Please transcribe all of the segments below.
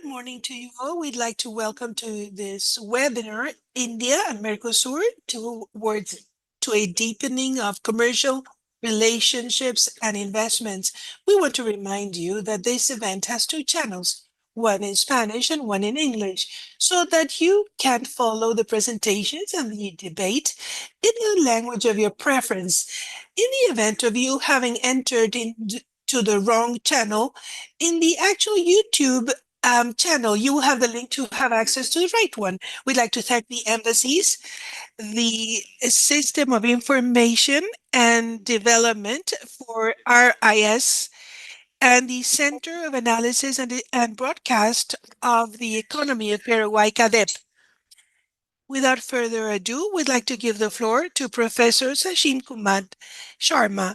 Good morning to you all. We'd like to welcome to this webinar, India and Mercosur towards to a deepening of commercial relationships and investments. We want to remind you that this event has two channels, one in Spanish and one in English, so that you can follow the presentations and the debate in the language of your preference. In the event of you having entered into the wrong channel, in the actual YouTube channel, you will have the link to have access to the right one. We'd like to thank the embassies, the System of Information and Development for RIS, and the Center of Analysis and Broadcast of the Economy of Paraguay, CADEP. Without further ado, we'd like to give the floor to Professor Sachin Kumar Sharma,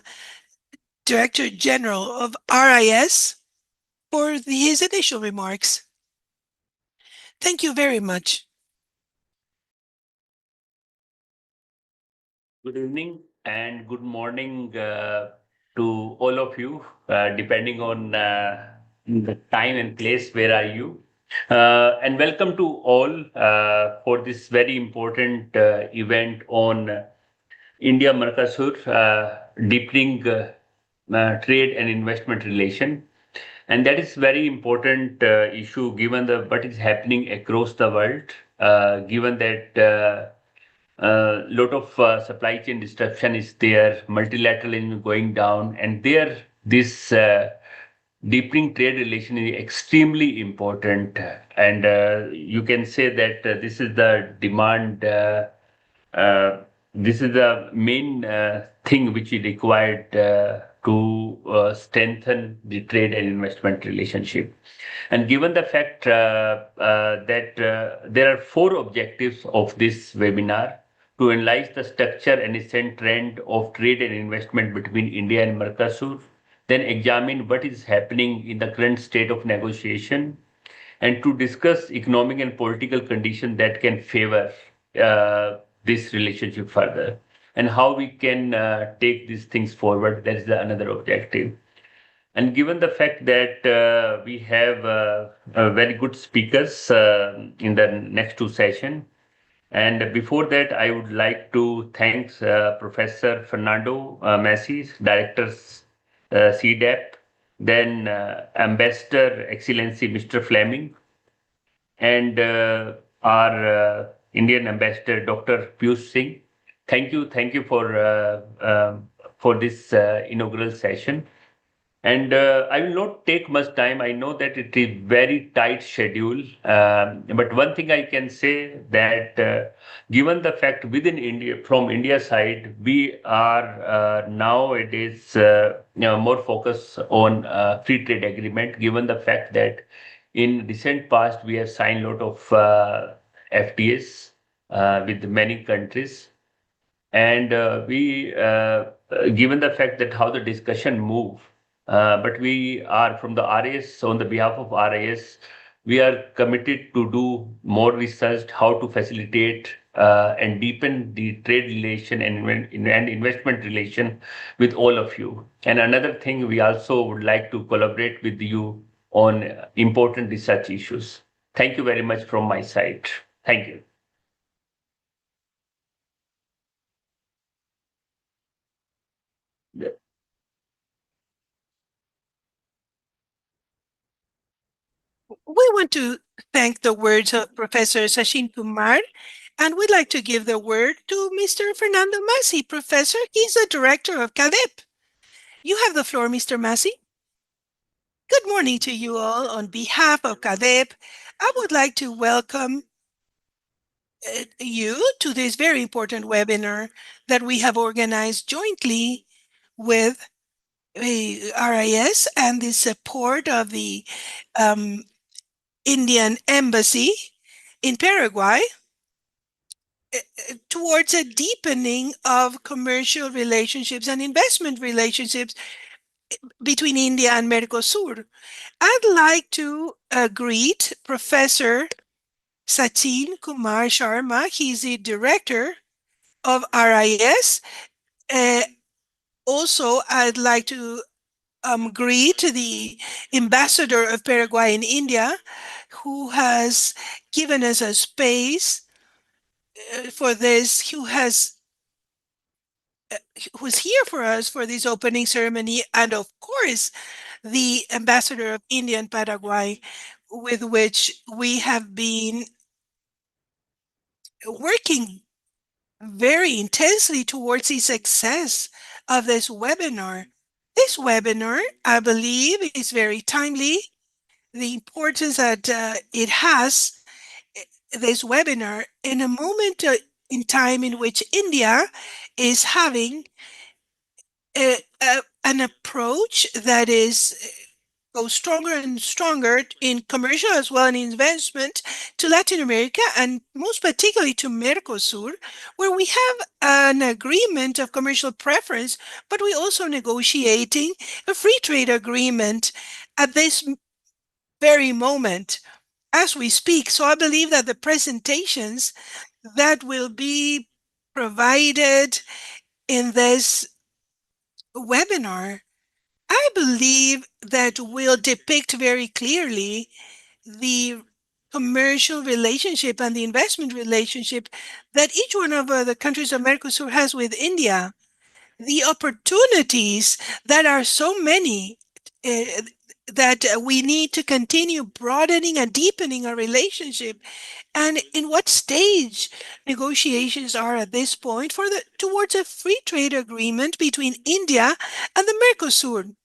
Director General of RIS, for his initial remarks. Thank you very much. Good evening and good morning to all of you, depending on the time and place where are you. And welcome to all for this very important event on India Mercosur deepening trade and investment relation. And that is very important issue given what is happening across the world, given that lot of supply chain disruption is there, multilateralism going down, and there this deepening trade relation is extremely important. And you can say that this is the demand. This is the main thing which is required to strengthen the trade and investment relationship. And given the fact that there are four objectives of this webinar: to analyze the structure and recent trend of trade and investment between India and Mercosur, then examine what is happening in the current state of negotiation, and to discuss economic and political conditions that can favor this relationship further, and how we can take these things forward. That is another objective. And given the fact that we have very good speakers in the next two sessions, and before that, I would like to thank Professor Fernando Massi, Director CDEP, then Ambassador Excellency Mr. Fleming, and our Indian Ambassador Dr. Piyush Singh. Thank you for this inaugural session. And I will not take much time. I know that it is very tight schedule. But one thing I can say that given the fact within India, from India side, we are nowadays more focused on free trade agreement, given the fact that in recent past, we have signed a lot of FTAs with many countries. And given the fact that how the discussion move, but we are from the RIS, on the behalf of RIS, we are committed to do more research, how to facilitate and deepen the trade relation and investment relation with all of you. And another thing, we also would like to collaborate with you on important research issues. Thank you very much from my side. Thank you. We want to thank the words of Professor Sachin Kumar, and we'd like to give the word to Mr. Fernando Massi. Professor, he's the director of CADEP. You have the floor, Mr. Massi. Good morning to you all. On behalf of CADEP, I would like to welcome you to this very important webinar that we have organized jointly with RIS and the support of the Indian Embassy in Paraguay towards a deepening of commercial relationships and investment relationships between India and Mercosur. I'd like to greet Professor Sachin Kumar Sharma. He's the director of RIS. Also, I'd like to greet the ambassador of Paraguay in India, who has given us a space for this, who's here for us for this opening ceremony, and of course, the ambassador of India and Paraguay, with which we have been working very intensely towards the success of this webinar. This webinar, I believe, is very timely. The importance that it has, this webinar, in a moment in time in which India is having an approach that is goes stronger and stronger in commercial as well and investment to Latin America and most particularly to Mercosur, where we have an agreement of commercial preference, but we also negotiating a free trade agreement at this very moment as we speak. So I believe that the presentations that will be provided in this webinar, I believe that will depict very clearly the commercial relationship and the investment relationship that each one of the countries of Mercosur has with India. The opportunities that are so many uh, that we need to continue broadening and deepening our relationship, and in what stage negotiations are at this point for the towards a free trade agreement between India and the Mercosur.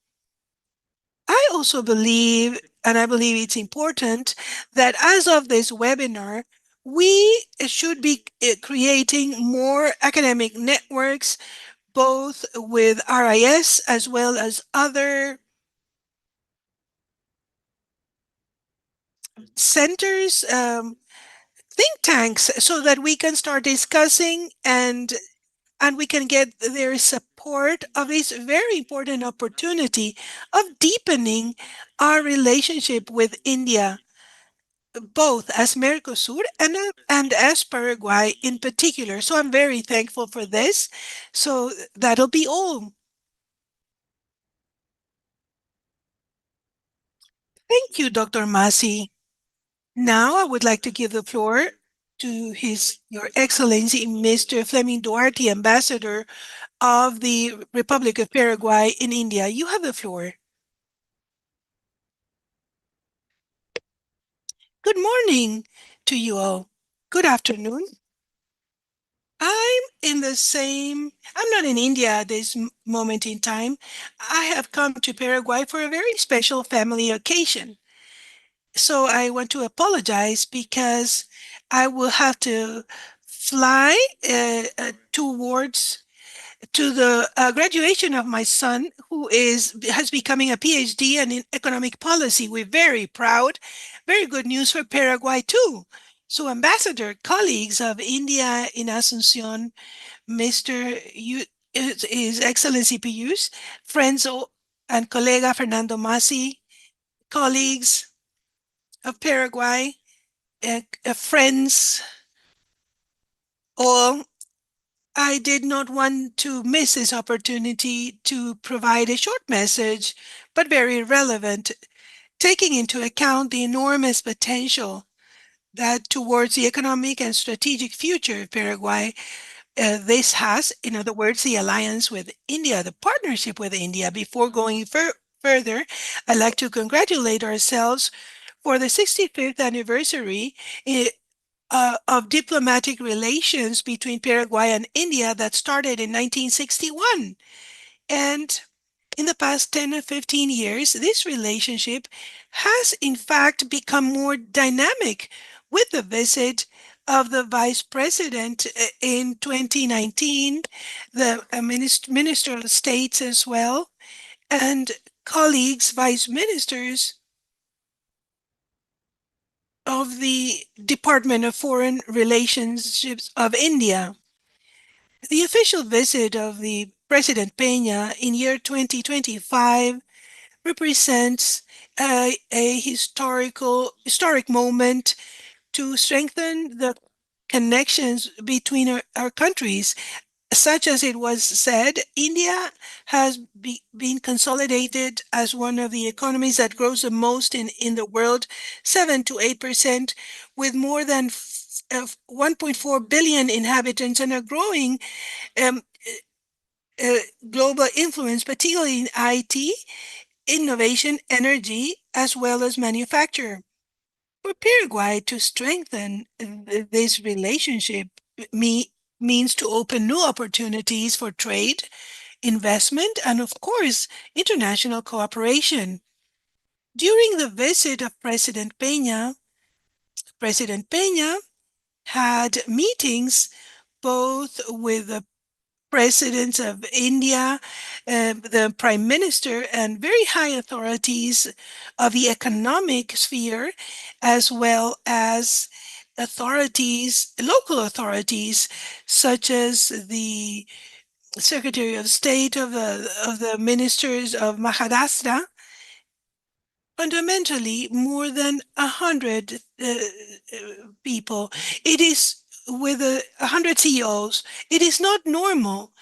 I also believe, and I believe it's important, that as of this webinar, we should be creating more academic networks, both with RIS as well as other centers, think tanks, so that we can start discussing and we can get their support of this very important opportunity of deepening our relationship with India, both as Mercosur and as Paraguay in particular. So I'm very thankful for this. So that'll be all. Thank you, Dr. Masi. Now I would like to give the floor to Your Excellency, Mr. Fleming Duarte, Ambassador of the Republic of Paraguay in India. You have the floor. Good morning to you all. Good afternoon. I'm not in India at this moment in time. I have come to Paraguay for a very special family occasion. So I want to apologize because I will have to fly towards to the graduation of my son, who has becoming a PhD in economic policy. We're very proud. Very good news for Paraguay too. So, Ambassador, colleagues of India in Asunción, Mr. His Excellency Piyush, friends and colleague Fernando Masi, colleagues of Paraguay, friends, all. I did not want to miss this opportunity to provide a short message, but very relevant, taking into account the enormous potential that towards the economic and strategic future of Paraguay, this has, in other words, the alliance with India, the partnership with India. Before going further, I'd like to congratulate ourselves for the 65th anniversary of diplomatic relations between Paraguay and India that started in 1961. And in the past 10 or 15 years, this relationship has in fact become more dynamic with the visit of the vice president in 2019, the minister of states as well, and colleagues, vice ministers of the Department of Foreign Relations of India. The official visit of the President Peña in year 2025 represents a historic moment to strengthen the connections between our countries. Such as it was said, India has been consolidated as one of the economies that grows the most in the world, 7 to 8%, with more than 1.4 billion inhabitants and a growing um, uh, global influence, particularly in IT, innovation, energy, as well as manufacture. For Paraguay to strengthen this relationship me, means to open new opportunities for trade, investment, and of course, international cooperation. During the visit of President Peña had meetings both with the presidents of India, the prime minister, and very high authorities of the economic sphere, as well as local authorities, such as the Secretary of State of the Ministers of Maharashtra. Fundamentally, more than 100 people. It is with 100 CEOs. It is not normal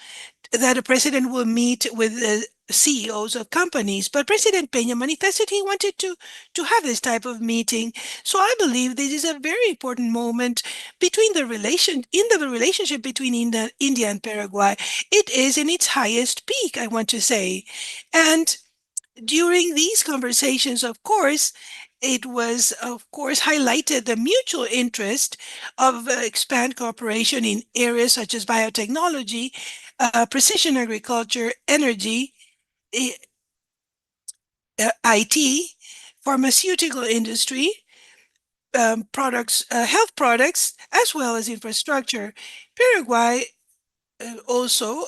that a president will meet with the CEOs of companies, but President Peña manifested he wanted to have this type of meeting. So I believe this is a very important moment in the relationship between India and Paraguay. It is in its highest peak, I want to say. And during these conversations, of course, it was, of course, highlighted the mutual interest of expand cooperation in areas such as biotechnology, precision agriculture, energy, IT, pharmaceutical industry, health products, as well as infrastructure. Paraguay also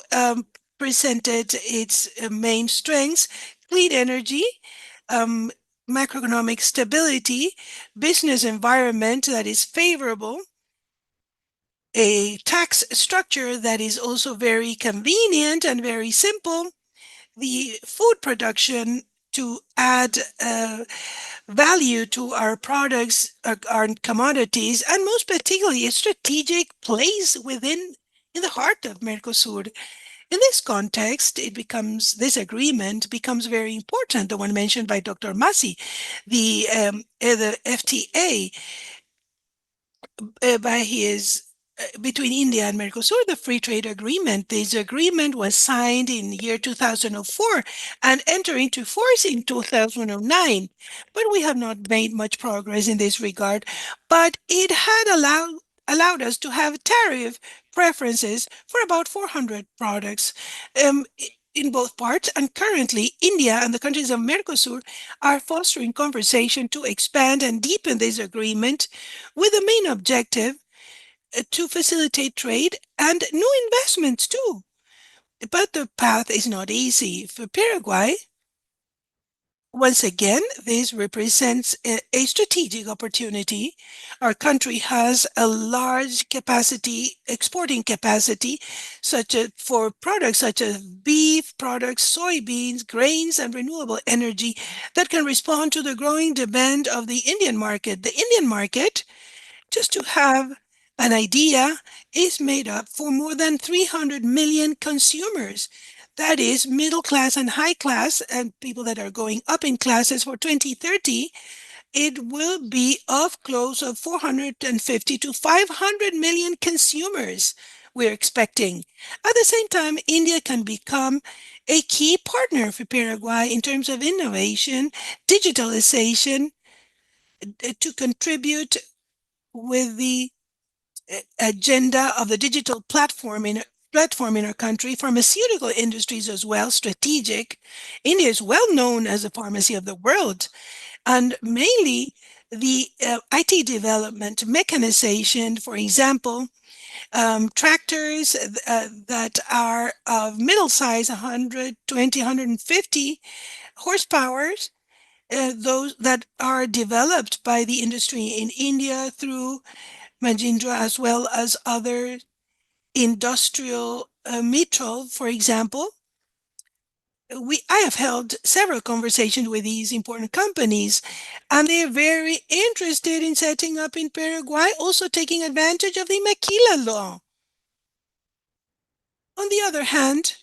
presented its main strengths: clean energy, um, macroeconomic stability, business environment that is favorable, a tax structure that is also very convenient and very simple, the food production to add value to our products, our commodities, and most particularly a strategic place in the heart of Mercosur. In this context, this agreement becomes very important, the one mentioned by Dr. Masi, the FTA by his between India and Mercosur, the free trade agreement. This agreement was signed in the year 2004 and entered into force in 2009. But we have not made much progress in this regard. But it had allowed us to have tariff preferences for about 400 products. Um, in both parts, and currently India and the countries of Mercosur are fostering conversation to expand and deepen this agreement with the main objective to facilitate trade and new investments too. But the path is not easy. For Paraguay, once again, this represents a strategic opportunity. Our country has a large capacity, exporting capacity, for products such as beef products, soybeans, grains, and renewable energy that can respond to the growing demand of the Indian market. The Indian market, just to have an idea, is made up for more than 300 million consumers. That is middle class and high class, and people that are going up in classes. For 2030, it will be of close of 450 to 500 million consumers we're expecting. At the same time, India can become a key partner for Paraguay in terms of innovation, digitalization, to contribute with the agenda of the digital platform in our country, pharmaceutical industries as well, strategic. India is well known as the pharmacy of the world, and mainly the IT development, mechanization, for example, tractors that are of middle size, 120, 150 horsepower, those that are developed by the industry in India through Mahindra, as well as other industrial metro, for example. I have held several conversations with these important companies, and they are very interested in setting up in Paraguay, also taking advantage of the Maquila law. On the other hand,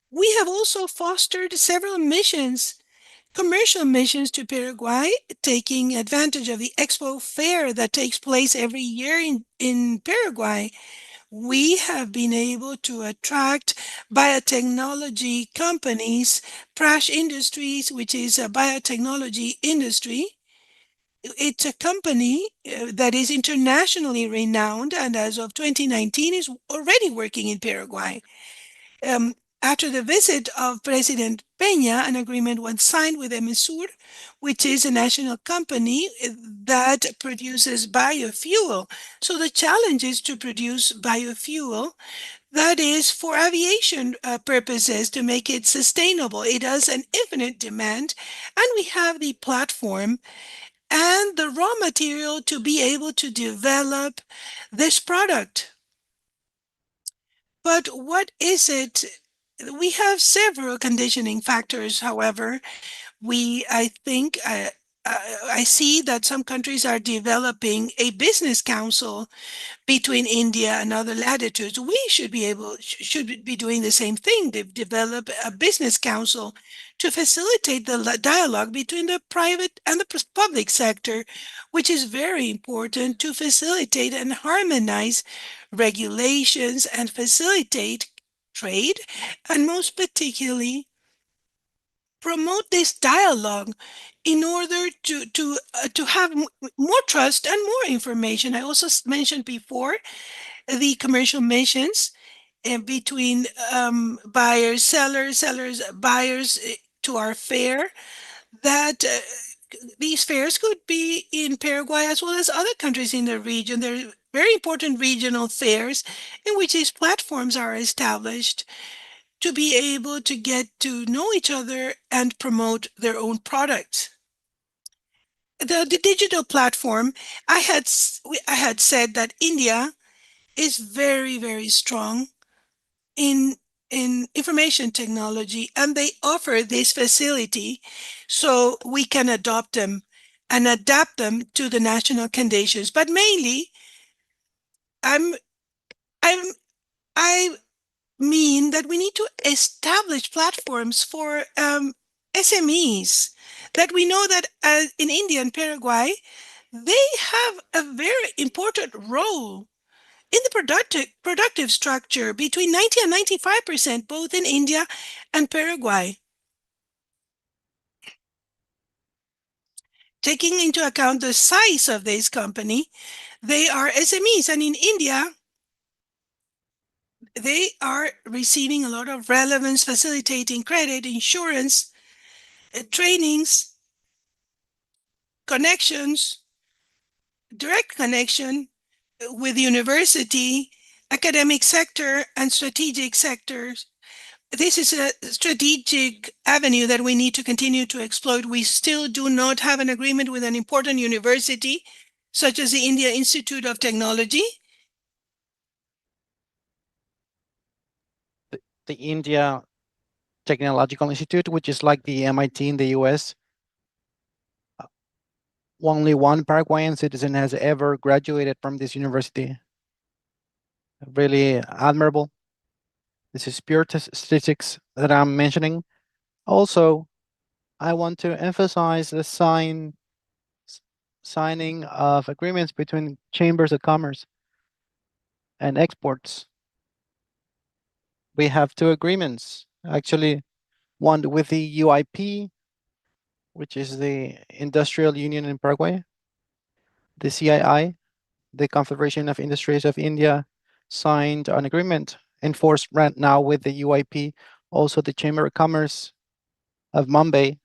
we have also fostered several missions, commercial missions to Paraguay, taking advantage of the expo fair that takes place every year in Paraguay. We have been able to attract biotechnology companies, Prash Industries, which is a biotechnology industry. It's a company that is internationally renowned and as of 2019 is already working in Paraguay. Um, After the visit of President Peña, an agreement was signed with Mercosur, which is a national company that produces biofuel. So the challenge is to produce biofuel that is for aviation purposes to make it sustainable. It has an infinite demand, and we have the platform and the raw material to be able to develop this product. But what is it? We have several conditioning factors, however. I think, I see that some countries are developing a business council between India and other latitudes. We should be doing the same thing. They've developed a business council to facilitate the dialogue between the private and the public sector, which is very important to facilitate and harmonize regulations and facilitate trade, and most particularly promote this dialogue in order to have more trust and more information. I also mentioned before the commercial missions between buyers, sellers, buyers to our fair. That these fairs could be in Paraguay as well as other countries in the region. They're very important regional fairs in which these platforms are established to be able to get to know each other and promote their own products. The digital platform, I had said that India is very strong in information technology, and they offer this facility so we can adopt them and adapt them to the national conditions. But mainly, I'm I'm I mean that we need to establish platforms for SMEs. That we know that in India and Paraguay, they have a very important role in the productive structure between 90 and 95%, both in India and Paraguay. Taking into account the size of this company, they are SMEs. And in India, they are receiving a lot of relevance, facilitating credit, insurance, trainings, connections, direct connection with university, academic sector, and strategic sectors. This is a strategic avenue that we need to continue to exploit. We still do not have an agreement with an important university, such as the India Institute of Technology. The India Technological Institute, which is like the MIT in the US. Only one Paraguayan citizen has ever graduated from this university. Really admirable. This is pure statistics that I'm mentioning. Also, I want to emphasize the signing of agreements between chambers of commerce and exports. We have two agreements, actually, one with the UIP, which is the Industrial Union in Paraguay, the CII, the Confederation of Industries of India, signed an agreement enforced right now with the UIP. Also, the Chamber of Commerce of Mumbai,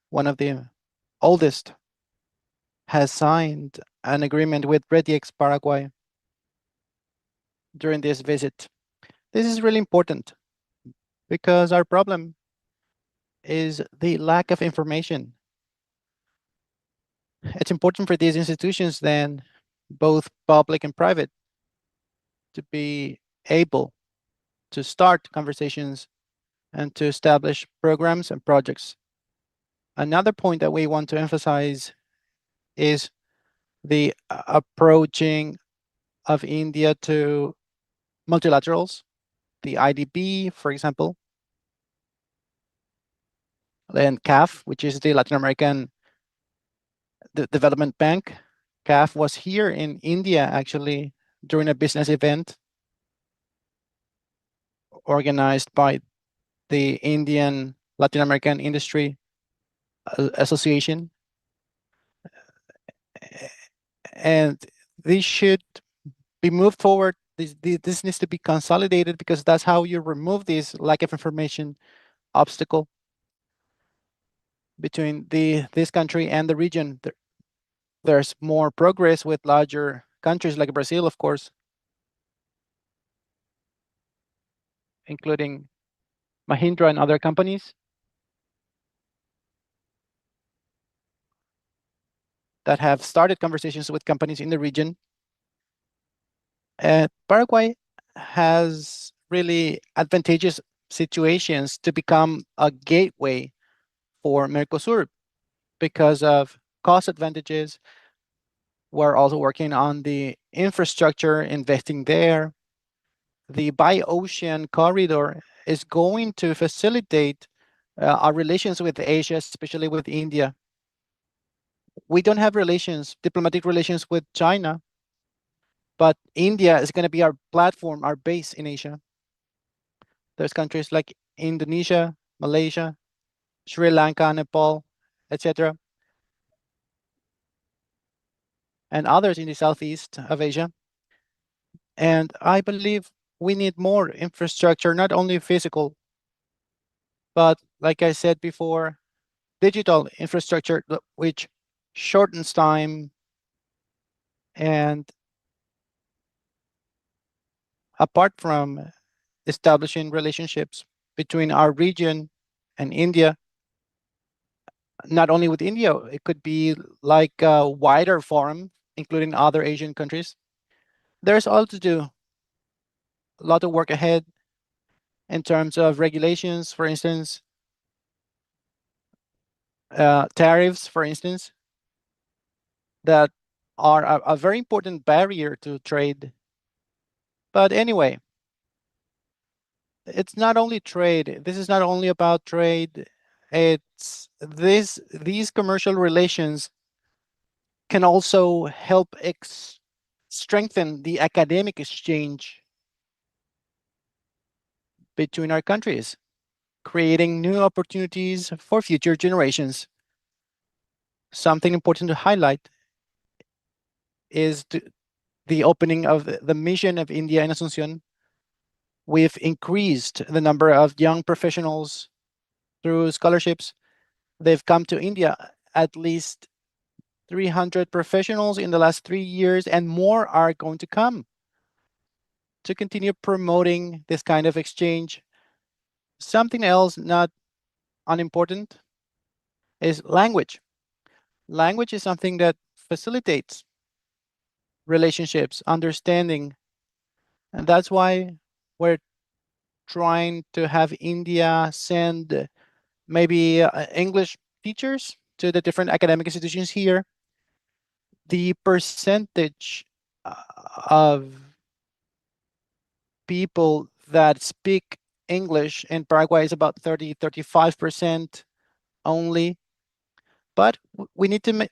one of the oldest, has signed an agreement with Rediex Paraguay during this visit. This is really important because our problem is the lack of information. It's important for these institutions, then, both public and private, to be able to start conversations and to establish programs and projects. Another point that we want to emphasize is the approaching of India to multilaterals. the IDB, for example, and CAF, which is the Latin American Development Bank. CAF was here in India actually during a business event organized by the Indian Latin American Industry Association. And this should be moved forward. This needs to be consolidated because that's how you remove this lack of information obstacle between this country and the region. There's more progress with larger countries like Brazil, of course, including Mahindra and other companies that have started conversations with companies in the region. Paraguay has really advantageous situations to become a gateway for Mercosur because of cost advantages. We're also working on the infrastructure, investing there. The bi-ocean corridor is going to facilitate our relations with Asia, especially with India. We don't have diplomatic relations with China, but India is going to be our platform, our base in Asia. There's countries like Indonesia, Malaysia, Sri Lanka, Nepal, etc., and others in the southeast of Asia. And I believe we need more infrastructure, not only physical, but like I said before, digital infrastructure, which shortens time. And apart from establishing relationships between our region and India, not only with India, it could be like a wider forum, including other Asian countries. There's all to do, a lot of work ahead in terms of regulations, for instance, tariffs, for instance, that are a very important barrier to trade. But anyway, it's not only trade. This is not only about trade. It's these commercial relations can also help strengthen the academic exchange between our countries, creating new opportunities for future generations. Something important to highlight is the opening of the mission of India in Asunción. We've increased the number of young professionals through scholarships. They've come to India, at least 300 professionals in the last 3 years, and more are going to come to continue promoting this kind of exchange. Something else not unimportant is language. Language is something that facilitates relationships, understanding, and that's why we're trying to have India send maybe English teachers to the different academic institutions here. The percentage of people that speak English in Paraguay is about 35% only. But we need to make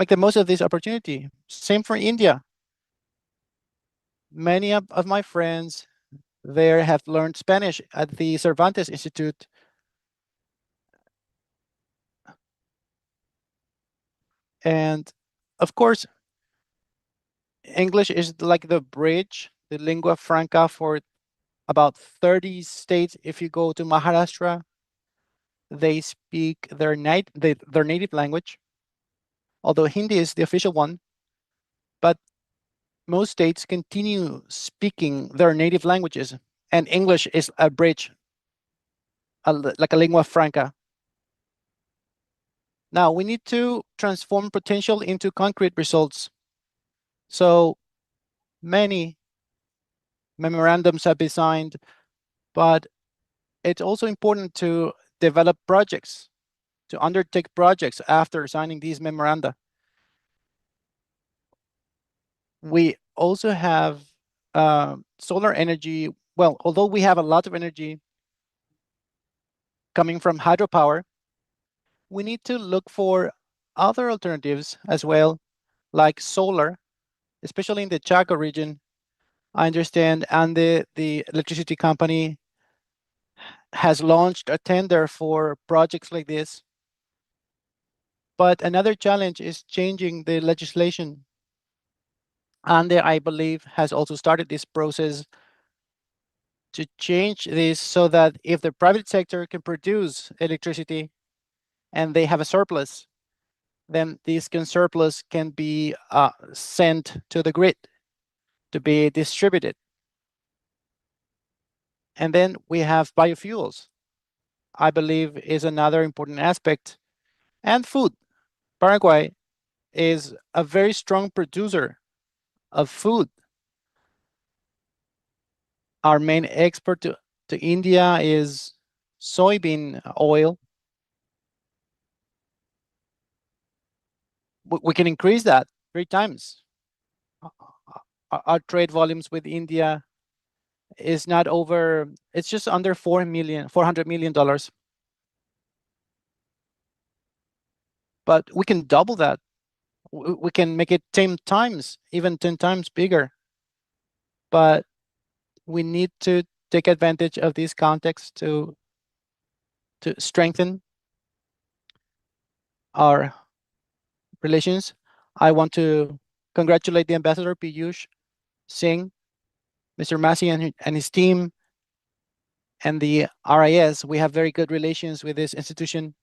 the most of this opportunity. Same for India. Many of my friends there have learned Spanish at the Cervantes Institute. And of course, English is like the bridge, the lingua franca for about 30 states. If you go to Maharashtra, they speak their native language, although Hindi is the official one. But most states continue speaking their native languages, and English is a bridge, like a lingua franca. Now we need to transform potential into concrete results. So many memorandums have been signed, but it's also important to develop projects, to undertake projects after signing these memoranda. We also have solar energy, well, although we have a lot of energy coming from hydropower, we need to look for other alternatives as well, like solar, especially in the Chaco region. I understand, and the electricity company has launched a tender for projects like this. But another challenge is changing the legislation. And I believe, has also started this process to change this so that if the private sector can produce electricity and they have a surplus, then this surplus can be sent to the grid to be distributed. And then we have biofuels, I believe, is another important aspect. And food. Paraguay is a very strong producer of food. Our main export to India is soybean oil. We can increase that 3 times. Our trade volumes with India is not over, it's just under $400 million. But we can double that. We can make it 10 times, even 10 times bigger. But we need to take advantage of this context to strengthen our relations. I want to congratulate the Ambassador Piyush Singh, Mr. Massey and his team, and the RIS. We have very good relations with this institution.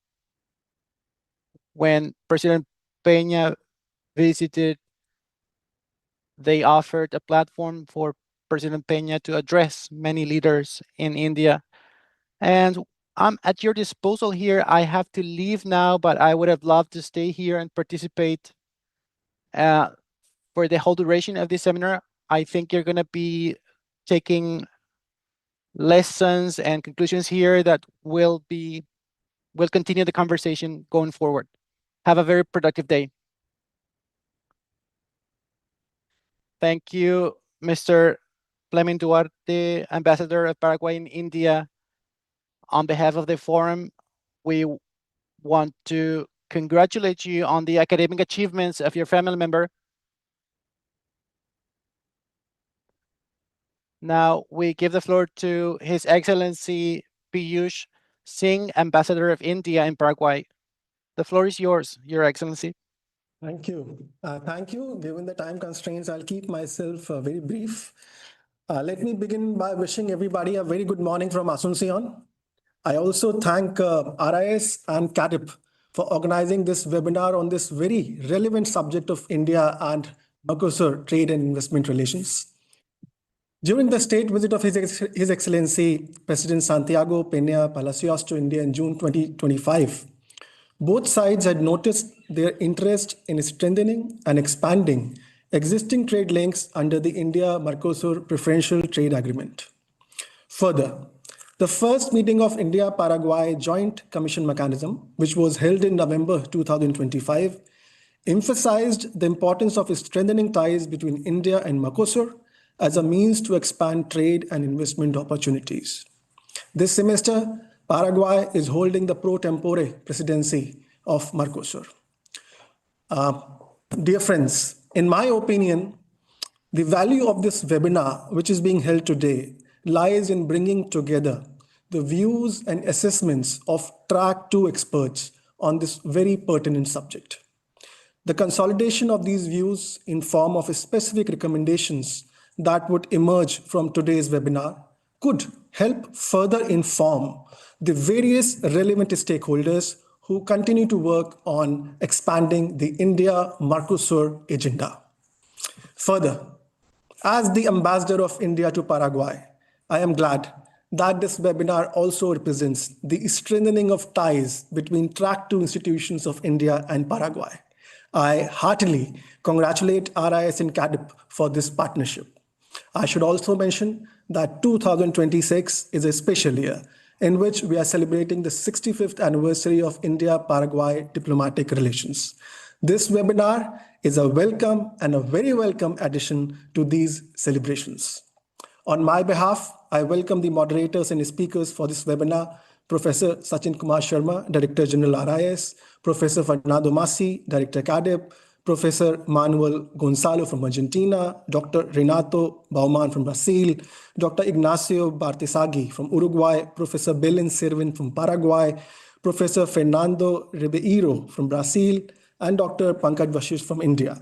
When President Peña visited, they offered a platform for President Peña to address many leaders in India. And I'm at your disposal here. I have to leave now, but I would have loved to stay here and participate for the whole duration of this seminar. I think you're going to be taking lessons and conclusions here that will continue the conversation going forward. Have a very productive day. Thank you, Mr. Fleming Duarte, Ambassador of Paraguay in India. On behalf of the forum, we want to congratulate you on the academic achievements of your family member. Now we give the floor to His Excellency Piyush Singh, Ambassador of India in Paraguay. The floor is yours, Your Excellency. Thank you. Thank you. Given the time constraints, I'll keep myself very brief. Let me begin by wishing everybody a very good morning from Asuncion. I also thank RIS and CADEP for organizing this webinar on this very relevant subject of India and Mercosur trade and investment relations. During the state visit of His Excellency President Santiago Peña Palacios to India in June 2025, both sides had noticed their interest in strengthening and expanding existing trade links under the India-Mercosur Preferential Trade Agreement. Further, the first meeting of India-Paraguay Joint Commission Mechanism, which was held in November 2025, emphasized the importance of strengthening ties between India and Mercosur as a means to expand trade and investment opportunities. This semester, Paraguay is holding the pro tempore presidency of Mercosur. Dear friends, in my opinion, the value of this webinar, which is being held today, lies in bringing together the views and assessments of track 2 experts on this very pertinent subject. The consolidation of these views in form of specific recommendations that would emerge from today's webinar could help further inform the various relevant stakeholders who continue to work on expanding the India-Mercosur agenda. Further, as the ambassador of India to Paraguay, I am glad that this webinar also represents the strengthening of ties between track 2 institutions of India and Paraguay. I heartily congratulate RIS and CADEP for this partnership. I should also mention that 2026 is a special year in which we are celebrating the 65th anniversary of India-Paraguay diplomatic relations. This webinar is a welcome and a very welcome addition to these celebrations. On my behalf, I welcome the moderators and speakers for this webinar, Professor Sachin Kumar Sharma, Director General RIS, Professor Fernando Masi, Director CADEP, Professor Manuel Gonzalo from Argentina, Dr. Renato Bauman from Brazil, Dr. Ignacio Bartisaghi from Uruguay, Professor Belen Sirvin from Paraguay, Professor Fernando Ribeiro from Brazil, and Dr. Pankaj Vashish from India.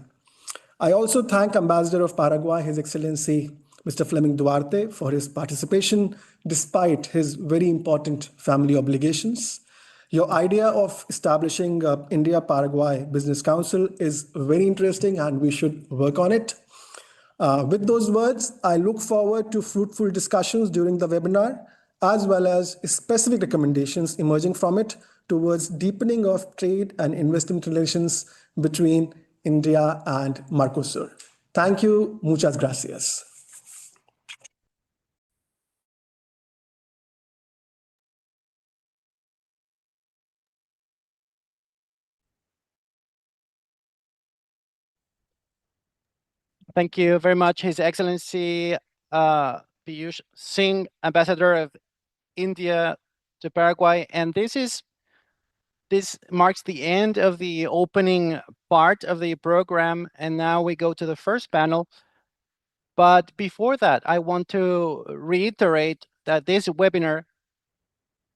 I also thank Ambassador of Paraguay, His Excellency Mr. Fleming Duarte, for his participation despite his very important family obligations. Your idea of establishing India-Paraguay Business Council is very interesting and we should work on it. With those words, I look forward to fruitful discussions during the webinar, as well as specific recommendations emerging from it towards deepening of trade and investment relations between India and Mercosur. Thank you. Muchas gracias. Thank you very much, His Excellency Piyush Singh, Ambassador of India to Paraguay. And this marks the end of the opening part of the program. And now we go to the first panel. But before that, I want to reiterate that this webinar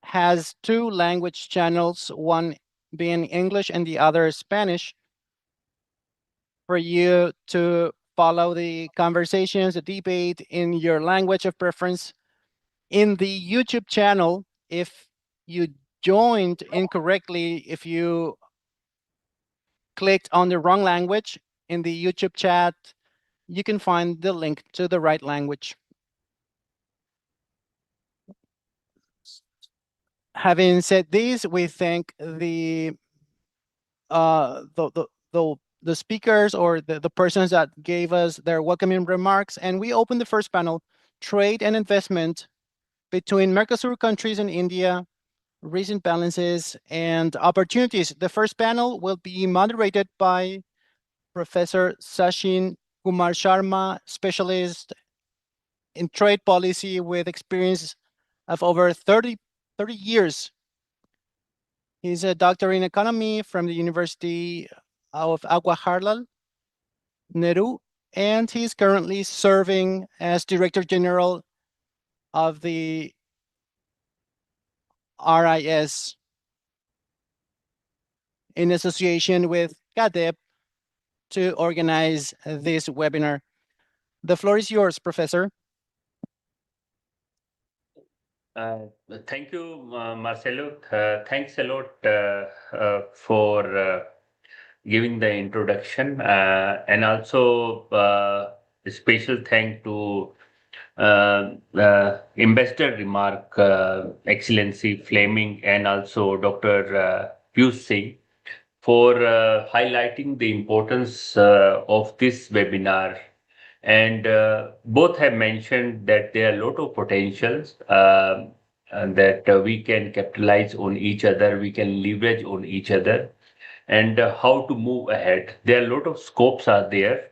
has two language channels, one being English and the other Spanish, for you to follow the conversations, the debate in your language of preference. In the YouTube channel, if you joined incorrectly, if you clicked on the wrong language in the YouTube chat, you can find the link to the right language. Having said this, we thank the speakers or the persons that gave us their welcoming remarks, and we open the first panel, Trade and Investment between Mercosur countries and India, Recent Balances and Opportunities. The first panel will be moderated by Professor Sachin Kumar Sharma, specialist in trade policy with experience of over 30 years. He's a doctor in economy from the University of Jawaharlal Nehru, and he's currently serving as Director General of the RIS in association with CADEP to organize this webinar. The floor is yours, Professor. Thank you, Marcelo. Thanks a lot for giving the introduction, and also a special thank to Ambassador Remark, Excellency Fleming, and also Dr. Piyush Singh for highlighting the importance of this webinar. And both have mentioned that there are a lot of potentials and that we can capitalize on each other, we can leverage on each other, and how to move ahead. There are a lot of scopes are there.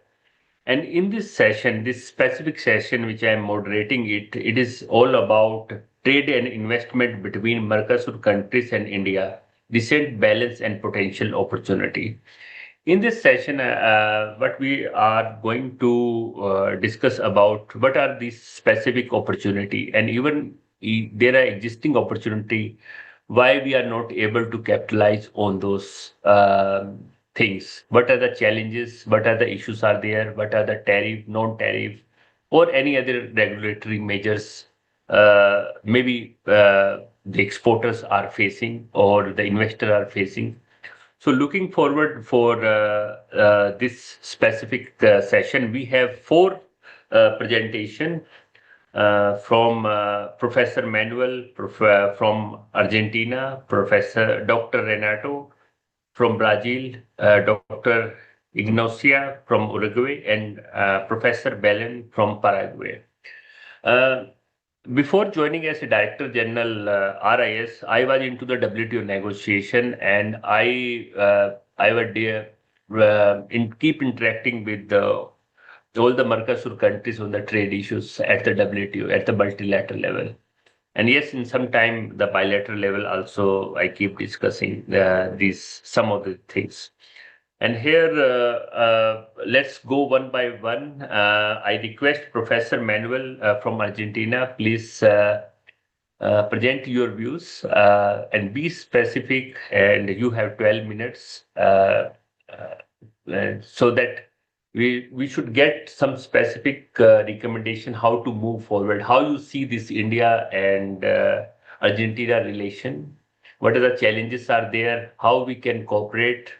And in this session, this specific session which I am moderating it is all about trade and investment between Mercosur countries and India, recent balance and potential opportunity. In this session, what we are going to discuss about what are these specific opportunity, and even there are existing opportunity, why we are not able to capitalize on those things. What are the challenges? What are the issues are there? What are the tariff, non-tariff, or any other regulatory measures? Maybe the exporters are facing or the investor are facing. So looking forward for this specific session, we have four presentation from Professor Manuel from Argentina, Professor Dr. Renato from Brazil, Dr. Ignacia from Uruguay, and Professor Belen from Paraguay. Uh, Before joining as a Director General RIS, I was into the WTO negotiation, and I was there keep interacting with all the Mercosur countries on the trade issues at the WTO, at the multilateral level. And yes, in some time, the bilateral level also, I keep discussing these some of the things. And here, let's go one by one. I request Professor Manuel from Argentina, please present your views and be specific. And you have 12 minutes so that we should get some specific recommendation how to move forward. How you see this India and Argentina relation? What are the challenges are there? How we can cooperate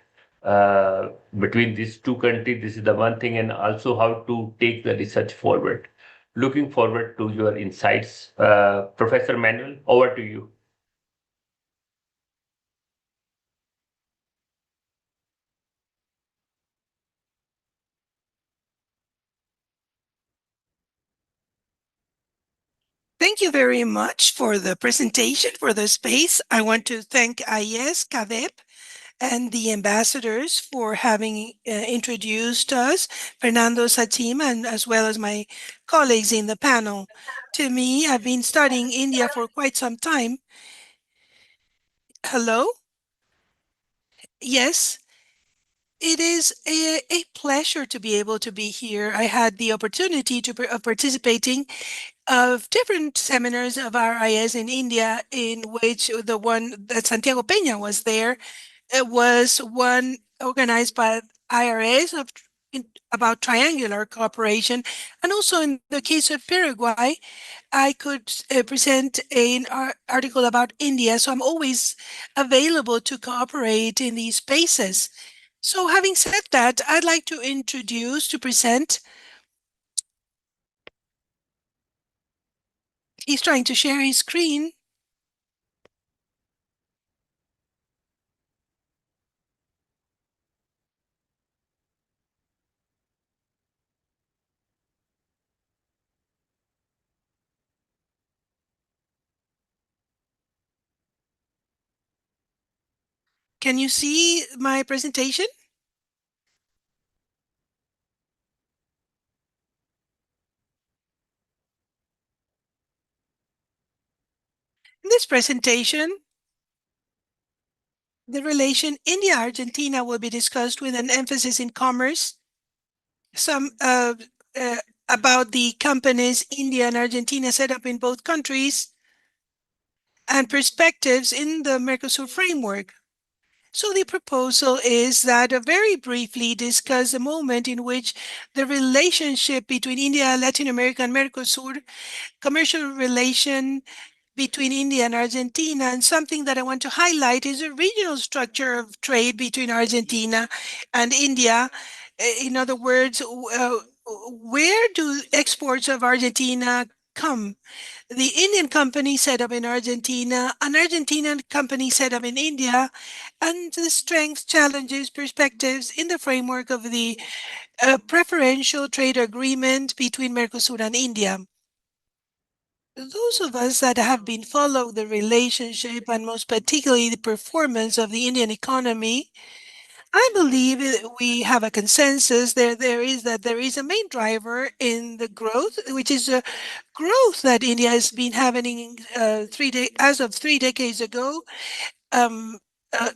between these two countries? This is the one thing, and also how to take the research forward. Looking forward to your insights. Professor Manuel, over to you. Thank you very much for the presentation, for the space. I want to thank IES, CADEP, and the ambassadors for having introduced us, Fernando Satim, and as well as my colleagues in the panel. To me, I've been studying India for quite some time. Hello? Yes, it is a pleasure to be able to be here. I had the opportunity of participating of different seminars of RIS in India, in which the one that Santiago Peña was there, it was one organized by IRS about triangular cooperation. And also in the case of Paraguay, I could present an article about India. So I'm always available to cooperate in these spaces. So having said that, I'd like to introduce, to present, he's trying to share his screen. Can you see my presentation? In this presentation, the relation India-Argentina will be discussed with an emphasis in commerce, some about the companies India and Argentina set up in both countries, and perspectives in the Mercosur framework. So the proposal is that very briefly discuss the moment in which the relationship between India, Latin America, and Mercosur, commercial relation between India and Argentina. And something that I want to highlight is the regional structure of trade between Argentina and India. In other words, where do exports of Argentina come? The Indian company set up in Argentina, an Argentinian company set up in India, and the strengths, challenges, perspectives in the framework of the preferential trade agreement between Mercosur and India. Those of us that have been following the relationship and most particularly the performance of the Indian economy, I believe we have a consensus there is a main driver in the growth, which is a growth that India has been having as of 3 decades ago. Um, uh,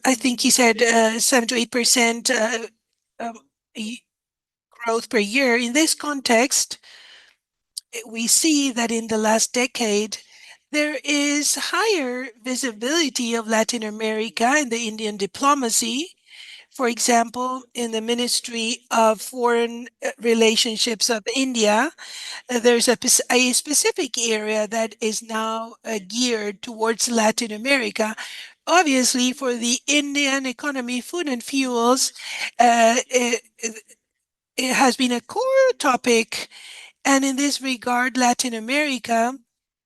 I think he said 7 to 8% um, growth per year. In this context, we see that in the last decade, there is higher visibility of Latin America in the Indian diplomacy. For example, in the Ministry of Foreign Relationships of India, there's a specific area that is now geared towards Latin America. Obviously, for the Indian economy, food and fuels, it has been a core topic, and in this regard, Latin America,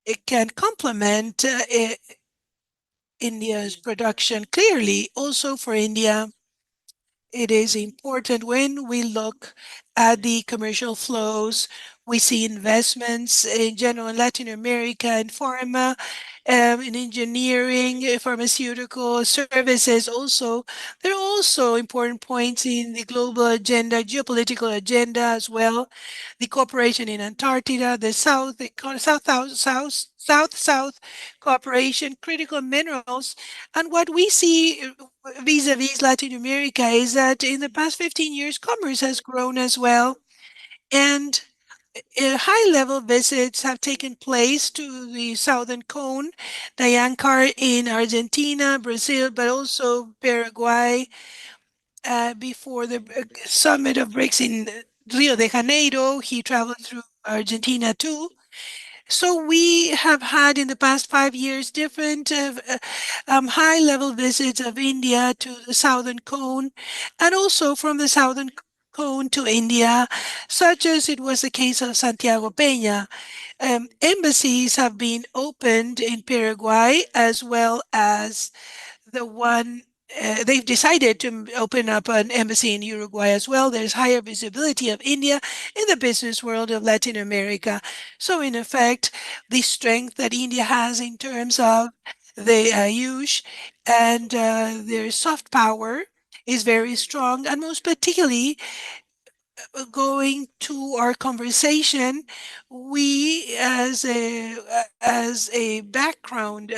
it can complement India's production. Clearly, also for India, it is important when we look at the commercial flows We see investments in general in Latin America in pharma, in engineering, pharmaceutical services also. There are also important points in the global agenda, geopolitical agenda as well. The cooperation in Antarctica, the South cooperation, critical minerals. And what we see vis-a-vis Latin America is that in the past 15 years, commerce has grown as well. And high-level visits have taken place to the Southern Cone, Dayankar in Argentina, Brazil, but also Paraguay before the summit of BRICS in Rio de Janeiro. He traveled through Argentina too. So we have had in the past 5 years different high-level visits of India to the Southern Cone and also from the Southern Cone to India, such as it was the case of Santiago Peña. Embassies have been opened in Paraguay as well as the one they've decided to open up an embassy in Uruguay as well. There's higher visibility of India in the business world of Latin America. So, in effect, the strength that India has in terms of the Ayush and their soft power is very strong, and most particularly going to our conversation, we as a background,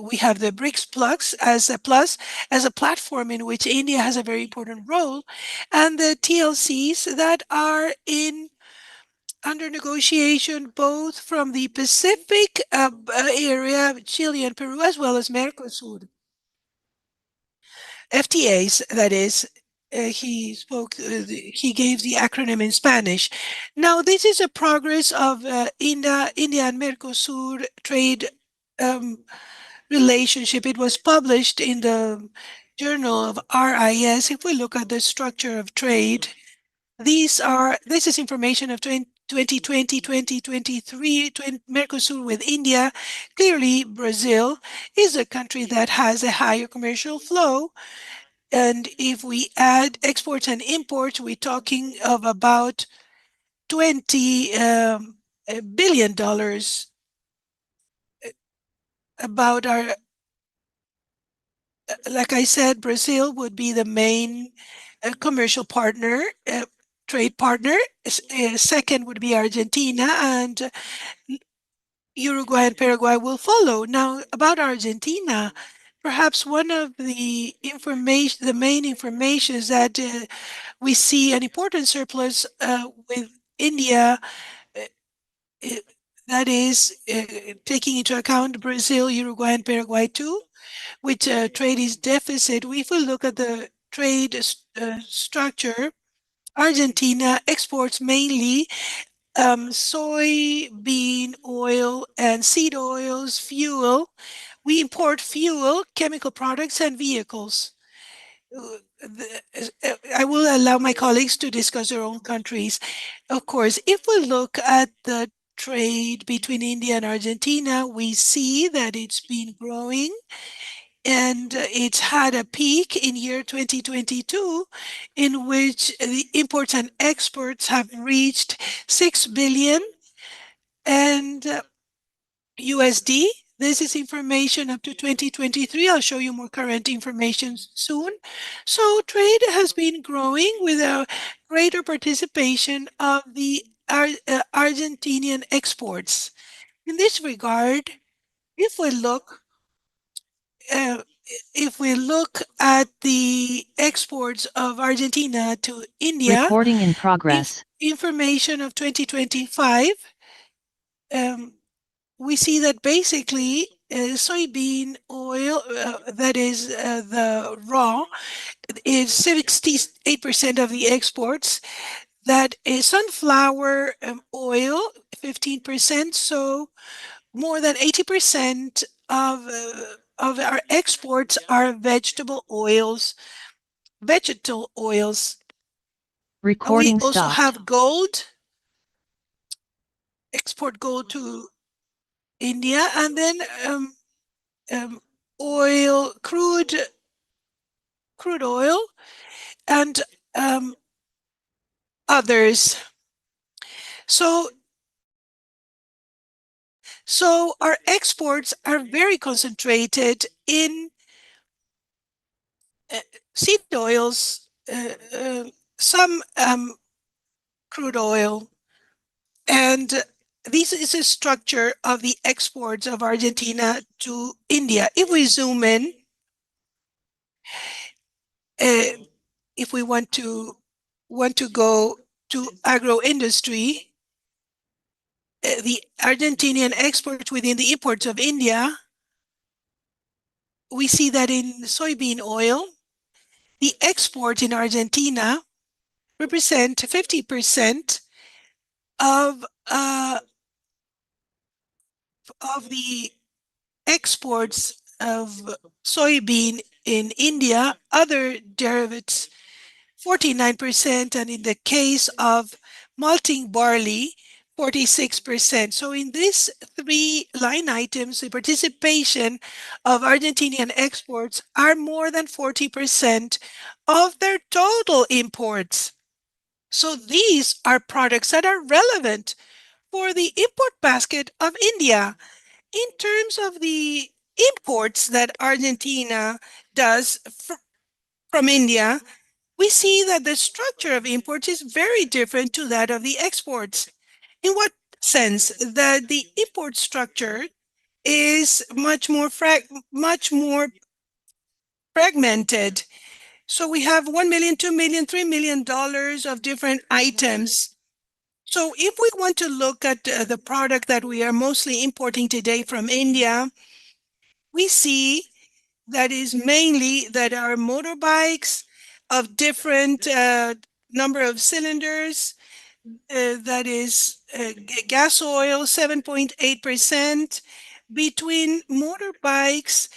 we have the BRICS Plus as a platform in which India has a very important role, and the TLCs that are in under negotiation both from the Pacific area, Chile and Peru, as well as Mercosur. FTAs, that is, he gave the acronym in Spanish. Now, this is a progress of India and Mercosur trade relationship. It was published in the journal of RIS. If we look at the structure of trade, this is information of 2020, 2023, Mercosur with India. Clearly, Brazil is a country that has a higher commercial flow. And if we add exports and imports, we're talking of about $20 billion about our, like I said, Brazil would be the main commercial partner, trade partner. Second would be Argentina, and Uruguay and Paraguay will follow. Now, about Argentina, perhaps one of the information, the main information is that we see an important surplus with India, uh, that is taking into account Brazil, Uruguay, and Paraguay too, which trade is deficit. If we look at the trade structure, Argentina exports mainly soybean oil and seed oils, fuel. We import fuel, chemical products, and vehicles. I will allow my colleagues to discuss their own countries. Of course, if we look at the trade between India and Argentina, we see that it's been growing and it's had a peak in year 2022 in which the imports and exports have reached 6 billion and USD. This is information up to 2023. I'll show you more current information soon. So trade has been growing with a greater participation of the Argentinian exports. In this regard, if we look uh, if we look at the exports of Argentina to India, Recording in progress. Information of 2025, we see that basically soybean oil, that is the raw, is 68% of the exports. That is sunflower oil, 15%. So more than 80% of our exports are vegetable oils. Vegetable oils. We Recording also stopped. have gold, export gold to India, and then oil, crude oil, and others. So, so our exports are very concentrated in uh, seed oils, some crude oil, and this is a structure of the exports of Argentina to India. If we zoom in, uh, if we want to go to agro industry, the Argentinian exports within the imports of India, we see that in soybean oil, the exports in Argentina represent 50% of uh, of the exports of soybean in India, other derivatives 49%, and in the case of malting barley, 46%. So in these three line items, the participation of Argentinian exports are more than 40% of their total imports. So these are products that are relevant for the import basket of India. In terms of the imports that Argentina does from India, we see that the structure of imports is very different to that of the exports. In what sense? That the import structure is much more fragmented. So we have 1 million, 2 million, $3 million of different items. So if we want to look at the product that we are mostly importing today from India, we see that is mainly that our motorbikes of different number of cylinders, that is gas oil, 7.8%, between motorbikes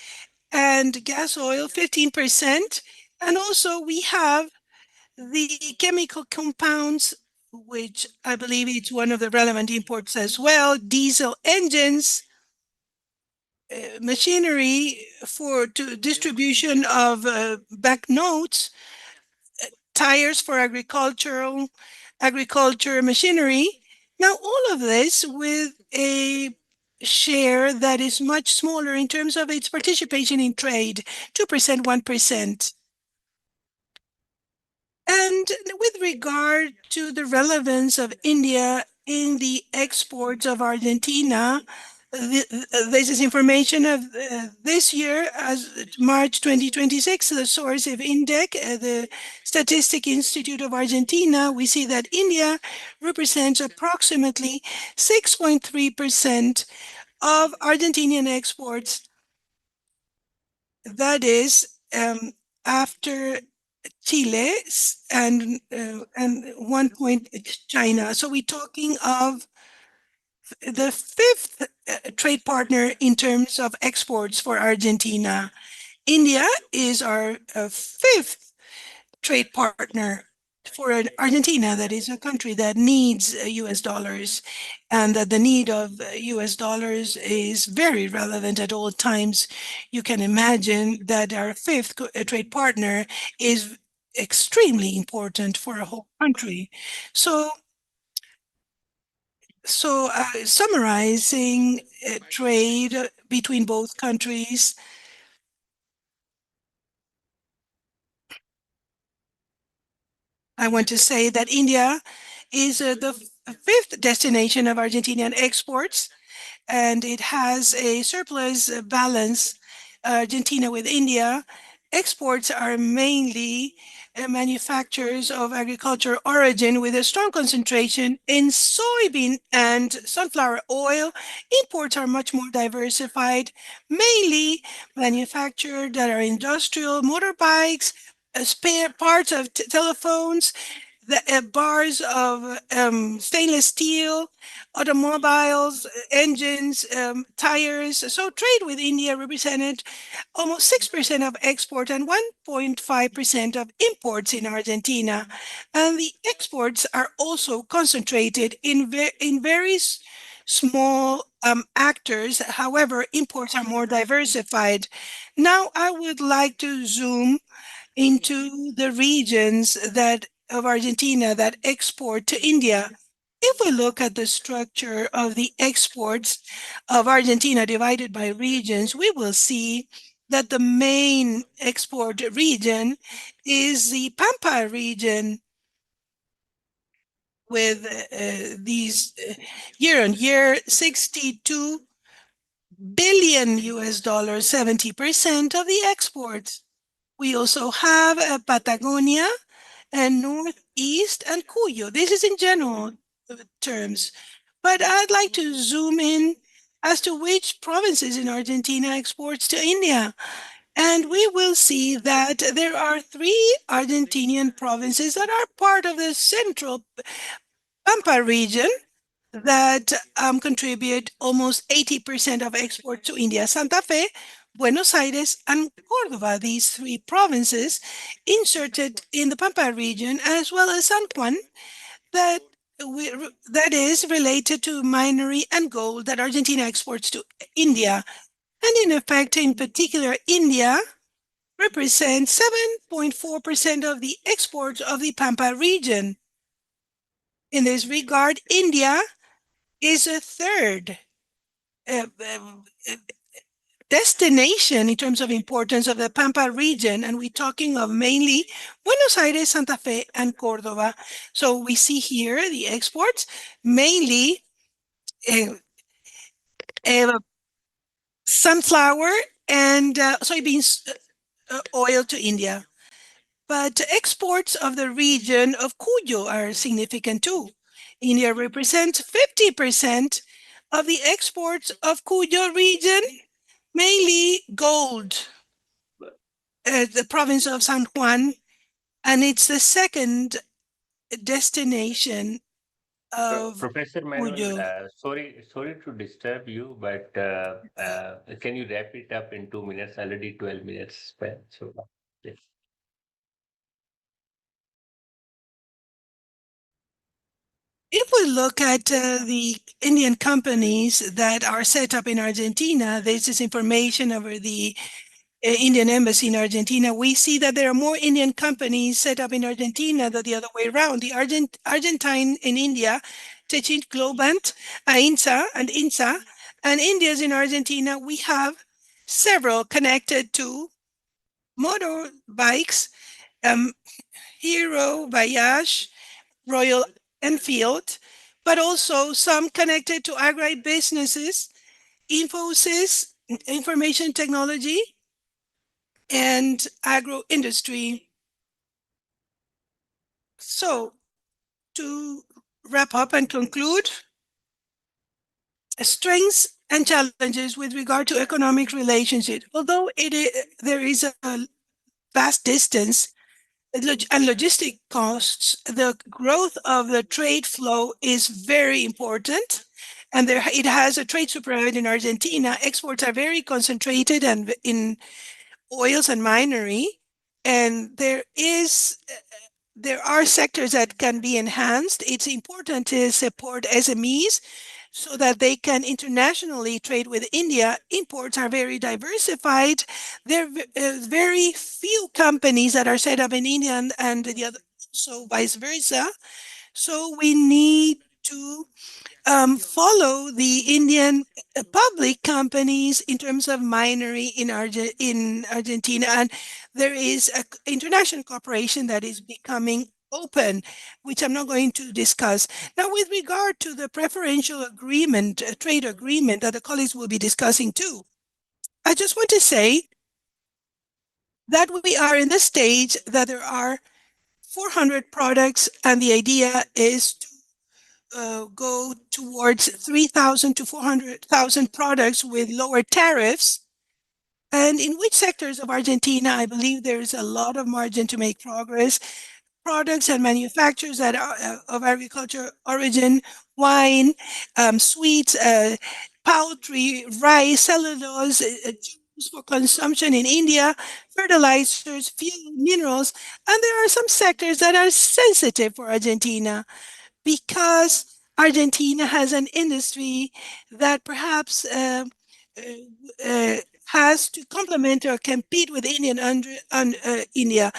and gas oil, 15%. And also we have the chemical compounds, which I believe it's one of the relevant imports as well, diesel engines, machinery for distribution of banknotes, tires for agriculture machinery. Now, all of this with a share that is much smaller in terms of its participation in trade, 2%, 1%. And with regard to the relevance of India in the exports of Argentina, this is information of this year, as March 2026, the source of INDEC, the Statistic Institute of Argentina. We see that India represents approximately 6.3% of Argentinian exports. That is after Chile and 1 point China. So we're talking of the fifth trade partner in terms of exports for Argentina. India is our fifth trade partner for Argentina. That is a country that needs US dollars, and that the need of US dollars is very relevant at all times. You can imagine that our fifth trade partner is extremely important for a whole country. So, summarizing trade between both countries, I want to say that India is the fifth destination of Argentinian exports, and it has a surplus balance, Argentina with India. Exports are mainly manufacturers of agriculture origin with a strong concentration in soybean and sunflower oil. Imports are much more diversified, mainly manufactured that are industrial, motorbikes, spare parts of telephones, the bars of stainless steel, automobiles, engines, tires. So trade with India represented almost 6% of export and 1.5% of imports in Argentina. And the exports are also concentrated in very small actors. However, imports are more diversified. Now I would like to zoom into the regions that of Argentina that export to India. If we look at the structure of the exports of Argentina divided by regions, we will see that the main export region is the Pampa region, with these year on year 62 billion US dollars, 70% of the exports. We also have Patagonia and Northeast and Cuyo. This is in general terms. But I'd like to zoom in as to which provinces in Argentina exports to India. And we will see that there are three Argentinian provinces that are part of the central Pampa region that contribute almost 80% of export to India: Santa Fe, Buenos Aires, and Córdoba. These three provinces inserted in the Pampa region, as well as San Juan, that that is related to minery and gold that Argentina exports to India. And in effect, in particular, India represents 7.4% of the exports of the Pampa region. In this regard, India is a third uh, uh, destination in terms of importance of the Pampa region, and we're talking of mainly Buenos Aires, Santa Fe, and Córdoba. So we see here the exports, mainly uh, uh, sunflower and soybeans oil to India. But exports of the region of Cuyo are significant too. India represents 50% of the exports of Cuyo region, mainly gold, the province of San Juan, and it's the second destination of Professor Manuel, Cuyo. sorry to disturb you, but can you wrap it up in 2 minutes? Already 12 minutes spent. So, yes. If we look at the Indian companies that are set up in Argentina, this is information over the Indian embassy in Argentina. We see that there are more Indian companies set up in Argentina than the other way around. The Argentine in India, Techint Globant, AINSA, and INSA, and India's in Argentina, we have several connected to motorbikes, um, Hero, Bayash, Royal Enfield, but also some connected to agri-businesses, Infosys, information technology, and agro industry. So, to wrap up and conclude, strengths and challenges with regard to economic relationship. Although there is a vast distance and logistic costs, the growth of the trade flow is very important. And it has a trade superhighway in Argentina. Exports are very concentrated and in oils and minery. And there are sectors that can be enhanced. It's important to support SMEs so that they can internationally trade with India. Imports are very diversified. There are very few companies that are set up in India, and the other, so vice versa. So we need to follow the Indian public companies in terms of minery in Argentina. And there is an international cooperation that is becoming open, which I'm not going to discuss. Now, with regard to the preferential agreement, trade agreement that the colleagues will be discussing too, I just want to say that we are in the stage that there are 400 products, and the idea is to go towards 3,000 to 400,000 products with lower tariffs. And in which sectors of Argentina, I believe there is a lot of margin to make progress. Products and manufacturers that are of agriculture origin, wine, sweets, poultry, rice, cellulose, juice for consumption in India, fertilizers, fuel, minerals. And there are some sectors that are sensitive for Argentina, because Argentina has an industry that perhaps uh, has to complement or compete with India,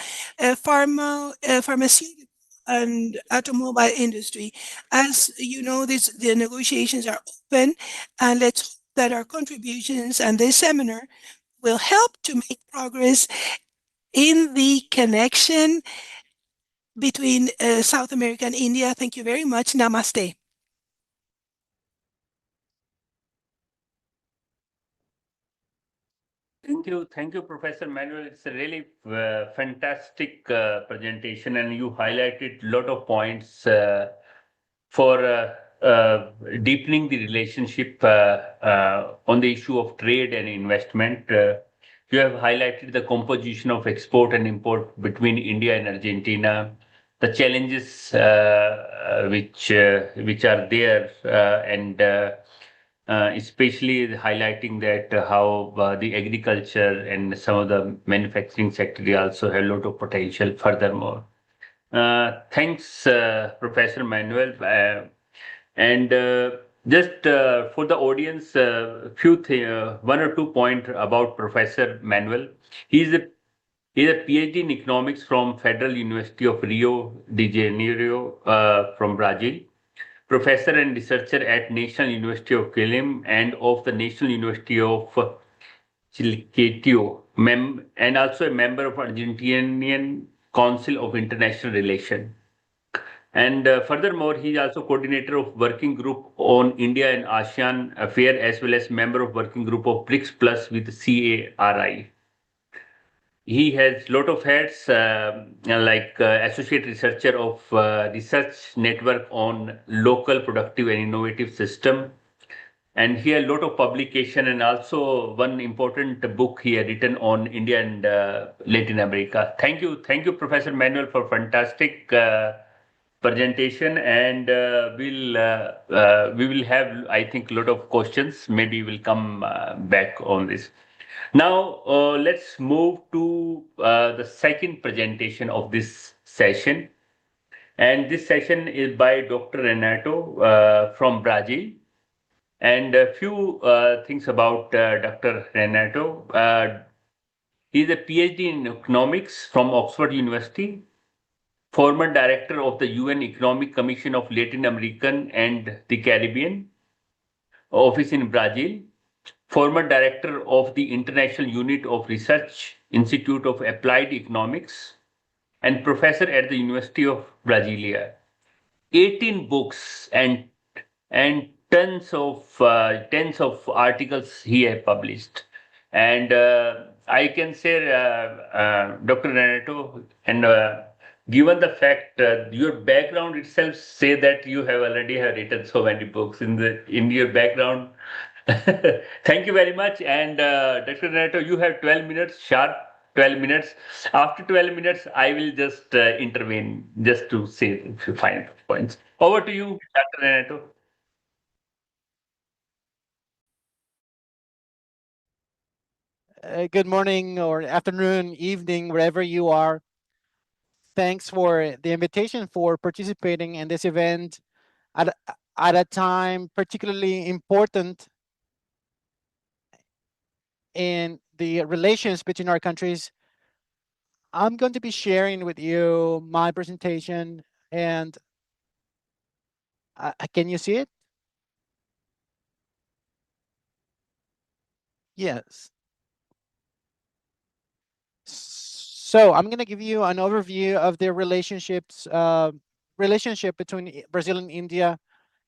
pharmaceutical and automobile industry. As you know, the negotiations are open, and let's hope that our contributions and this seminar will help to make progress in the connection between South America and India. Thank you very much. Namaste. Thank you, Professor Manuel. It's a really fantastic presentation, and you highlighted a lot of points for deepening the relationship on the issue of trade and investment. You have highlighted the composition of export and import between India and Argentina, the challenges which are there, and especially highlighting that how the agriculture and some of the manufacturing sector they also have a lot of potential furthermore. Thanks, Professor Manuel. And just for the audience, one or two point about Professor Manuel. He's a PhD in economics from Federal University of Rio de Janeiro from Brazil. Professor and researcher at National University of Quilim and of the National University of Chilquitio, and also a member of Argentinian Council of International Relations. And furthermore, he is also coordinator of working group on India and ASEAN affair as well as member of working group of BRICS Plus with CARI. He has lot of hats like associate researcher of research network on local productive and innovative system, and he had a lot of publication and also one important book he had written on India and Latin America. Thank you, Professor Manuel, for fantastic presentation, and we will have, I think, a lot of questions. Maybe we'll come back on this. Now let's move to the second presentation of this session, and this session is by Dr. Renato from Brazil. And a few things about Dr. Renato. He is a PhD in economics from Oxford University, former director of the UN Economic Commission of Latin American and the Caribbean office in Brazil, former director of the International Unit of Research Institute of Applied Economics, and professor at the University of Brasilia. 18 books and tens of articles he has published, and I can say, Dr. Renato, and given the fact your background itself say that you have already have written so many books in your background. Thank you very much, and Dr. Renato, you have 12 minutes sharp. 12 minutes. After 12 minutes, I will just intervene just to say a few final points. Over to you, Dr. Renato. Good morning or afternoon, evening, wherever you are. Thanks for the invitation for participating in this event at, at a time particularly important in the relations between our countries. I'm going to be sharing with you my presentation, and can you see it? Yes. So I'm going to give you an overview of the relationship between Brazil and India,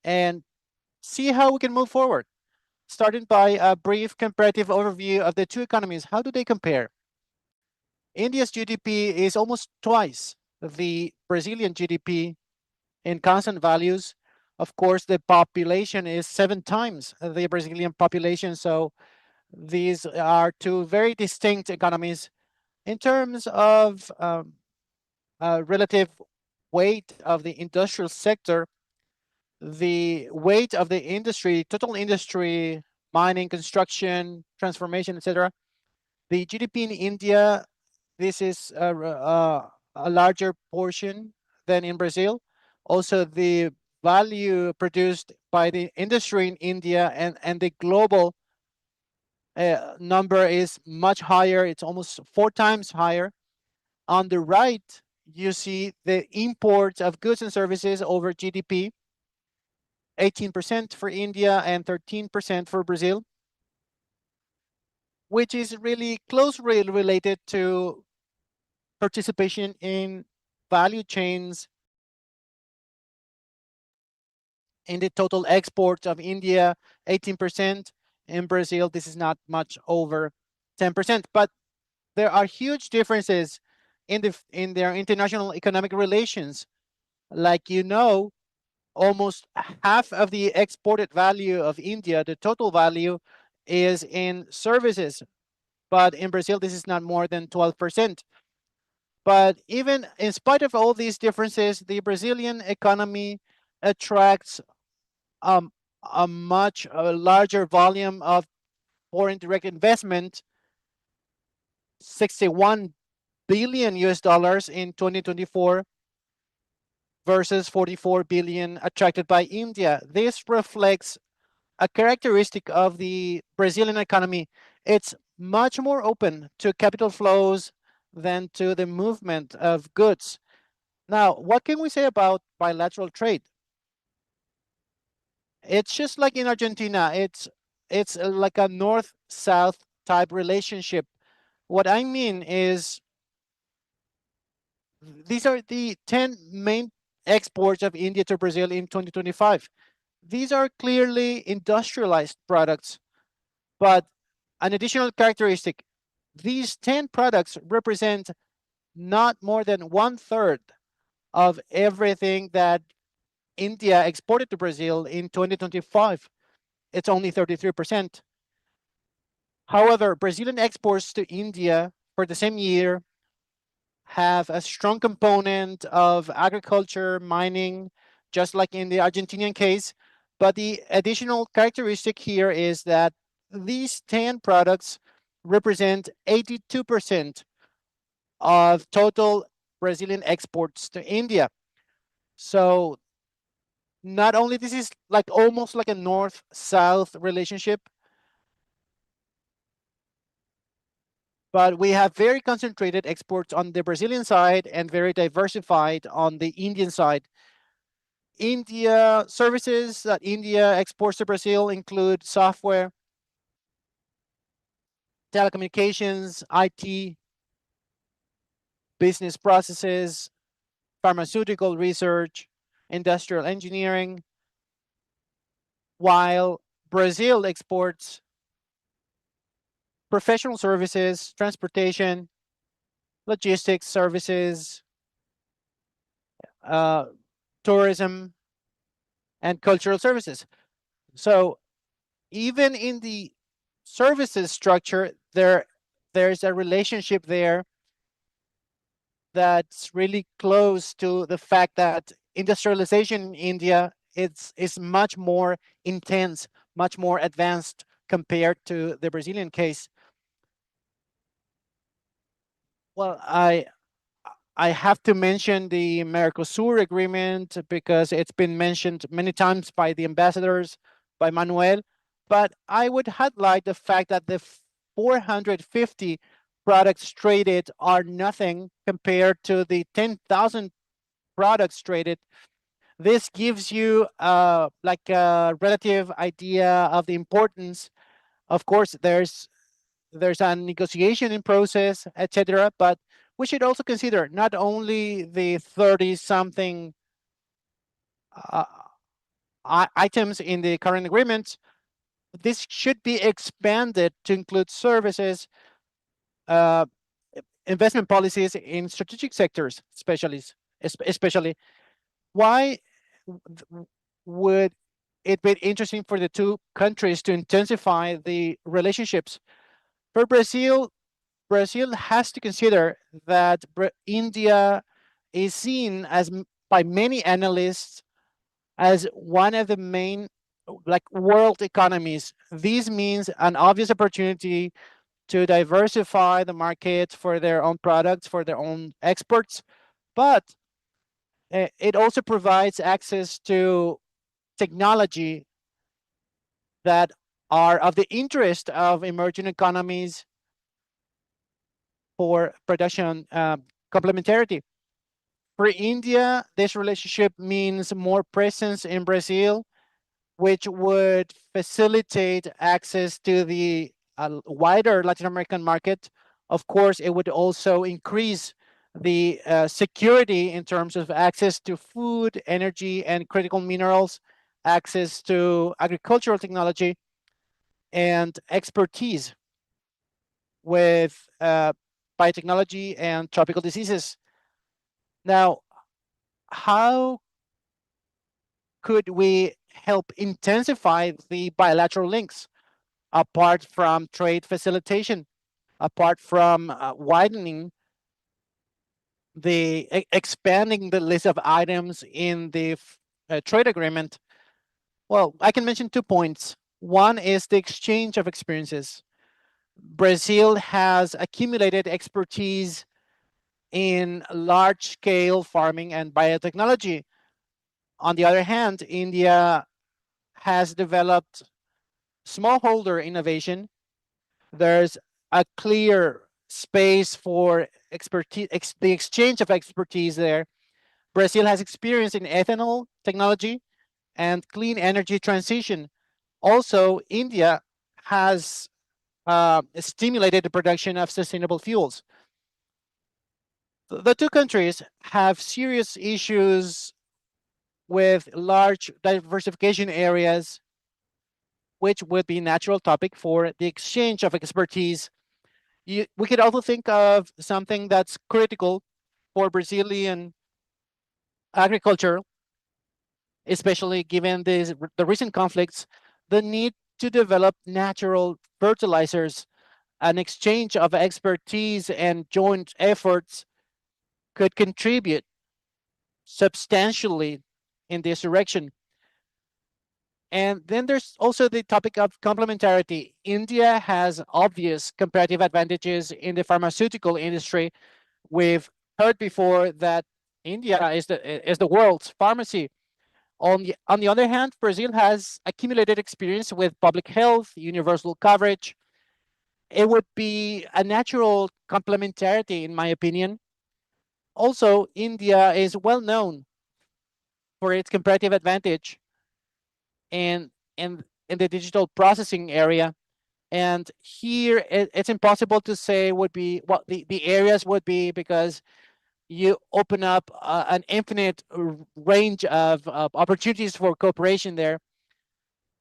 and see how we can move forward. Starting by a brief comparative overview of the two economies. How do they compare? India's GDP is almost twice the Brazilian GDP in constant values. Of course, the population is 7 times the Brazilian population. So these are two very distinct economies. In terms of relative weight of the industrial sector, the weight of the industry, total industry, mining, construction, transformation, etc. The GDP in India, this is a larger portion than in Brazil. Also, the value produced by the industry in India and the global number is much higher. It's almost 4 times higher. On the right, you see the imports of goods and services over GDP, 18% for India and 13% for Brazil, which is really closely related to participation in value chains in the total exports of India, 18%. In Brazil, this is not much over 10%. But there are huge differences in their international economic relations. Like almost half of the exported value of India, the total value, is in services. But in Brazil, this is not more than 12%. But even in spite of all these differences, the Brazilian economy attracts a much larger volume of foreign direct investment, 61 billion US dollars in 2024 versus 44 billion attracted by India. This reflects a characteristic of the Brazilian economy. It's much more open to capital flows than to the movement of goods. Now, what can we say about bilateral trade? It's just like in Argentina. It's like a north-south type relationship. What I mean is these are the 10 main exports of India to Brazil in 2025. These are clearly industrialized products, but an additional characteristic, these 10 products represent not more than 1/3 of everything that India exported to Brazil in 2025. It's only 33%. However, Brazilian exports to India for the same year have a strong component of agriculture, mining, just like in the Argentinian case. But the additional characteristic here is that these 10 products represent 82% of total Brazilian exports to India. So not only this is like almost like a north-south relationship, but we have very concentrated exports on the Brazilian side and very diversified on the Indian side. India services that India exports to Brazil include software, telecommunications, IT, business processes, pharmaceutical research, industrial engineering, while Brazil exports professional services, transportation, logistics services, uh, tourism, and cultural services. So even in the services structure, there's a relationship there that's really close to the fact that industrialization in India is much more intense, much more advanced compared to the Brazilian case. Well, I have to mention the Mercosur agreement because it's been mentioned many times by the ambassadors, by Manuel. But I would highlight the fact that the 450 products traded are nothing compared to the 10,000 products traded. This gives you like a relative idea of the importance. Of course, there's a negotiation in process, etc. But we should also consider not only the 30 something uh, items in the current agreements. This should be expanded to include services, uh, investment policies in strategic sectors, especially. Why would it be interesting for the two countries to intensify the relationships? For Brazil, Brazil has to consider that India is seen as by many analysts as one of the main like world economies. This means an obvious opportunity to diversify the market for their own products, for their own exports, but it also provides access to technology that are of the interest of emerging economies for production complementarity. For India, this relationship means more presence in Brazil, which would facilitate access to the wider Latin American market. Of course, it would also increase the security in terms of access to food, energy, and critical minerals, access to agricultural technology, and expertise with biotechnology and tropical diseases. Now, how could we help intensify the bilateral links apart from trade facilitation, apart from widening the expanding the list of items in the trade agreement? Well, I can mention 2 points. One is the exchange of experiences. Brazil has accumulated expertise in large scale farming and biotechnology. On the other hand, India has developed smallholder innovation. There's a clear space for expertise, the exchange of expertise there. Brazil has experience in ethanol technology and clean energy transition. Also, India has stimulated the production of sustainable fuels. The two countries have serious issues with large diversification areas, which would be a natural topic for the exchange of expertise. We could also think of something that's critical for Brazilian agriculture, especially given the recent conflicts, the need to develop natural fertilizers. An exchange of expertise and joint efforts could contribute substantially in this direction. And then there's also the topic of complementarity. India has obvious comparative advantages in the pharmaceutical industry. We've heard before that India is the world's pharmacy. On the other hand, Brazil has accumulated experience with public health, universal coverage. It would be a natural complementarity, in my opinion. Also, India is well known for its comparative advantage in the digital processing area. And here it's impossible to say would be what the areas would be, because you open up an infinite range of opportunities for cooperation there.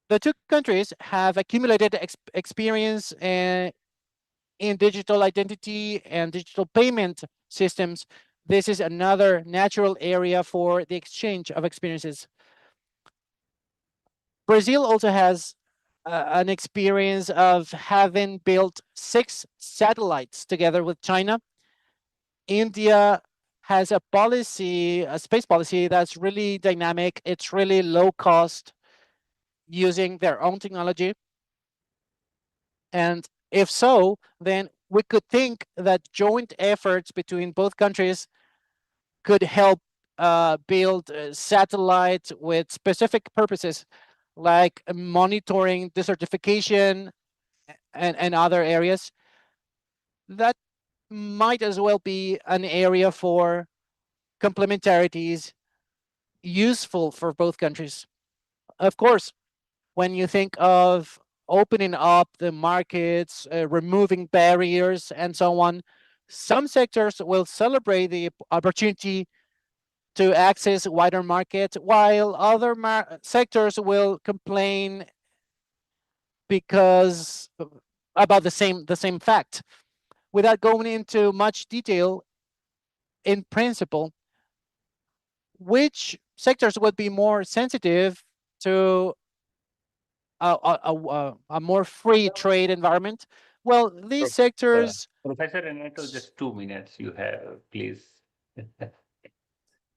The two countries have accumulated experience in digital identity and digital payment systems. This is another natural area for the exchange of experiences. Brazil also has an experience of having built 6 satellites together with China. India has a policy, a space policy that's really dynamic. It's really low cost, using their own technology. And if so, then we could think that joint efforts between both countries could help build satellites with specific purposes, like monitoring desertification and other areas. That might as well be an area for complementarities useful for both countries. Of course, when you think of opening up the markets, removing barriers, and so on, some sectors will celebrate the opportunity to access wider markets, while other sectors will complain because about the same fact. Without going into much detail, in principle, which sectors would be more sensitive to a more free trade environment? Well, these sectors. Professor Renato, just 2 minutes you have, please.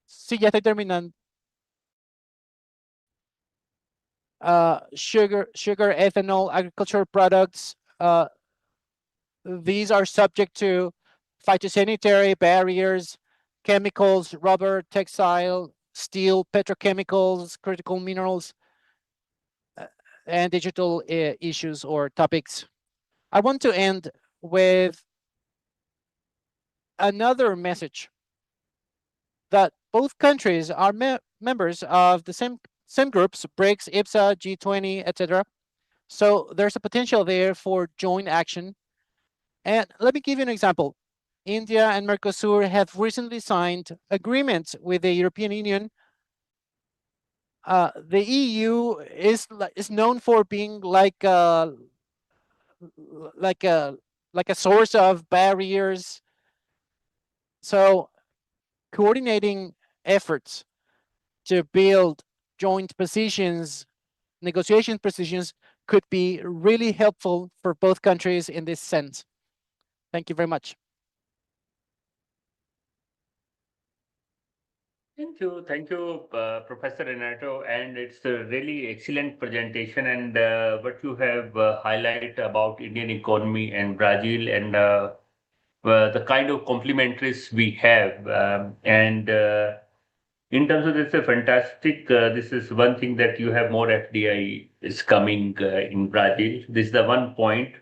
Sí, ya estoy terminando. Sugar, ethanol, agricultural products. These are subject to phytosanitary barriers, chemicals, rubber, textile, steel, petrochemicals, critical minerals, and digital issues or topics. I want to end with another message. that both countries are members of the same groups, BRICS, IPSA, G20, etc. So there's a potential there for joint action. And let me give you an example. India and Mercosur have recently signed agreements with the European Union. The EU is known for being like a like a source of barriers. So coordinating efforts to build joint positions, negotiation positions, could be really helpful for both countries in this sense. Thank you very much. Thank you, Professor Renato, and it's a really excellent presentation. And what you have highlight about Indian economy and Brazil and the kind of complementaries we have, and in terms of this, a fantastic. This is one thing that you have more FDI is coming in Brazil. This is the one point.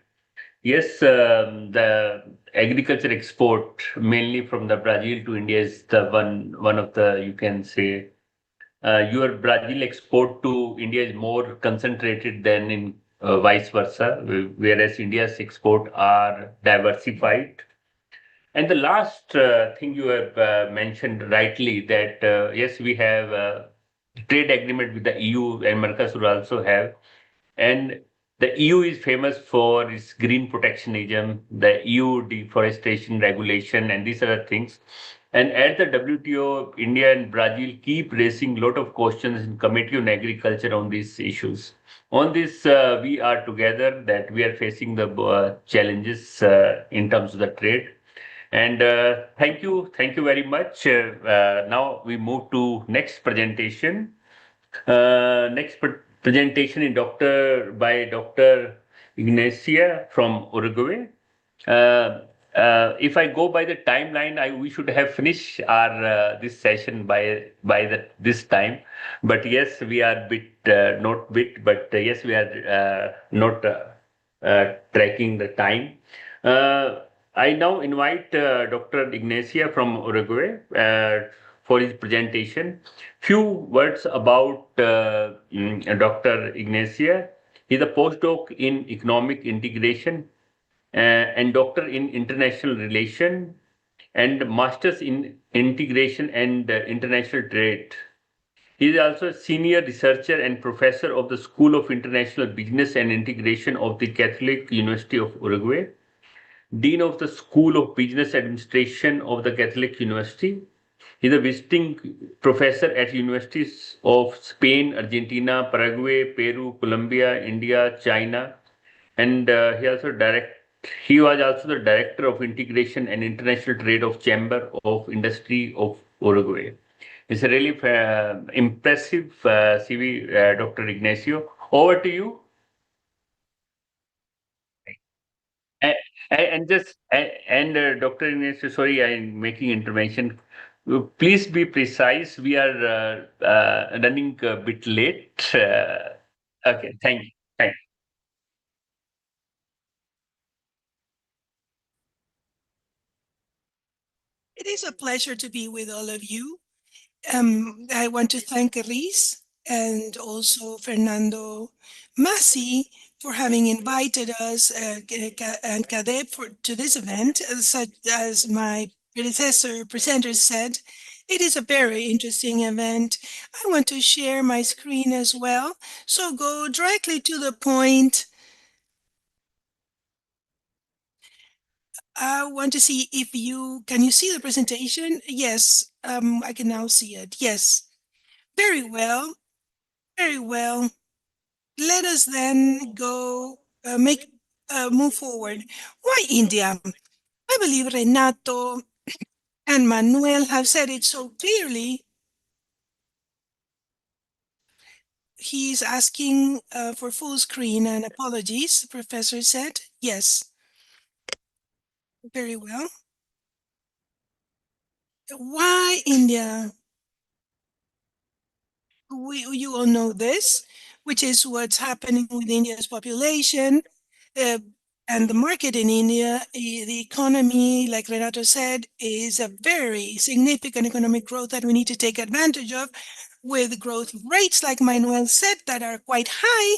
Yes, the agriculture export mainly from the Brazil to India is the one of the you can say your Brazil export to India is more concentrated than in vice versa, whereas India's export are diversified. And the last thing you have mentioned rightly that yes, we have trade agreement with the EU and Mercosur also have. And the EU is famous for its green protectionism, the EU deforestation regulation, and these other things. And at the WTO, India and Brazil keep raising a lot of questions in Committee on Agriculture on these issues. On this, we are together that we are facing the challenges in terms of the trade. And thank you very much. Now we move to next presentation. Next presentation is Dr. Ignacia from Uruguay. Uh, if I go by the timeline, we should have finished our this session by this time. But yes, we are bit not bit, but yes, we are not tracking the time. Uh, I now invite Dr. Ignacia from Uruguay for his presentation. Few words about Dr. Ignacia. He's a postdoc in economic integration and doctor in international relation and masters in integration and international trade. He is also a senior researcher and professor of the School of International Business and Integration of the Catholic University of Uruguay, Dean of the School of Business Administration of the Catholic University. He is a visiting professor at universities of Spain, Argentina, Paraguay, Peru, Colombia, India, China, and he was also the director of integration and international trade of Chamber of Industry of Uruguay. It's a really impressive CV, Dr. Ignacio. Over to you. And, and Dr. Ignacio, sorry, I'm making intervention. Please be precise. We are running a bit late. Okay, thank you. Thank It is a pleasure to be with all of you. I want to thank Riz and also Fernando Masi for having invited us and CADEP to this event. Such as my predecessor presenter said, it is a very interesting event. I want to share my screen as well. So go directly to the point. I want to see if can you see the presentation? Yes, I can now see it. Yes, very well, very well. Let us then go move forward. Why India? I believe Renato and Manuel have said it so clearly. He's asking for full screen and apologies, the professor said. Yes, very well. Why India? You all know this, which is what's happening with India's population. Uh, And the market in India, the economy, like Renato said, is a very significant economic growth that we need to take advantage of, with growth rates, like Manuel said, that are quite high,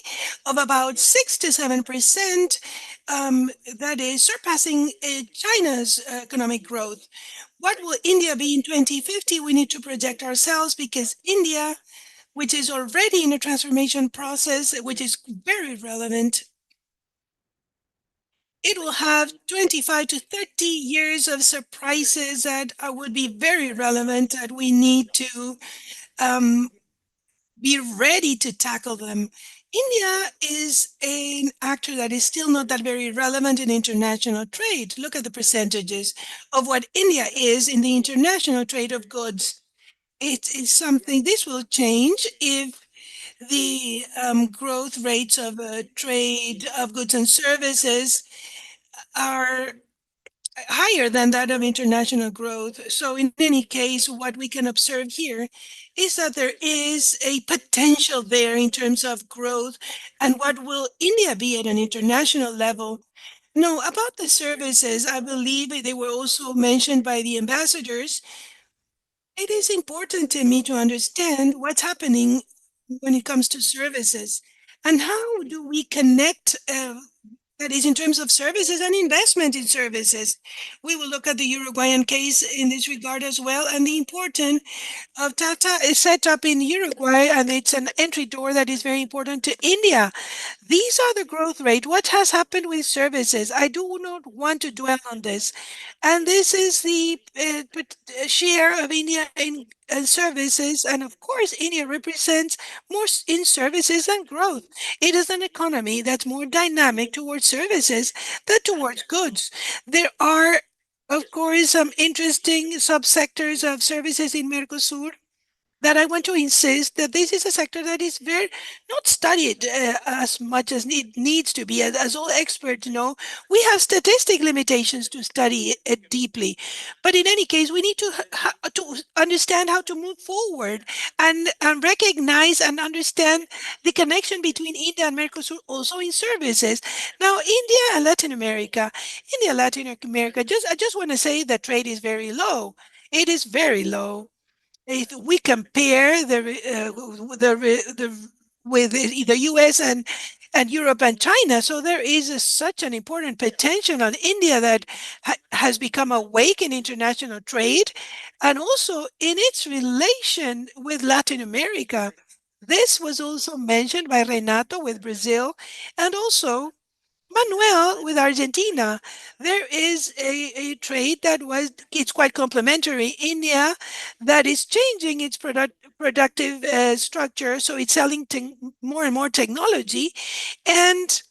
of about 6 to 7%. That is surpassing China's economic growth. What will India be in 2050? We need to project ourselves, because India, which is already in a transformation process, which is very relevant, it will have 25 to 30 years of surprises that would be very relevant, that we need to um, be ready to tackle them. India is an actor that is still not that very relevant in international trade. Look at the percentages of what India is in the international trade of goods. It is something, this will change if the growth rates of trade of goods and services are higher than that of international growth. So in any case, what we can observe here is that there is a potential there in terms of growth. And what will India be at an international level? No, about the services, I believe they were also mentioned by the ambassadors. It is important to me to understand what's happening when it comes to services, and how do we connect, that is, in terms of services and investment in services. We will look at the Uruguayan case in this regard as well, and the importance of Tata is set up in Uruguay, and it's an entry door that is very important to India. These are the growth rate. What has happened with services? I do not want to dwell on this. And this is the share of India in services. And of course, India represents more in services than growth. It is an economy that's more dynamic towards services than towards goods. There are, of course, some interesting subsectors of services in Mercosur, that I want to insist that this is a sector that is very not studied as much as it needs to be. As all experts know, we have statistic limitations to study it deeply. But in any case, we need to understand how to move forward, and recognize and understand the connection between India and Mercosur also in services. Now, India and Latin America, just I just want to say that trade is very low. It is very low if we compare the with the U.S. and Europe and China. So there is such an important potential on India that has become awake in international trade, and also in its relation with Latin America. This was also mentioned by Renato with Brazil, and also Manuel with Argentina. There is a trade that was, it's quite complementary. India, that is changing its productive structure, so it's selling more and more technology, and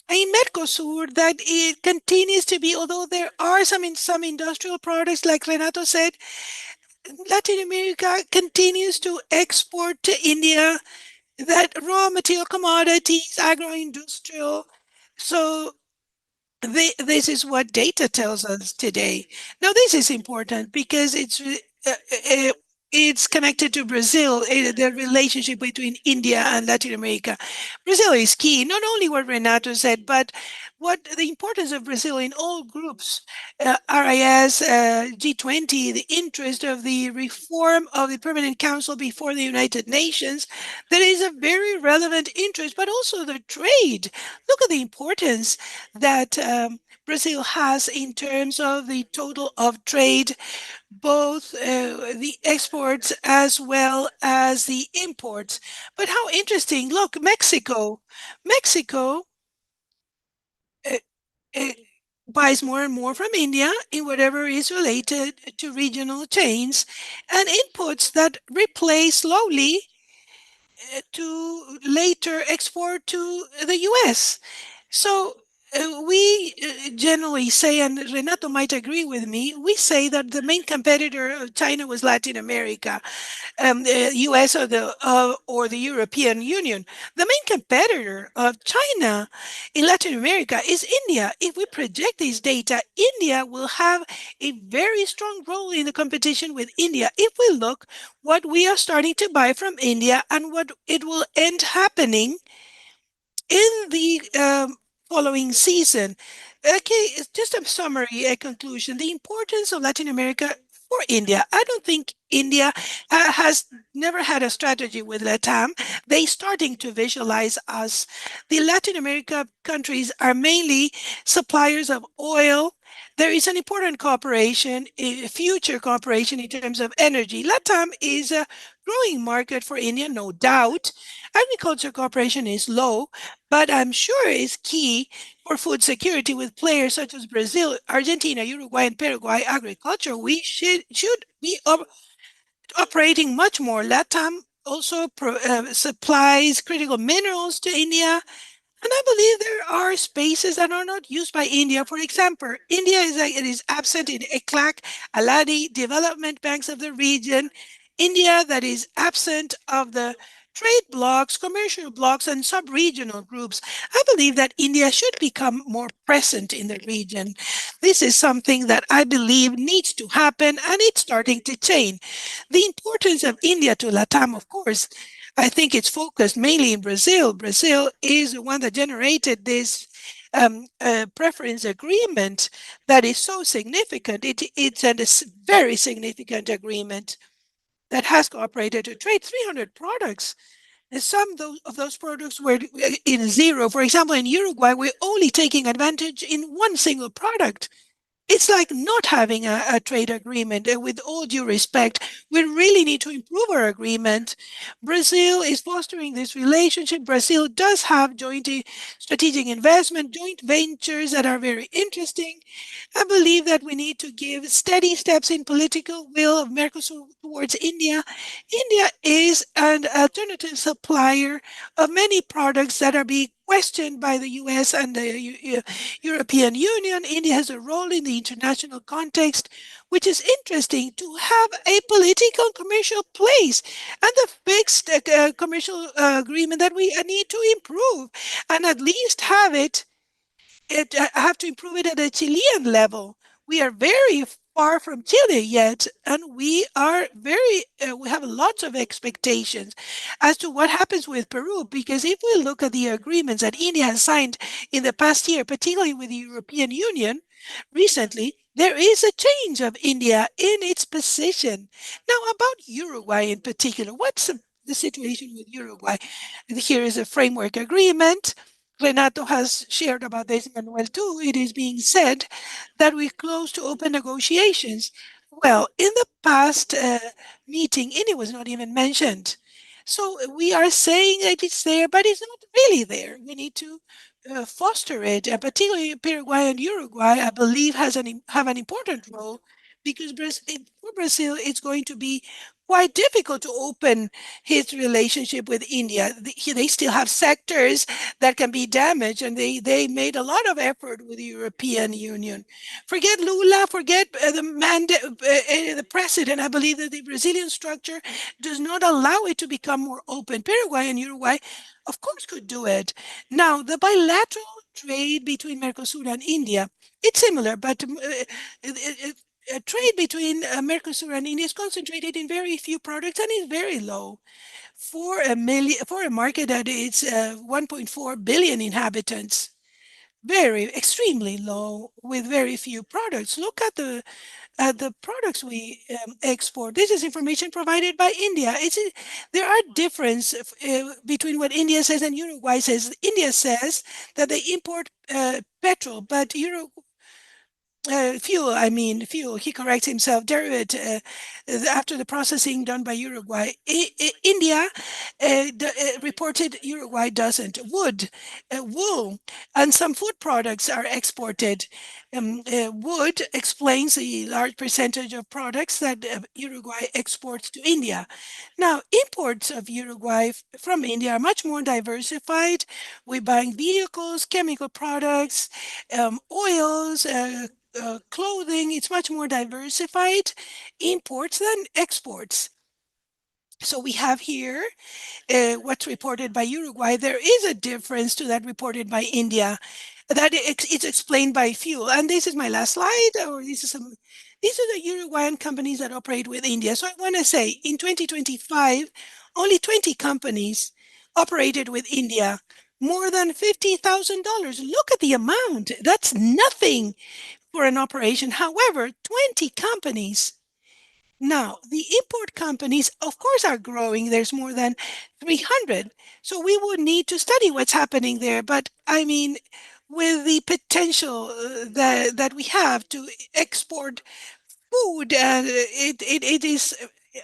a Mercosur that it continues to be, although there are some industrial products, like Renato said, Latin America continues to export to India that raw material commodities, agro-industrial. So this is what data tells us today. Now, this is important because it's connected to Brazil, the relationship between India and Latin America. Brazil is key, not only what Renato said, but what the importance of Brazil in all groups, RIS, G20, the interest of the reform of the Permanent Council before the United Nations. There is a very relevant interest, but also the trade. Look at the importance that Brazil has in terms of the total of trade, both the exports as well as the imports. But how interesting! Look, Mexico uh, uh, buys more and more from India in whatever is related to regional chains, and inputs that replace slowly to later export to the US. So we generally say, and Renato might agree with me, we say that the main competitor of China was Latin America, the US or the European Union. The main competitor of China in Latin America is India. If we project this data, India will have a very strong role in the competition with India. If we look what we are starting to buy from India and what it will end happening in the following season. Okay, it's just a summary, a conclusion. The importance of Latin America for India. I don't think India has never had a strategy with LATAM. They starting to visualize us. The Latin America countries are mainly suppliers of oil. There is an important cooperation, a future cooperation in terms of energy. LATAM is a growing market for India, no doubt. Agriculture cooperation is low, but I'm sure is key for food security with players such as Brazil, Argentina, Uruguay, and Paraguay. Agriculture, we should be operating much more. LATAM also supplies critical minerals to India, and I believe there are spaces that are not used by India. For example, India is absent in ECLAC, Aladi development banks of the region. India that is absent of the trade blocks, commercial blocks, and sub-regional groups. I believe that India should become more present in the region. This is something that I believe needs to happen, and it's starting to change. The importance of India to LATAM, of course, I think it's focused mainly in Brazil. Brazil is the one that generated this preference agreement that is so significant. It's a very significant agreement that has cooperated to trade 300 products. And some of those products were in zero. For example, in Uruguay, we're only taking advantage in one single product. It's like not having a trade agreement. And with all due respect, we really need to improve our agreement. Brazil is fostering this relationship. Brazil does have joint strategic investment, joint ventures that are very interesting. I believe that we need to give steady steps in political will of Mercosur towards India. India is an alternative supplier of many products that are being questioned by the US and the European Union. India has a role in the international context, which is interesting to have a political commercial place and the fixed commercial agreement that we need to improve and at least have to improve it at a Chilean level. We are very far from Chile yet, and we have lots of expectations as to what happens with Peru. Because if we look at the agreements that India has signed in the past year, particularly with the European Union, recently there is a change of India in its position. Now, about Uruguay in particular, what's the situation with Uruguay? Here is a framework agreement. Renato has shared about this, Manuel too. It is being said that we're close to open negotiations. Well, in the past meeting, India was not even mentioned. So we are saying that it's there, but it's not really there. We need to foster it, and particularly Paraguay and Uruguay, I believe, have an important role because for Brazil, it's going to be quite difficult to open his relationship with India. They still have sectors that can be damaged, and they made a lot of effort with the European Union. Forget Lula, forget the president. I believe that the Brazilian structure does not allow it to become more open. Paraguay and Uruguay, of course, could do it. Now, the bilateral trade between Mercosur and India, it's similar, but trade between Mercosur and India is concentrated in very few products and is very low for a market that is 1.4 billion inhabitants. Very extremely low with very few products. Look at the products we export. This is information provided by India. There are differences between what India says and Uruguay says. India says that they import petrol, but fuel, I mean, fuel, he corrects himself, derivative, after the processing done by Uruguay. India reported Uruguay doesn't. Wood, wool, and some food products are exported. Wood explains the large percentage of products that Uruguay exports to India. Now, imports of Uruguay from India are much more diversified. We're buying vehicles, chemical products, oils, clothing. It's much more diversified imports than exports. So we have here what's reported by Uruguay. There is a difference to that reported by India. That it's explained by fuel. And this is my last slide, or these are the Uruguayan companies that operate with India. So I want to say in 2025, only 20 companies operated with India. more than $50,000. Look at the amount. That's nothing for an operation. However, 20 companies. Now, the import companies, of course, are growing. There's more than 300. So we would need to study what's happening there. But I mean, with the potential that we have to export food, it is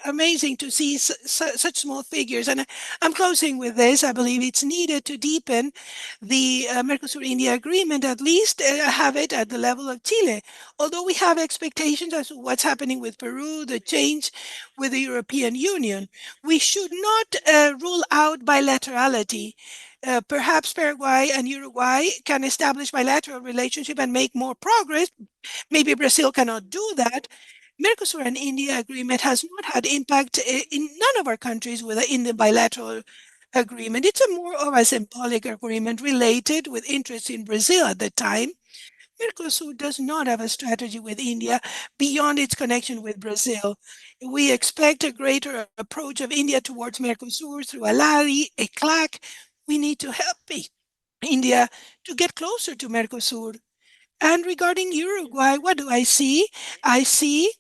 amazing to see such small figures. And I'm closing with this. I believe it's needed to deepen the Mercosur-India agreement, at least have it at the level of Chile. Although we have expectations as to what's happening with Peru, the change with the European Union, we should not rule out bilaterality. Perhaps Paraguay and Uruguay can establish bilateral relationship and make more progress. Maybe Brazil cannot do that. Mercosur and India agreement has not had impact in none of our countries in the bilateral agreement. It's a more of a symbolic agreement related with interest in Brazil at the time. Mercosur does not have a strategy with India beyond its connection with Brazil. We expect a greater approach of India towards Mercosur through a LARI, a CLAC. We need to help India to get closer to Mercosur. And regarding Uruguay, what do I see? I see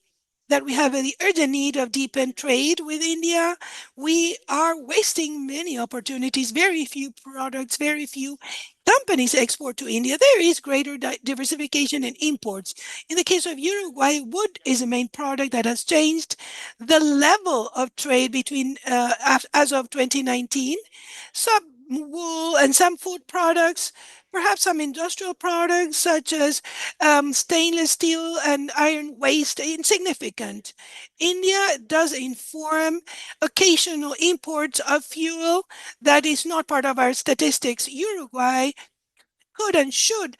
that we have the urgent need of deepen trade with India. We are wasting many opportunities, very few products, very few companies export to India. There is greater diversification in imports. In the case of Uruguay, wood is a main product that has changed the level of trade between as of 2019. Some wool and some food products, perhaps some industrial products such as stainless steel and iron waste, insignificant. India does inform occasional imports of fuel that is not part of our statistics. Uruguay could and should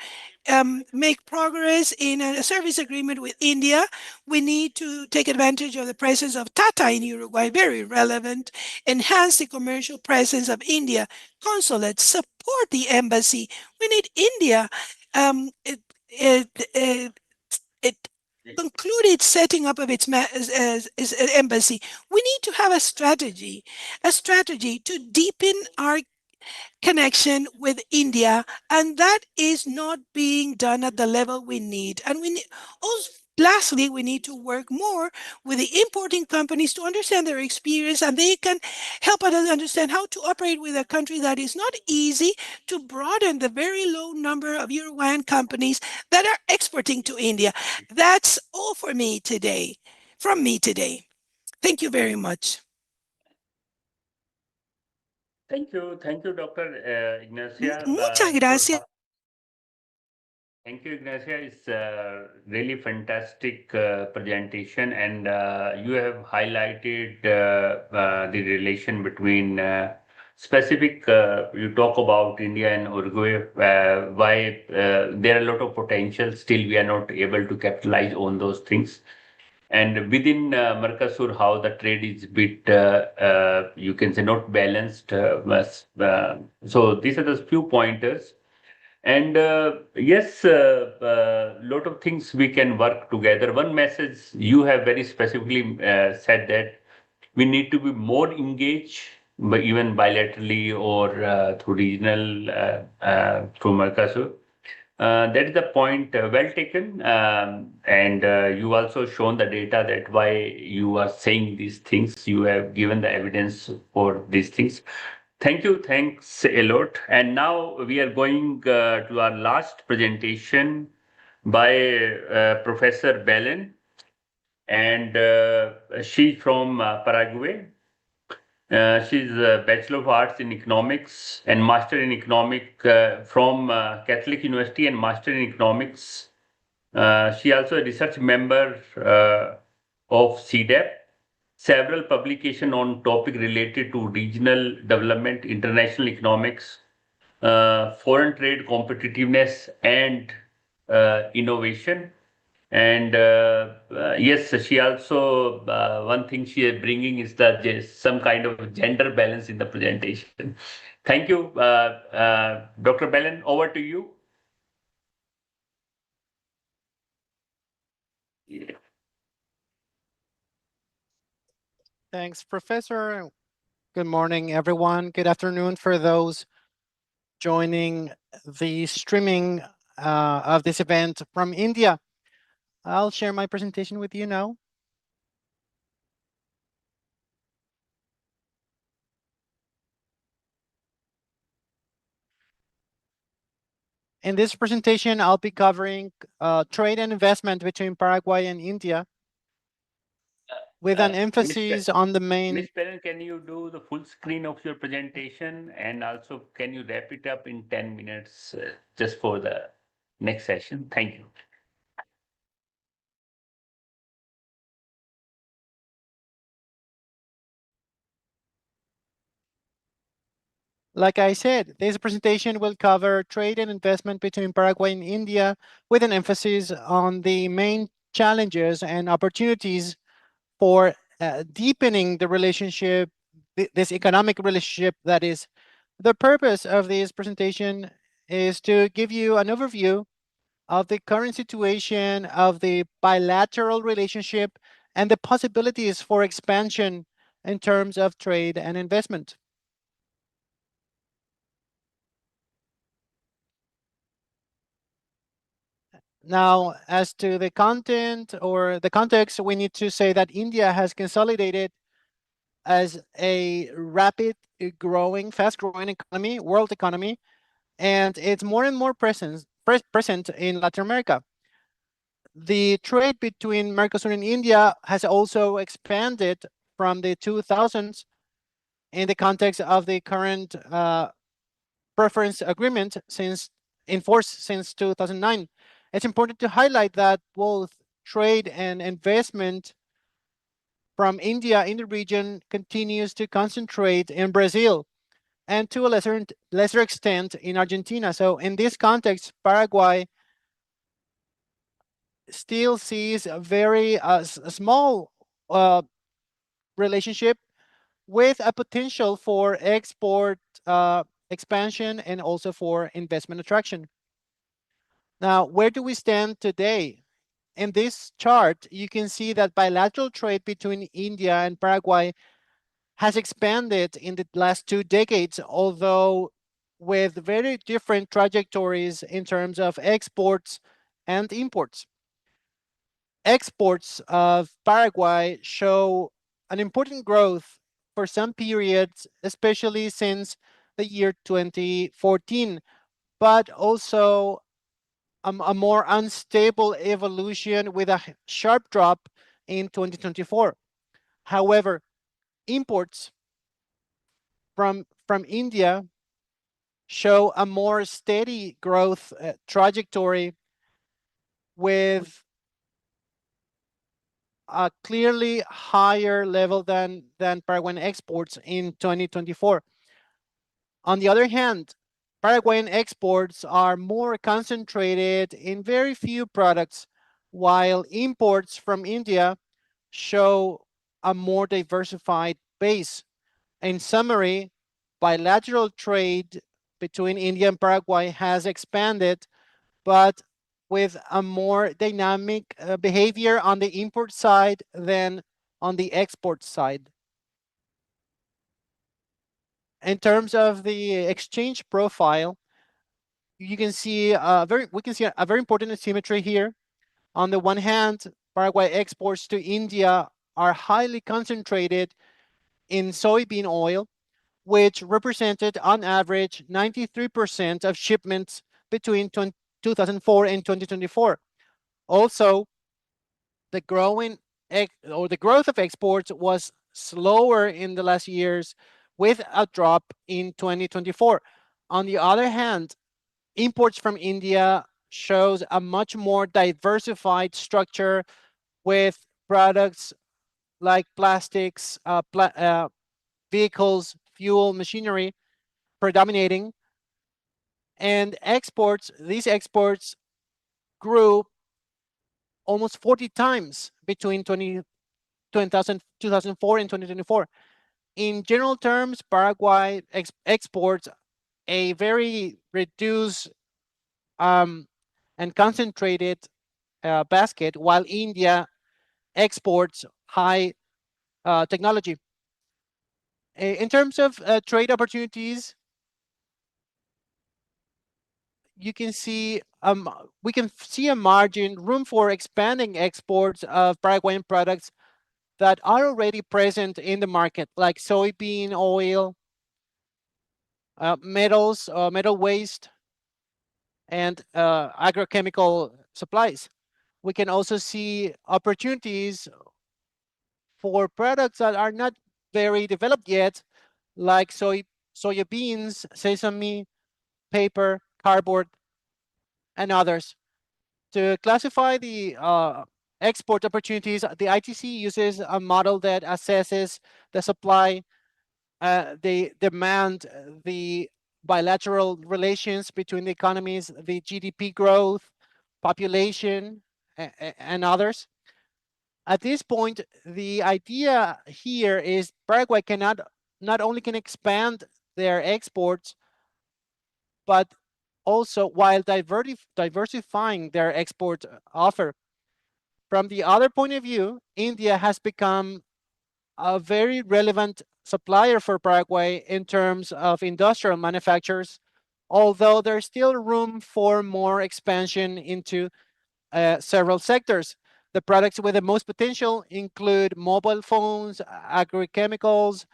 make progress in a service agreement with India. We need to take advantage of the presence of Tata in Uruguay, very relevant, enhance the commercial presence of India, consulates, support the embassy. We need India. It, it concluded setting up of its embassy. We need to have a strategy to deepen our connection with India, and that is not being done at the level we need. And we need, also, lastly, we need to work more with the importing companies to understand their experience, and they can help us understand how to operate with a country that is not easy, to broaden the very low number of Uruguayan companies that are exporting to India. That's all for me today, from me today. Thank you very much. Thank you, Dr. Ignacia. Muchas gracias. Thank you, Ignacia. It's a really fantastic presentation, and you have highlighted the relation between specific. You talk about India and Uruguay, why there are a lot of potential. Still, we are not able to capitalize on those things. And within Mercosur, how the trade is bit, you can say, not balanced. So these are the few pointers. And yes, lot of things we can work together. One message you have very specifically said that we need to be more engaged, but even bilaterally or through regional, through Mercosur. That is the point, well taken. And you also shown the data that why you are saying these things. You have given the evidence for these things. Thank you. Thanks a lot. And now we are going to our last presentation by Professor Belen. And she's from Paraguay. She's a Bachelor of Arts in Economics and Master in Economic from Catholic University and Master in Economics. She also a research member of CADEP. Several publications on topic related to regional development, international economics, foreign trade competitiveness, and innovation. And yes, she also, one thing she is bringing is that some kind of gender balance in the presentation. Thank you, Dr. Belen, over to you. Yeah. Thanks, Professor. Good morning, everyone. Good afternoon for those joining the streaming of this event from India. I'll share my presentation with you now. In this presentation, I'll be covering trade and investment between Paraguay and India, with an emphasis on the main. Ms. Perrin, can you do the full screen of your presentation, and also can you wrap it up in 10 minutes just for the next session? Thank you. Like I said, this presentation will cover trade and investment between Paraguay and India, with an emphasis on the main challenges and opportunities for deepening the relationship, this economic relationship. That is, the purpose of this presentation is to give you an overview of the current situation of the bilateral relationship and the possibilities for expansion in terms of trade and investment. Now, as to the content or the context, we need to say that India has consolidated as a rapid growing, fast growing economy, world economy, and it's more and more present in Latin America. The trade between Mercosur and India has also expanded from the 2000s in the context of the current preference agreement in force since 2009. It's important to highlight that both trade and investment from India in the region continues to concentrate in Brazil, and to a lesser extent in Argentina. So in this context, Paraguay still sees a very small relationship with a potential for export expansion and also for investment attraction. Now, where do we stand today? In this chart, you can see that bilateral trade between India and Paraguay has expanded in the last 2 decades, although with very different trajectories in terms of exports and imports. Exports of Paraguay show an important growth for some periods, especially since the year 2014, but also a more unstable evolution with a sharp drop in 2024. However, imports from India show a more steady growth trajectory, with a clearly higher level than Paraguayan exports in 2024. On the other hand, Paraguayan exports are more concentrated in very few products, while imports from India show a more diversified base. In summary, bilateral trade between India and Paraguay has expanded, but with a more dynamic behavior on the import side than on the export side. In terms of the exchange profile, you can see we can see a very important asymmetry here. On the one hand, Paraguay exports to India are highly concentrated in soybean oil, which represented on average 93% of shipments between 2004 and 2024. Also, the growth of exports was slower in the last years, with a drop in 2024. On the other hand, imports from India shows a much more diversified structure, with products like plastics, vehicles, fuel, machinery predominating. And these exports grew almost 40 times between 2004 and 2024. In general terms, Paraguay exports a very reduced and concentrated basket, while India exports high technology. In terms of trade opportunities, you can see we can see a margin room for expanding exports of Paraguayan products that are already present in the market, like soybean oil, metals, metal waste, and agrochemical supplies. We can also see opportunities for products that are not very developed yet, like soya beans, sesame, paper, cardboard, and others. To classify the export opportunities, the ITC uses a model that assesses the supply, the demand, the bilateral relations between the economies, the GDP growth, population, and others. At this point, the idea here is Paraguay cannot not only can expand their exports, but also while diversifying their export offer. From the other point of view, India has become a very relevant supplier for Paraguay in terms of industrial manufacturers, although there's still room for more expansion into several sectors. The products with the most potential include mobile phones, agrochemicals,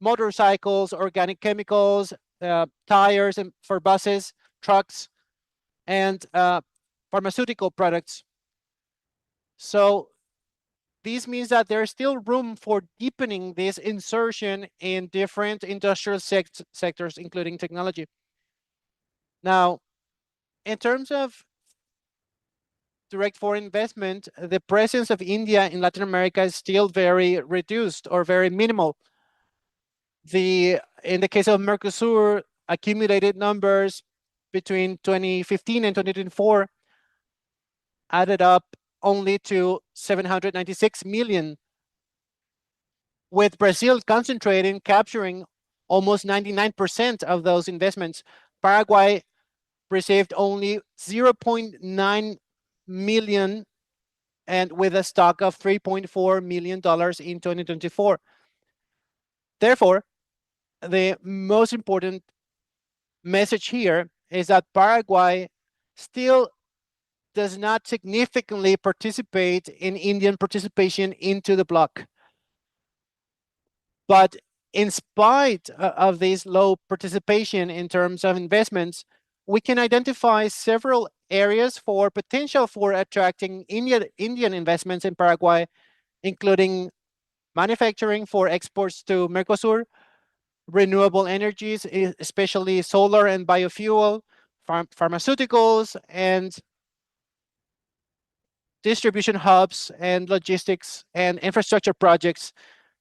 motorcycles, organic chemicals, tires for buses, trucks, and pharmaceutical products. So this means that there's still room for deepening this insertion in different industrial sectors, including technology. Now, in terms of direct foreign investment, the presence of India in Latin America is still very reduced or very minimal. In the case of Mercosur, accumulated numbers between 2015 and 2024 added up only to 796 million, with Brazil concentrating, capturing almost 99% of those investments. Paraguay received only 0.9 million and with a stock of $3.4 million in 2024. Therefore, the most important message here is that Paraguay still does not significantly participate in Indian participation into the bloc. But in spite of this low participation in terms of investments, we can identify several areas for potential for attracting Indian investments in Paraguay, including manufacturing for exports to Mercosur, renewable energies, especially solar and biofuel, pharmaceuticals, and distribution hubs and logistics and infrastructure projects.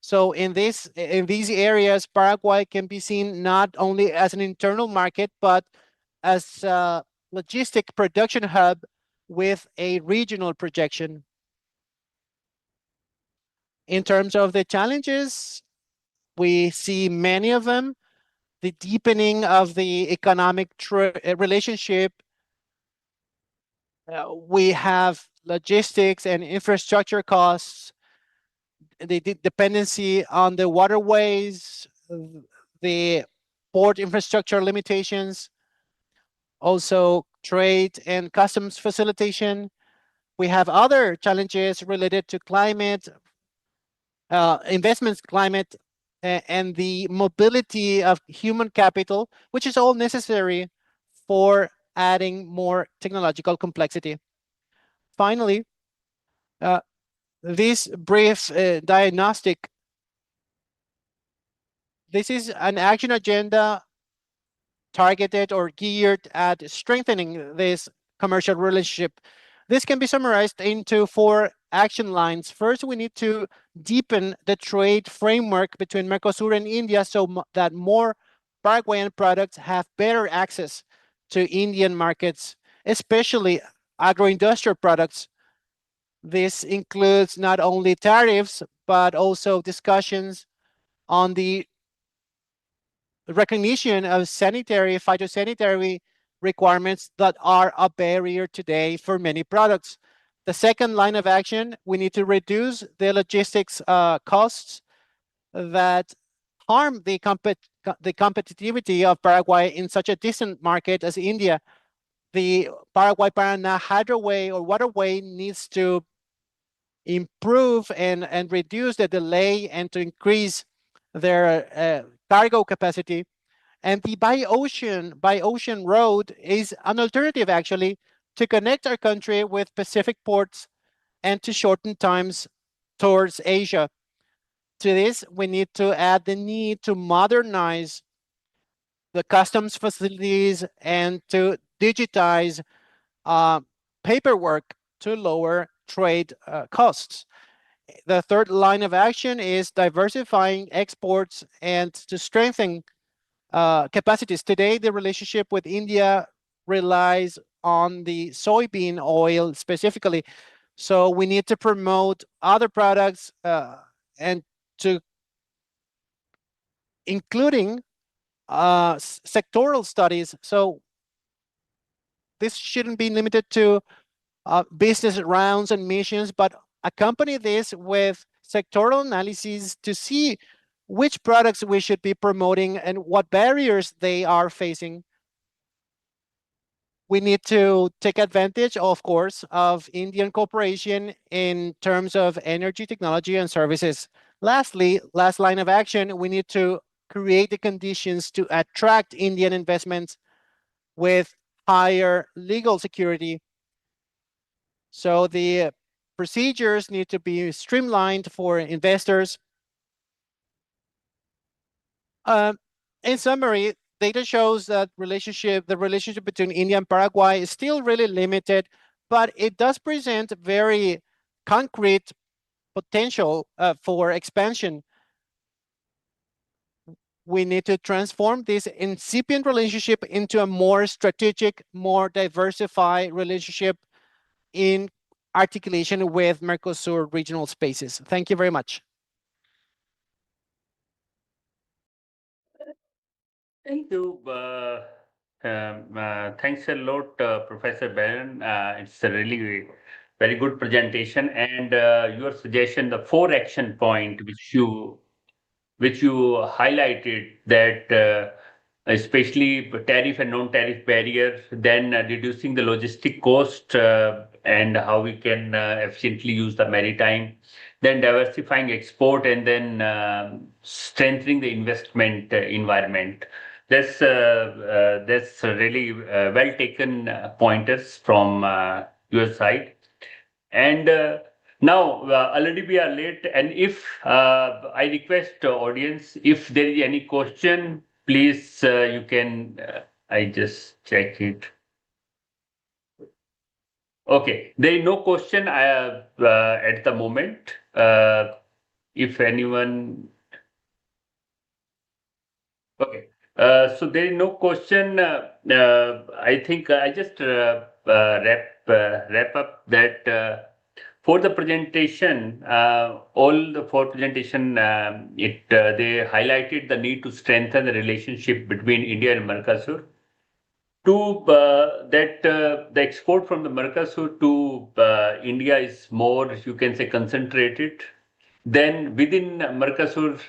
So in these areas, Paraguay can be seen not only as an internal market, but as a logistic production hub with a regional projection. In terms of the challenges, we see many of them. The deepening of the economic relationship. We have logistics and infrastructure costs, the dependency on the waterways, the port infrastructure limitations, also trade and customs facilitation. We have other challenges related to climate, investments, climate, and the mobility of human capital, which is all necessary for adding more technological complexity. Finally, this brief diagnostic, this is an action agenda targeted or geared at strengthening this commercial relationship. This can be summarized into 4 action lines. First, we need to deepen the trade framework between Mercosur and India so that more Paraguayan products have better access to Indian markets, especially agro-industrial products. This includes not only tariffs, but also discussions on the recognition of phytosanitary requirements that are a barrier today for many products. The second line of action, we need to reduce the logistics costs that harm the competitivity of Paraguay in such a distant market as India. the Paraguay-Paraná hydroway or waterway needs to improve and reduce the delay and to increase their cargo capacity. And the by ocean road is an alternative actually to connect our country with Pacific ports and to shorten times towards Asia. To this, we need to add the need to modernize the customs facilities and to digitize uh, paperwork to lower trade costs. The third line of action is diversifying exports and to strengthen capacities. Today, the relationship with India relies on the soybean oil specifically. So we need to promote other products and to including sectoral studies. So this shouldn't be limited to business rounds and missions, but accompany this with sectoral analyses to see which products we should be promoting and what barriers they are facing. We need to take advantage, of course, of Indian cooperation in terms of energy, technology, and services. Lastly, last line of action, we need to create the conditions to attract Indian investments with higher legal security. So the procedures need to be streamlined for investors. Um, in summary, data shows that the relationship between India and Paraguay is still really limited, but it does present very concrete potential for expansion. We need to transform this incipient relationship into a more strategic, more diversified relationship in articulation with Mercosur regional spaces. Thank you very much. Thank you. Thanks a lot, Professor Barron. It's a really very good presentation, and your suggestion, the four action point which you highlighted that especially tariff and non-tariff barrier, then reducing the logistic cost and how we can efficiently use the maritime, then diversifying export, and then strengthening the investment environment. That's really well taken pointers from your side. And now already we are late, and if I request audience, if there is any question, please you can. I just check it. Okay, there is no question at the moment. If anyone, okay. So there is no question. I think I just wrap up that. For the presentation, all the four presentation, they highlighted the need to strengthen the relationship between India and Mercosur. To that the export from the Mercosur to India is more, you can say, concentrated. Then within Mercosur,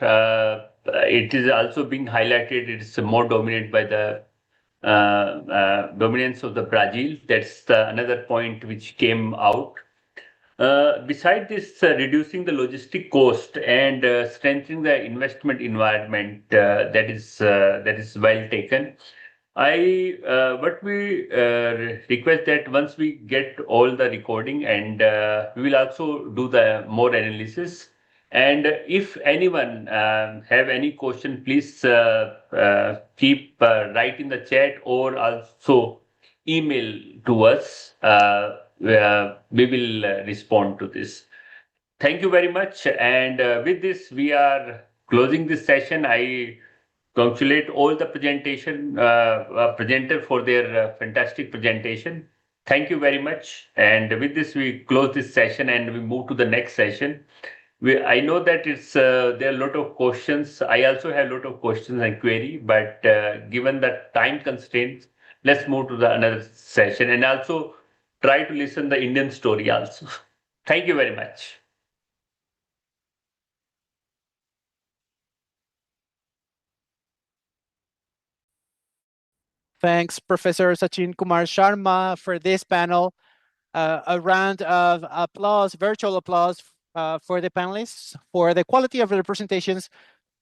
it is also being highlighted. It's more dominated by the dominance of the Brazil. That's another point which came out. Beside this, reducing the logistic cost and strengthening the investment environment, that is well taken. I But we request that once we get all the recording, and we will also do the more analysis. And if anyone have any question, please keep write in the chat or also email to us. We will respond to this. Thank you very much. And with this, we are closing this session. I congratulate all the presenter for their fantastic presentation. Thank you very much. And with this, we close this session and we move to the next session. I know that there are a lot of questions. I also have a lot of questions and query, but given the time constraints, let's move to the another session and also try to listen the Indian story also. Thank you very much. Thanks, Professor Sachin Kumar Sharma, for this panel. A round of applause, virtual applause, for the panelists, for the quality of the presentations.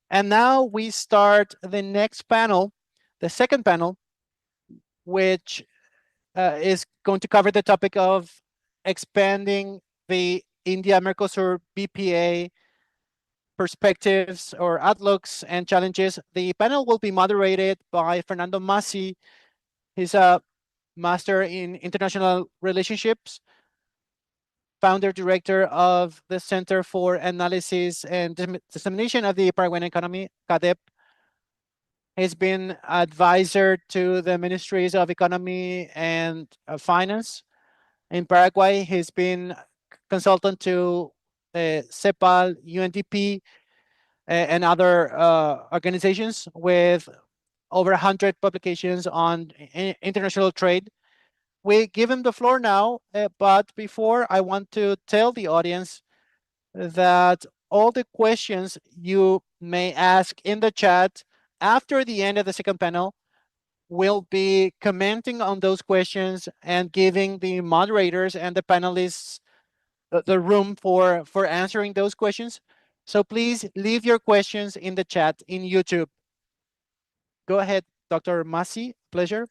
And now we start the next panel, the second panel, which is going to cover the topic of expanding the India-Mercosur BPA perspectives or outlooks and challenges. The panel will be moderated by Fernando Masi. He's a master in international relationships, founder director of the Center for Analysis and Dissemination of the Paraguayan Economy, CADEP. He's been advisor to the Ministries of Economy and Finance in Paraguay. He's been consultant to CEPAL, UNDP, and other organizations with over 100 publications on international trade. We give him the floor now, but before I want to tell the audience that all the questions you may ask in the chat after the end of the second panel will be commenting on those questions and giving the moderators and the panelists the room for answering those questions. So please leave your questions in the chat in YouTube. Go ahead, Dr. Masi, pleasure.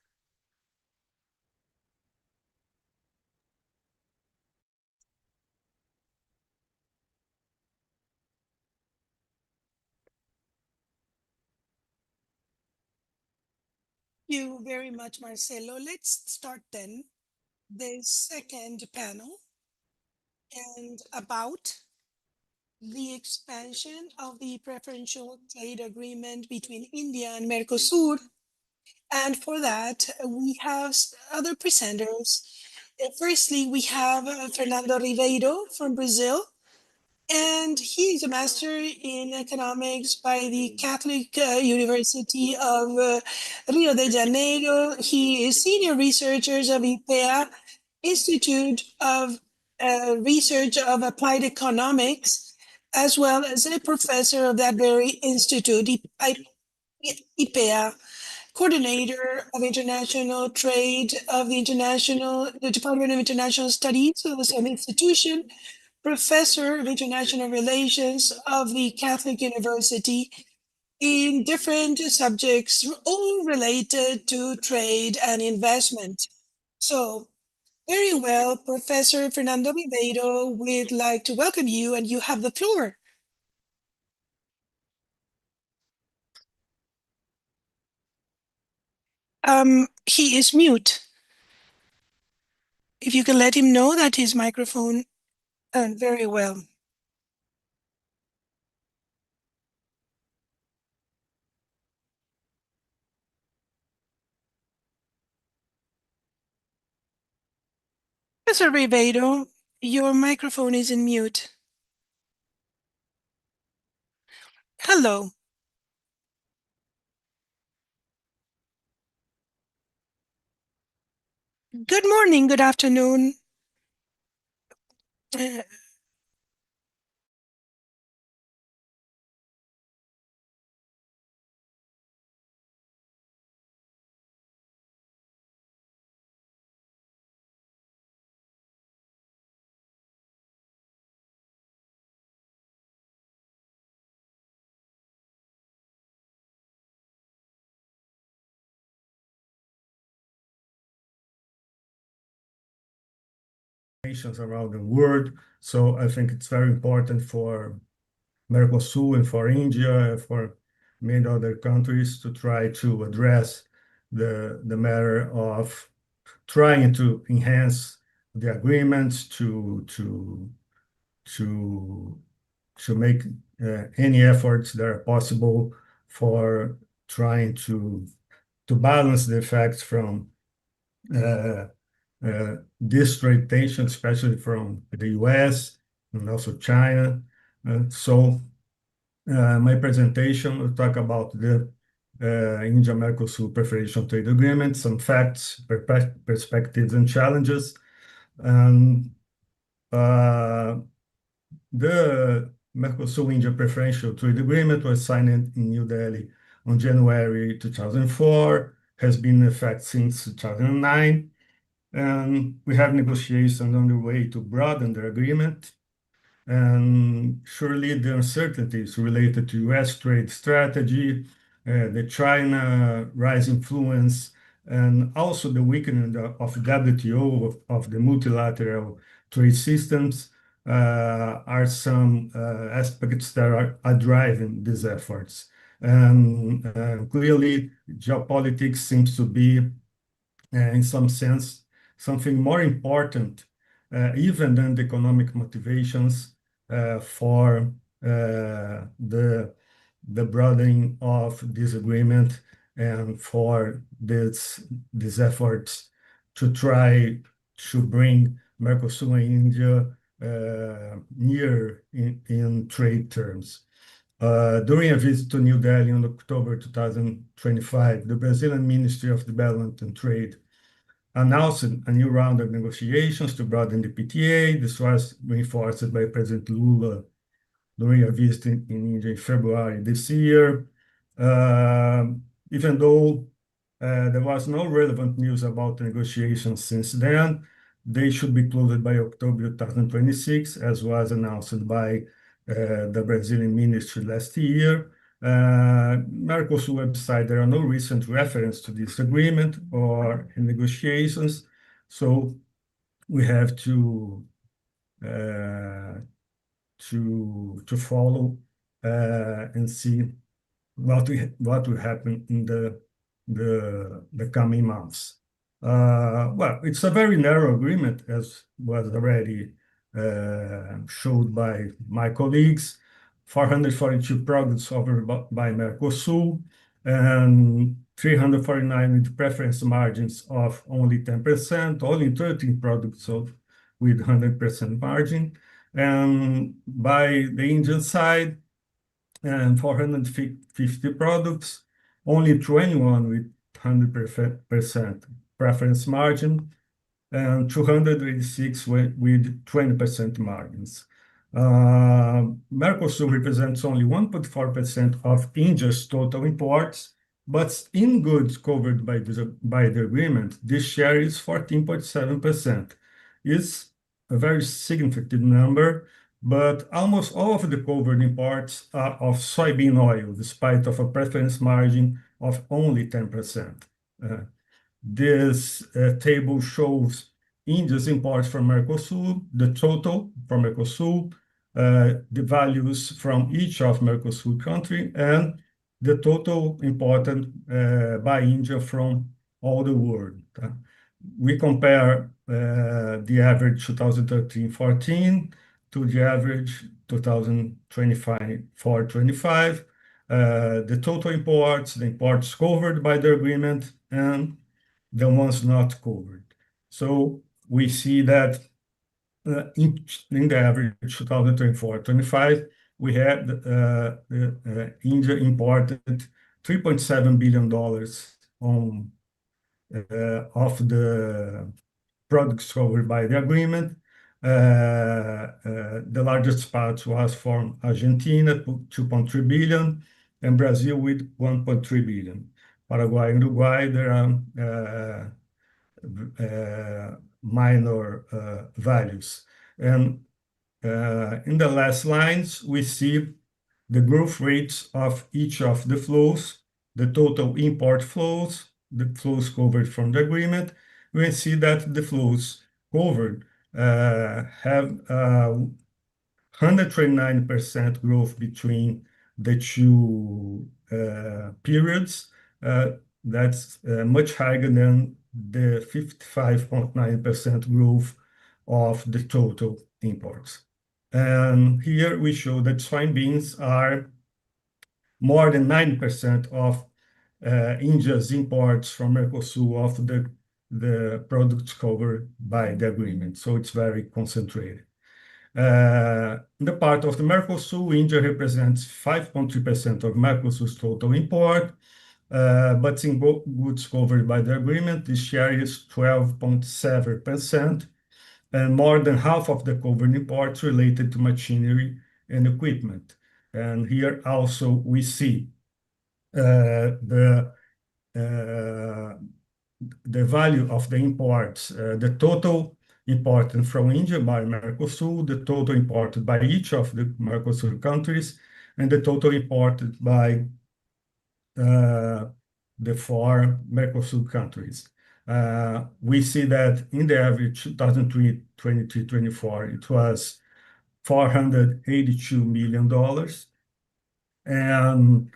Thank you very much, Marcelo. Let's start then the second panel and about the expansion of the preferential trade agreement between India and Mercosur. And for that, we have other presenters. Firstly, we have Fernando Ribeiro from Brazil, and he is a master in economics by the Catholic University of Rio de Janeiro. He is senior researcher of IPEA, Institute of Research of Applied Economics, as well as a professor of that very institute, IPEA, coordinator of international trade of the Department of International Studies of the same institution, professor of international relations of the Catholic University in different subjects, all related to trade and investment. So, very well, Professor Fernando Ribeiro, we'd like to welcome you, and you have the floor. He is mute. If you can let him know that his microphone, very well. Professor Ribeiro, your microphone is in mute. Hello. Good morning, good afternoon. Nations around the world. So I think it's very important for Mercosur and for India, for many other countries to try to address the matter of trying to enhance the agreements to make any efforts that are possible for trying to balance the effects from this trade tension, especially from the US and also China. So my presentation will talk about the India-Mercosur Preferential Trade Agreement, some facts, perspectives, and challenges. And the Mercosur-India Preferential Trade Agreement was signed in New Delhi on January 2004, has been in effect since 2009, and we have negotiations underway to broaden the agreement. And surely the uncertainties related to U.S. trade strategy, the China rise influence, and also the weakening of WTO, of the multilateral trade systems, are some aspects that are driving these efforts. And clearly, geopolitics seems to be, in some sense, something more important, even than the economic motivations for the broadening of this agreement and for these efforts to try to bring Mercosur and India near in trade terms. During a visit to New Delhi in October 2025, the Brazilian Ministry of Development and Trade announced a new round of negotiations to broaden the PTA. This was reinforced by President Lula during a visit in India in February this year. Even though there was no relevant news about the negotiations since then, they should be closed by October 2026, as was announced by the Brazilian ministry last year. Mercosur website, there are no recent reference to this agreement or in negotiations, so we have to follow and see what will happen in the coming months. Well, it's a very narrow agreement, as was already showed by my colleagues. 442 products offered by Mercosur and 349 with preference margins of only 10%, only 13 products with 100% margin. And by the Indian side, and 450 products, only 21 with 100% preference margin, and 286 with 20% margins. Mercosur represents only 1.4% of India's total imports, but in goods covered by the agreement, this share is 14.7%. It's a very significant number, but almost all of the covered imports are of soybean oil, despite of a preference margin of only 10%. This table shows India's imports from Mercosur, the total from Mercosur, the values from each of Mercosur country, and the total imported by India from all the world. We compare the average 2013-14 to the average 2024-25, the total imports, the imports covered by the agreement, and the ones not covered. So we see that in the average 2024-25, we had India imported $3.7 billion of the products covered by the agreement. The largest part was from Argentina, 2.3 billion, and Brazil with 1.3 billion. Paraguay and Uruguay, there are minor values. And in the last lines, we see the growth rates of each of the flows, the total import flows, the flows covered from the agreement. We see that the flows covered have 129% growth between the two periods. That's much higher than the 55.9% growth of the total imports. And here we show that soybeans are more than 90% of India's imports from Mercosur of the products covered by the agreement. So it's very concentrated. The part of the Mercosur, India represents 5.3% of Mercosur's total import, but in goods covered by the agreement, the share is 12.7%, and more than half of the covered imports related to machinery and equipment. And here also we see the the value of the imports, the total imported from India by Mercosur, the total imported by each of the Mercosur countries, and the total imported by the four Mercosur countries. We see that in the average 2023-24, it was $482 million. And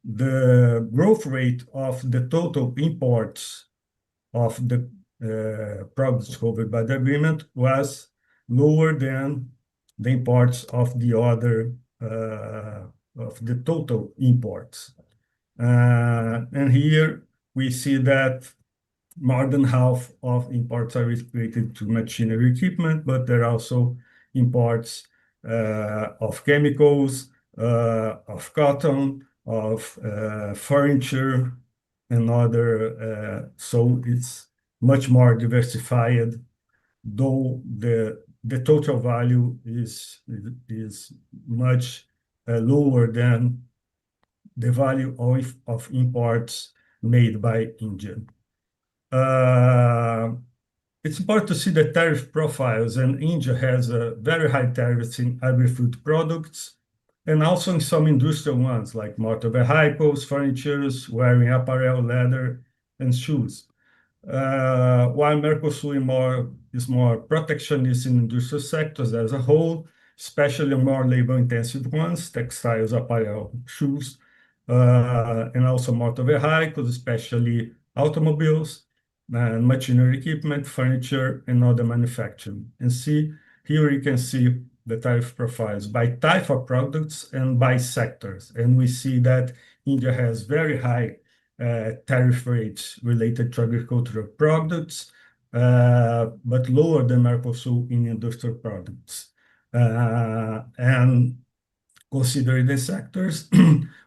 the growth rate of the total imports of the products covered by the agreement was lower than the imports of the other of the total imports. And here we see that more than half of imports are related to machinery equipment, but there are also imports of chemicals, of cotton, of furniture, and other. So it's much more diversified, though the total value is much lower than the value of imports made by India. It's important to see the tariff profiles, and India has a very high tariffs in agri-food products, and also in some industrial ones like motor vehicles, furniture, wearing apparel, leather, and shoes. While Mercosur is more protectionist in industrial sectors as a whole, especially more labor-intensive ones, textiles, apparel, shoes, and also motor vehicles, especially automobiles, and machinery equipment, furniture, and other manufacturing. And here you can see the tariff profiles by type of products and by sectors. And we see that India has very high tariff rates related to agricultural products, but lower than Mercosur in industrial products. And considering the sectors,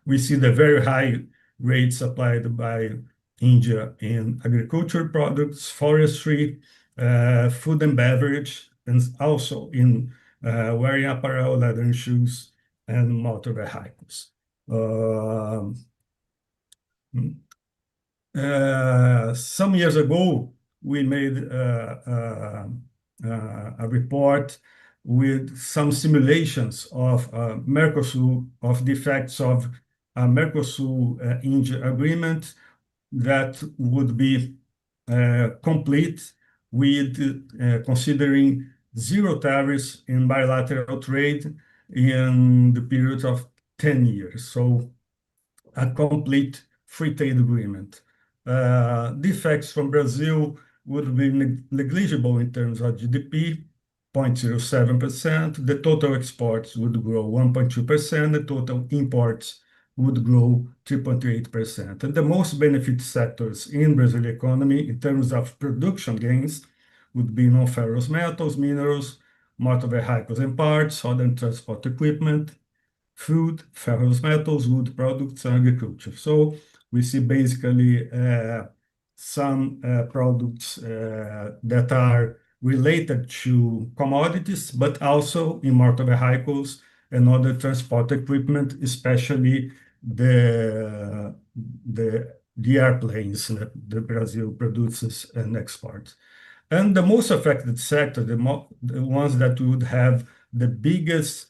we see the very high rates applied by India in agricultural products, forestry, food and beverage, and also in wearing apparel, leather and shoes, and motor vehicles. Some years ago, we made a report with some simulations of Mercosur, of the effects of a Mercosur-India agreement that would be complete with considering zero tariffs in bilateral trade in the period of 10 years. So a complete free trade agreement. The effects from Brazil would be negligible in terms of GDP, 0.07%. The total exports would grow 1.2%. The total imports would grow 3.8%. And the most benefit sectors in Brazilian economy in terms of production gains would be non-ferrous metals, minerals, motor vehicles and parts, other transport equipment, food, ferrous metals, wood products, and agriculture. So we see basically some products that are related to commodities, but also in motor vehicles and other transport equipment, especially the airplanes that Brazil produces and exports. And the most affected sector, the ones that would have the biggest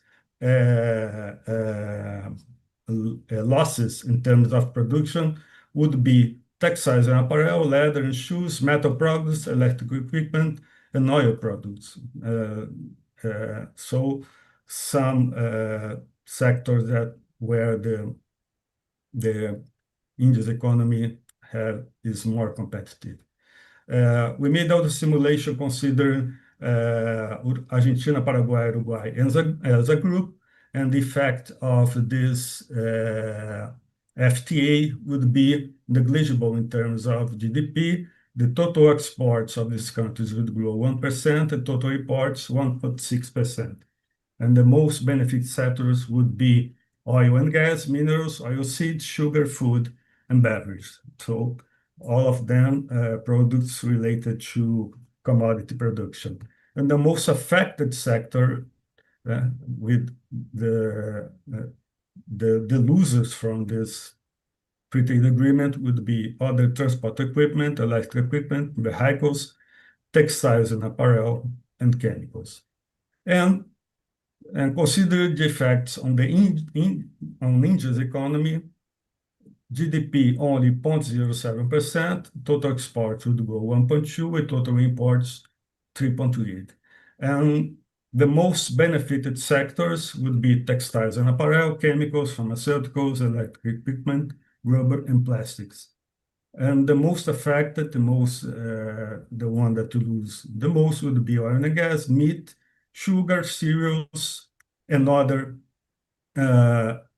losses in terms of production would be textiles and apparel, leather and shoes, metal products, electrical equipment, and oil products. So some sectors that where the India's economy is more competitive. We made out a simulation considering Argentina, Paraguay, Uruguay as a group, and the effect of this FTA would be negligible in terms of GDP. The total exports of these countries would grow 1%, and total imports 1.6%. And the most benefit sectors would be oil and gas, minerals, oilseeds, sugar, food, and beverage. So all of them products related to commodity production. And the most affected sector with the losers from this free trade agreement would be other transport equipment, electric equipment, vehicles, textiles and apparel, and chemicals. And consider the effects on on India's economy. GDP only 0.07%, total exports would go 1.2, and total imports 3.8. And the most benefited sectors would be textiles and apparel, chemicals, pharmaceuticals, electric equipment, rubber, and plastics. And the most affected, the one that lose the most would be oil and gas, meat, sugar, cereals, and other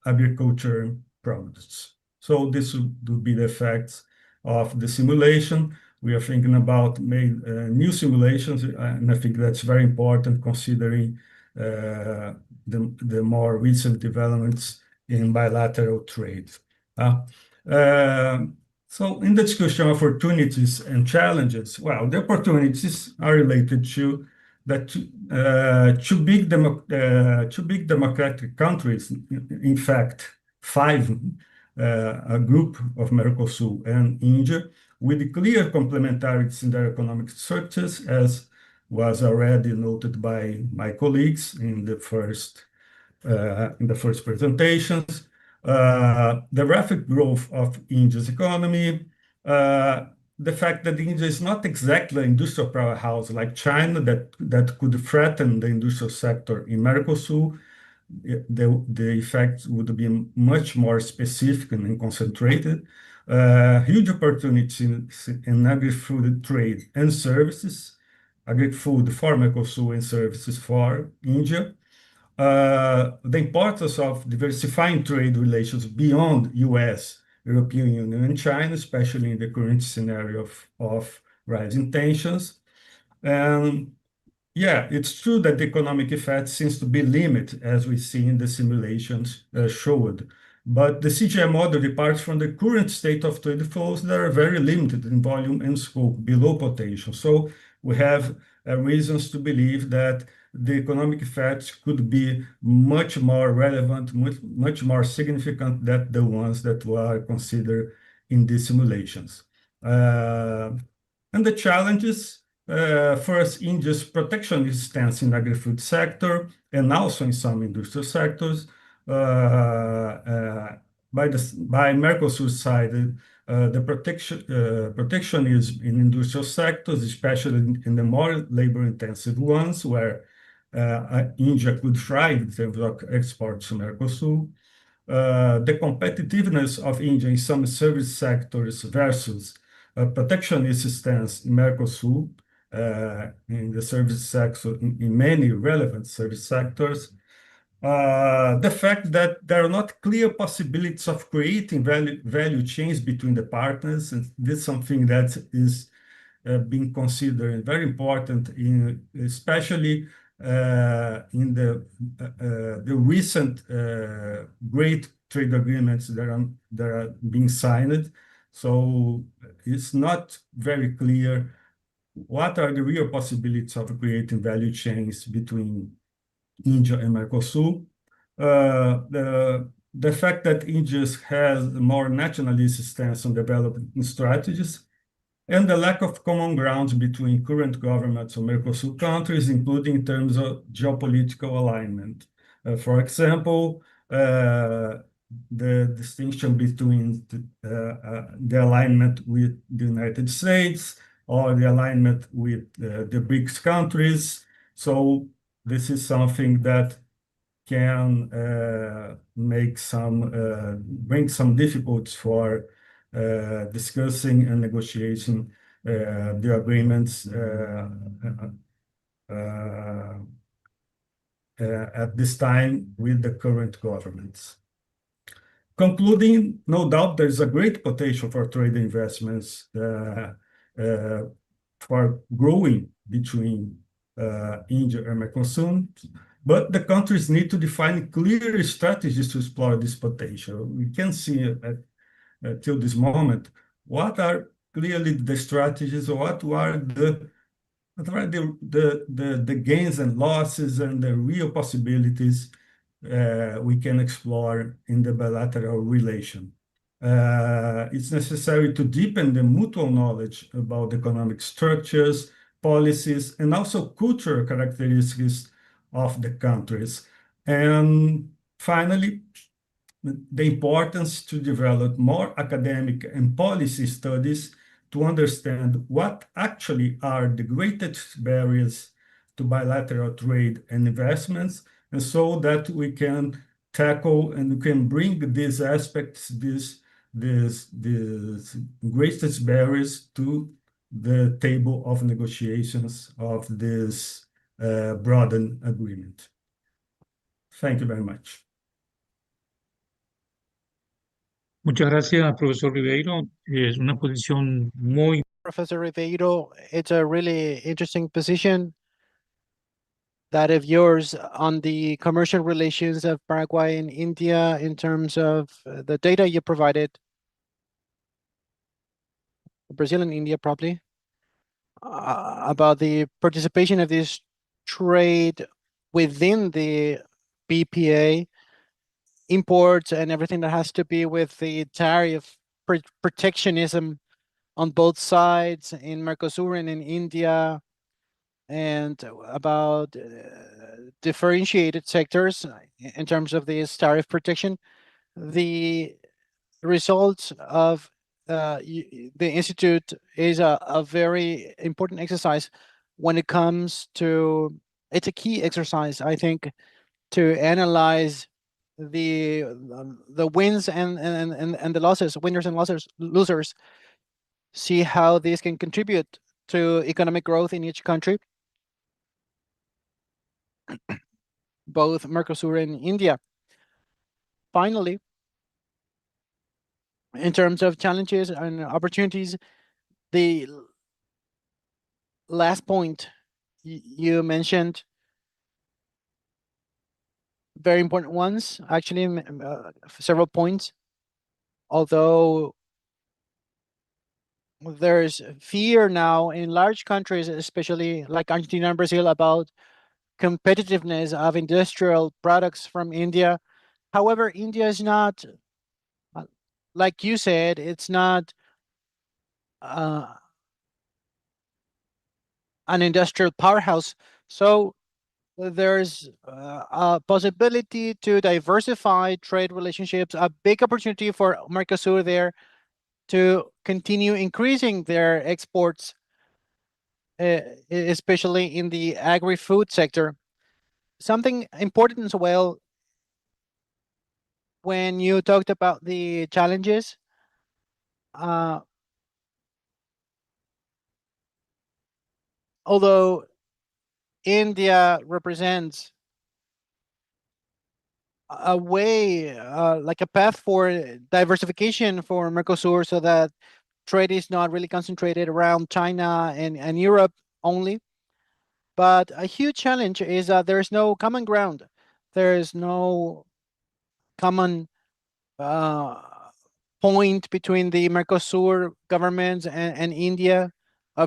agriculture products. So this would be the effects of the simulation. We are thinking about new simulations, and I think that's very important considering the more recent developments in bilateral trade. So in the discussion of opportunities and challenges, well, the opportunities are related to that two big democratic countries, in fact, five, a group of Mercosur and India, with clear complementarities in their economic structures, as was already noted by my colleagues in the first presentations. The rapid growth of India's economy, the fact that India is not exactly an industrial powerhouse like China that could threaten the industrial sector in Mercosur. The effects would be much more specific and concentrated. Huge opportunities in agri-food trade and services, agri-food for Mercosur and services for India. The importance of diversifying trade relations beyond US, European Union, and China, especially in the current scenario of rising tensions. And yeah, it's true that the economic effect seems to be limited, as we see in the simulations showed. But the CGI model departs from the current state of trade flows that are very limited in volume and scope, below potential. So we have reasons to believe that the economic effects could be much more relevant, much more significant than the ones that were considered in these simulations. And the challenges, first, India's protectionist stance in agri-food sector and also in some industrial sectors. By Mercosur side, the protectionism in industrial sectors, especially in the more labor-intensive ones, where India could thrive in terms of exports to Mercosur. The competitiveness of India in some service sectors versus protectionist stance in Mercosur, in the service sector, in many relevant service sectors. The fact that there are not clear possibilities of creating value chains between the partners, and this is something that is being considered very important, especially in the recent great trade agreements that are being signed. So it's not very clear what are the real possibilities of creating value chains between India and Mercosur. The fact that India has a more nationalist stance on development strategies, and the lack of common ground between current governments of Mercosur countries, including in terms of geopolitical alignment. For example, the distinction between the alignment with the United States or the alignment with the BRICS countries. So this is something that can bring some difficulties for discussing and negotiating the agreements at this time with the current governments. Concluding, no doubt there is a great potential for trade investments for growing between India and Mercosur, but the countries need to define clear strategies to explore this potential. We can see till this moment what are clearly the strategies, or what are the gains and losses and the real possibilities we can explore in the bilateral relation. It's necessary to deepen the mutual knowledge about economic structures, policies, and also cultural characteristics of the countries. And finally, the importance to develop more academic and policy studies to understand what actually are the greatest barriers to bilateral trade and investments, and so that we can tackle and we can bring these aspects, these greatest barriers to the table of negotiations of this broadened agreement. Thank you very much. Muchas gracias, profesor Ribeiro. Es una posición muy Professor Ribeiro, it's a really interesting position that of yours on the commercial relations of Paraguay and India in terms of the data you provided, Brazil and India probably, about the participation of this trade within the BPA, imports and everything that has to be with the tariff protectionism on both sides in Mercosur and in India, and about differentiated sectors in terms of this tariff protection. The results of the Institute is a very important exercise when it comes to, it's a key exercise, I think, to analyze the wins and the losses, winners and losers, see how this can contribute to economic growth in each country, both Mercosur and India. Finally, in terms of challenges and opportunities, the last point you mentioned, very important ones, actually, several points. Although there's fear now in large countries, especially like Argentina and Brazil, about competitiveness of industrial products from India. However, India is not, like you said, it's not an industrial powerhouse. So there's a possibility to diversify trade relationships, a big opportunity for Mercosur there to continue increasing their exports, especially in the agri-food sector. Something important as well, when you talked about the challenges, although India represents a way, like a path for diversification for Mercosur, so that trade is not really concentrated around China and Europe only. But a huge challenge is that there is no common ground. There is no common point between the Mercosur governments and India, in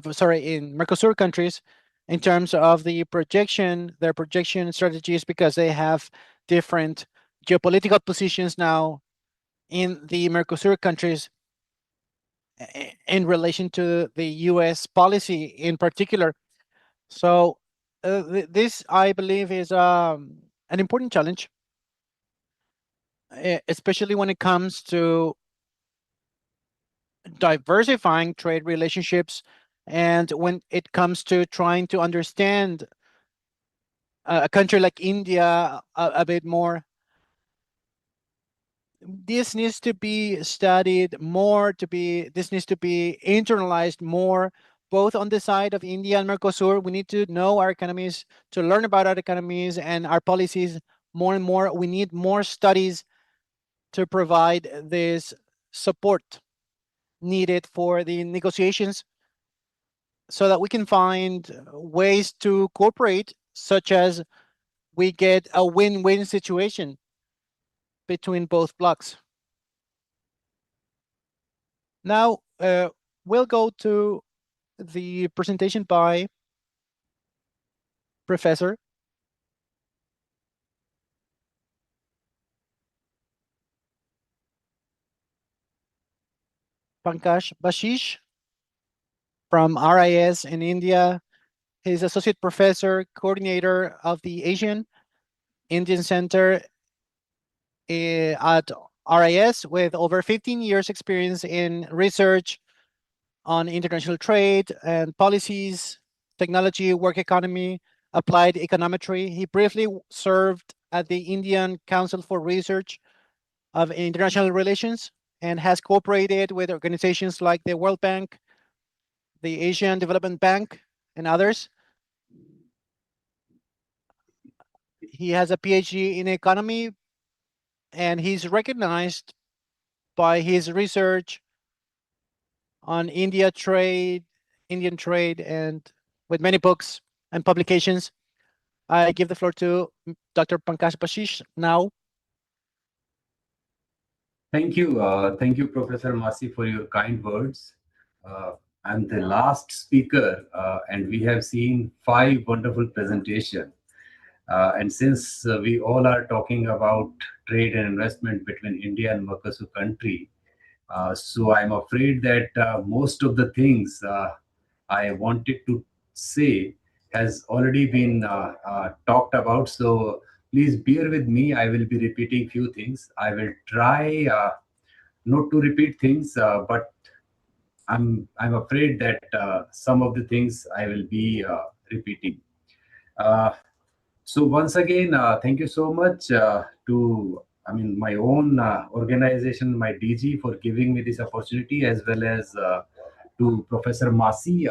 Mercosur countries, in terms of the projection, their projection strategies, because they have different geopolitical positions now in the Mercosur countries in relation to the US policy in particular. So this, I believe, is an important challenge, especially when it comes to diversifying trade relationships and when it comes to trying to understand a country like India a bit more. This needs to be studied more, this needs to be internalized more, both on the side of India and Mercosur. We need to know our economies, to learn about our economies and our policies more and more. We need more studies to provide this support needed for the negotiations, so that we can find ways to cooperate, such as we get a win-win situation between both blocks. Now, we'll go to the presentation by Professor. Pankaj Bashish from RIS in India. He's associate professor, coordinator of the Asian Indian Center at RIS with over 15 years experience in research on international trade and policies, technology, work economy, applied econometry. He briefly served at the Indian Council for Research of International Relations and has cooperated with organizations like the World Bank, the Asian Development Bank, and others. He has a PhD in economy and he's recognized by his research on Indian trade, and with many books and publications. I give the floor to Dr. Pankaj Bashish now. Thank you, Professor Masi, for your kind words. I'm the last speaker, and we have seen 5 wonderful presentations. And since we all are talking about trade and investment between India and Mercosur country, so I'm afraid that most of the things I wanted to say has already been talked about. So please bear with me. I will be repeating few things. I will try not to repeat things, but I'm afraid that some of the things I will be repeating. Uh, so once again, thank you so much to my own organization, my DG, for giving me this opportunity, as well as to Professor Masi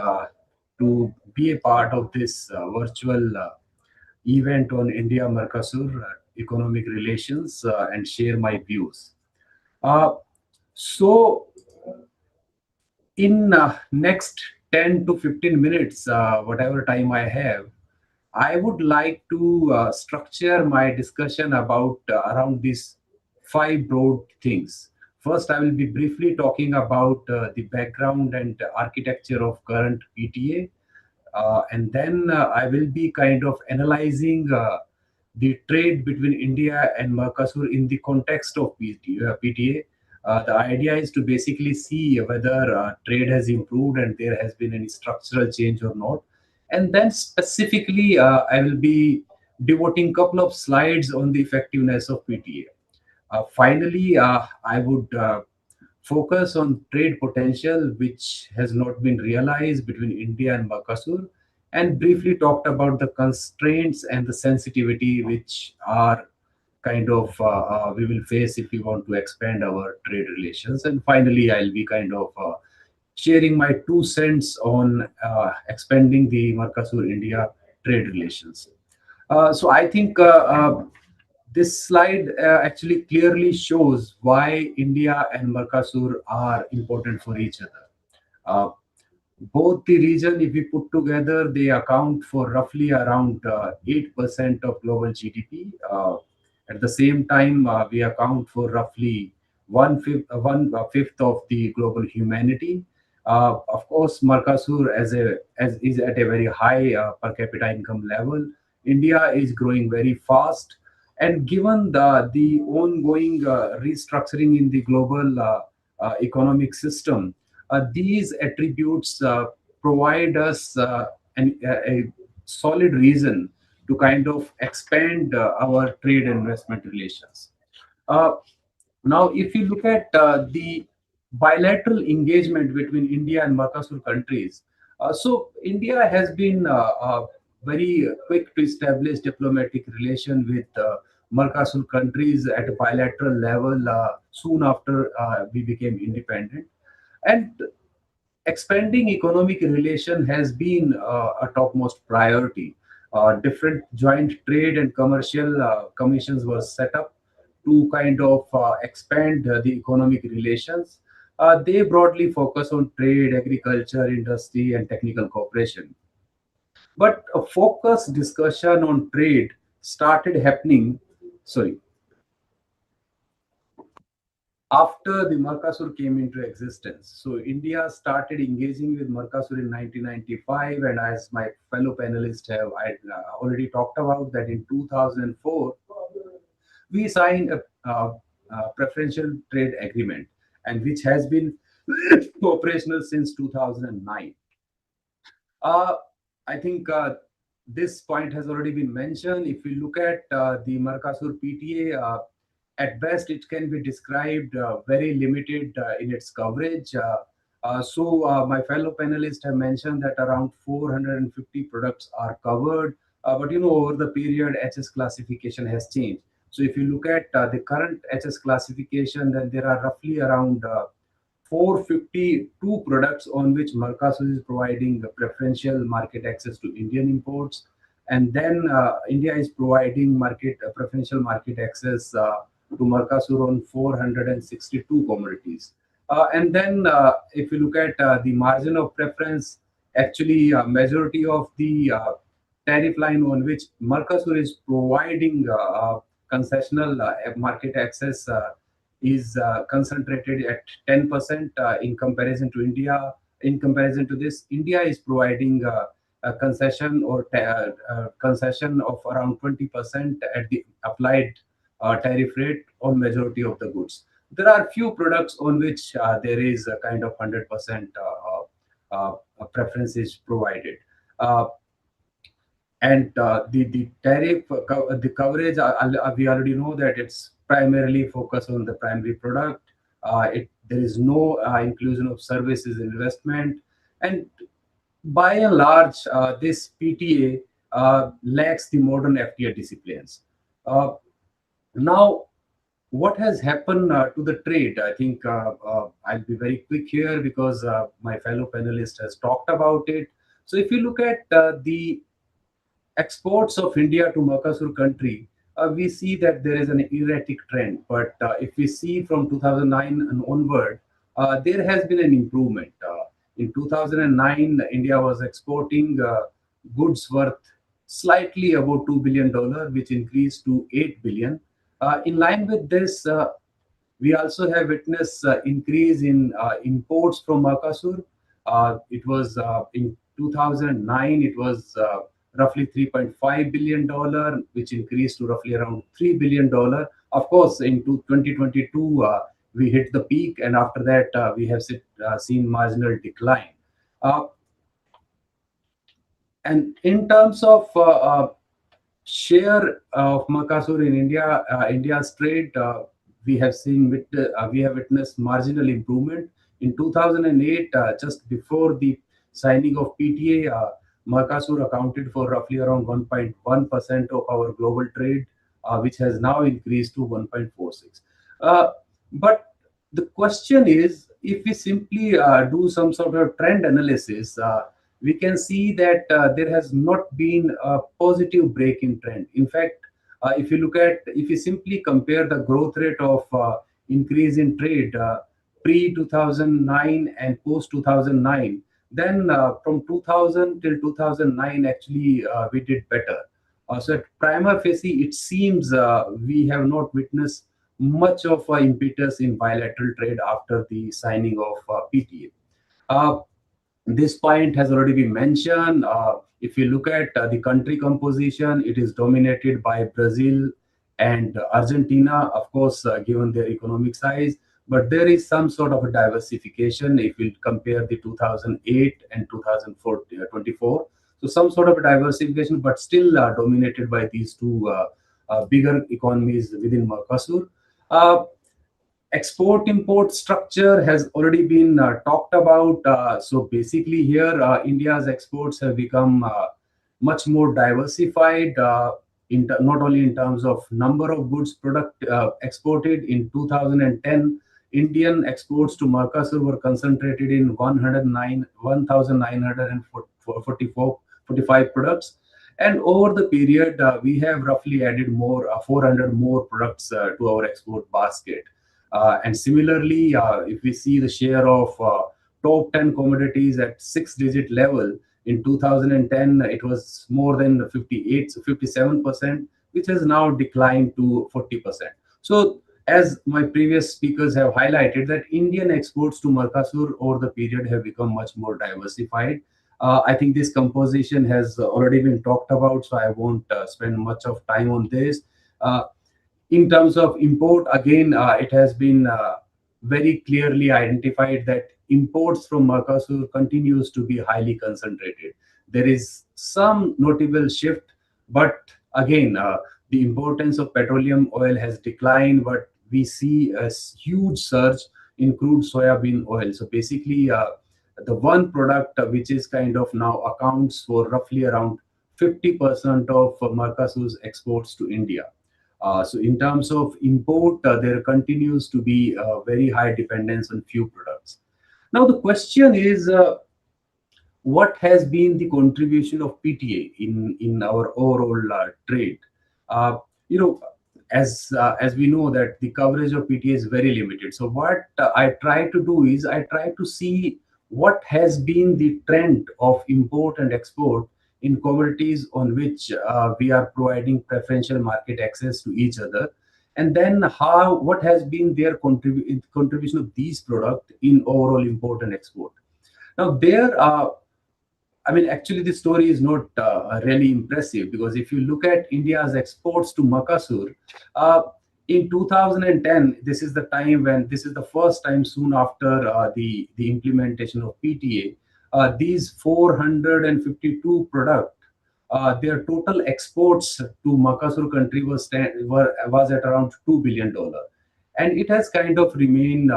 to be a part of this virtual event on India Mercosur economic relations and share my views. Uh, so in next 10 to 15 minutes, whatever time I have, I would like to structure my discussion about around these 5 broad things. First, I will be briefly talking about the background and architecture of current PTA, and then I will be kind of analyzing the trade between India and Mercosur in the context of PTA. The idea is to basically see whether trade has improved and there has been any structural change or not. And then specifically, I will be devoting a couple of slides on the effectiveness of PTA. Finally, I would focus on trade potential which has not been realized between India and Mercosur, and briefly talked about the constraints and the sensitivity which are kind of we will face if we want to expand our trade relations. And finally, I'll be kind of sharing my 2 cents on expanding the Mercosur India trade relations. So I think this slide actually clearly shows why India and Mercosur are important for each other. Uh, Both the region, if we put together, they account for roughly around 8% of global GDP. At the same time, we account for roughly one fifth of the global humanity. Of course, Mercosur as is at a very high per capita income level. India is growing very fast, and given the ongoing restructuring in the global economic system, these attributes provide us a solid reason to kind of expand our trade and investment relations. Uh, Now, if you look at the bilateral engagement between India and Mercosur countries, so India has been very quick to establish diplomatic relation with Mercosur countries at a bilateral level soon after we became independent. And expanding economic relation has been a topmost priority. Different joint trade and commercial commissions were set up to kind of expand the economic relations. They broadly focus on trade, agriculture, industry, and technical cooperation. But a focused discussion on trade started happening. Sorry, after the Mercosur came into existence. So India started engaging with Mercosur in 1995, and as my fellow panelists have already talked about, that in 2004 we signed a preferential trade agreement, and which has been operational since 2009. Uh, I think this point has already been mentioned. If we look at the Mercosur PTA, at best it can be described very limited in its coverage. My fellow panelists have mentioned that around 450 products are covered, but over the period, HS classification has changed. So if you look at the current HS classification, then there are roughly around 452 products on which Mercosur is providing the preferential market access to Indian imports, and then India is providing market preferential market access to Mercosur on 462 commodities. And then, if you look at the margin of preference, actually, majority of the tariff line on which Mercosur is providing concessional market access is concentrated at 10% in comparison to India. In comparison to this, India is providing a concession concession of around 20% at the applied tariff rate on majority of the goods. There are few products on which there is a kind of 100% preference is provided. Uh, and the tariff the coverage, we already know that it's primarily focused on the primary product. There is no inclusion of services investment, and by and large, this PTA lacks the modern FTA disciplines. Uh, Now, what has happened to the trade? I think I'll be very quick here because my fellow panelist has talked about it. So, if you look at the exports of India to Mercosur country, we see that there is an erratic trend. But if we see from 2009 and onward, there has been an improvement. In 2009, India was exporting goods worth slightly above $2 billion, which increased to 8 billion. In line with this, we also have witnessed increase in imports from Mercosur. It was in 2009, it was roughly $3.5 billion, which increased to roughly around $3 billion. Of course, in 2022, we hit the peak, and after that, we have seen marginal decline. Uh, and in terms of share of Mercosur in India, India's trade, we have witnessed marginal improvement. In 2008, just before the signing of PTA, Mercosur accounted for roughly around 1.1% of our global trade, which has now increased to 1.46. But the question is, if we simply do some sort of trend analysis, we can see that there has not been a positive break in trend. In fact, if you simply compare the growth rate of increase in trade pre 2009 and post 2009, then from 2000 till 2009, actually we did better. So at prima facie, it seems we have not witnessed much of impetus in bilateral trade after the signing of PTA. This point has already been mentioned. If you look at the country composition, it is dominated by Brazil and Argentina, of course, given their economic size. But there is some sort of a diversification if you compare the 2008 and 2024. So some sort of a diversification, but still dominated by these two bigger economies within Mercosur. Uh, Export import structure has already been talked about. So basically here India's exports have become much more diversified, not only in terms of number of goods product exported. In 2010, Indian exports to Mercosur were concentrated in 1,944 products, and over the period we have roughly added more 400 more products to our export basket. And similarly, if we see the share of top 10 commodities at 6-digit level, in 2010, it was more than 58, so 57%, which has now declined to 40%. So, as my previous speakers have highlighted, that Indian exports to Mercosur over the period have become much more diversified. I think this composition has already been talked about, so I won't spend much of time on this. In terms of import, again, it has been very clearly identified that imports from Mercosur continues to be highly concentrated. There is some notable shift, but again, the importance of petroleum oil has declined, but we see a huge surge in crude soybean oil. So basically, the one product which is kind of now accounts for roughly around 50% of Mercosur's exports to India. So in terms of import, there continues to be a very high dependence on few products. Now the question is, what has been the contribution of PTA in our overall trade? Uh, you know, as we know that the coverage of PTA is very limited. So what I try to do is I try to see what has been the trend of import and export in commodities on which we are providing preferential market access to each other, and then how what has been their contribution of these products in overall import and export. Now there I mean, actually, the story is not really impressive, because if you look at India's exports to Mercosur, uh, in 2010, this is the time when this is the first time soon after the implementation of PTA. These 452 products, their total exports to Mercosur country was at around $2 billion, and it has kind of remained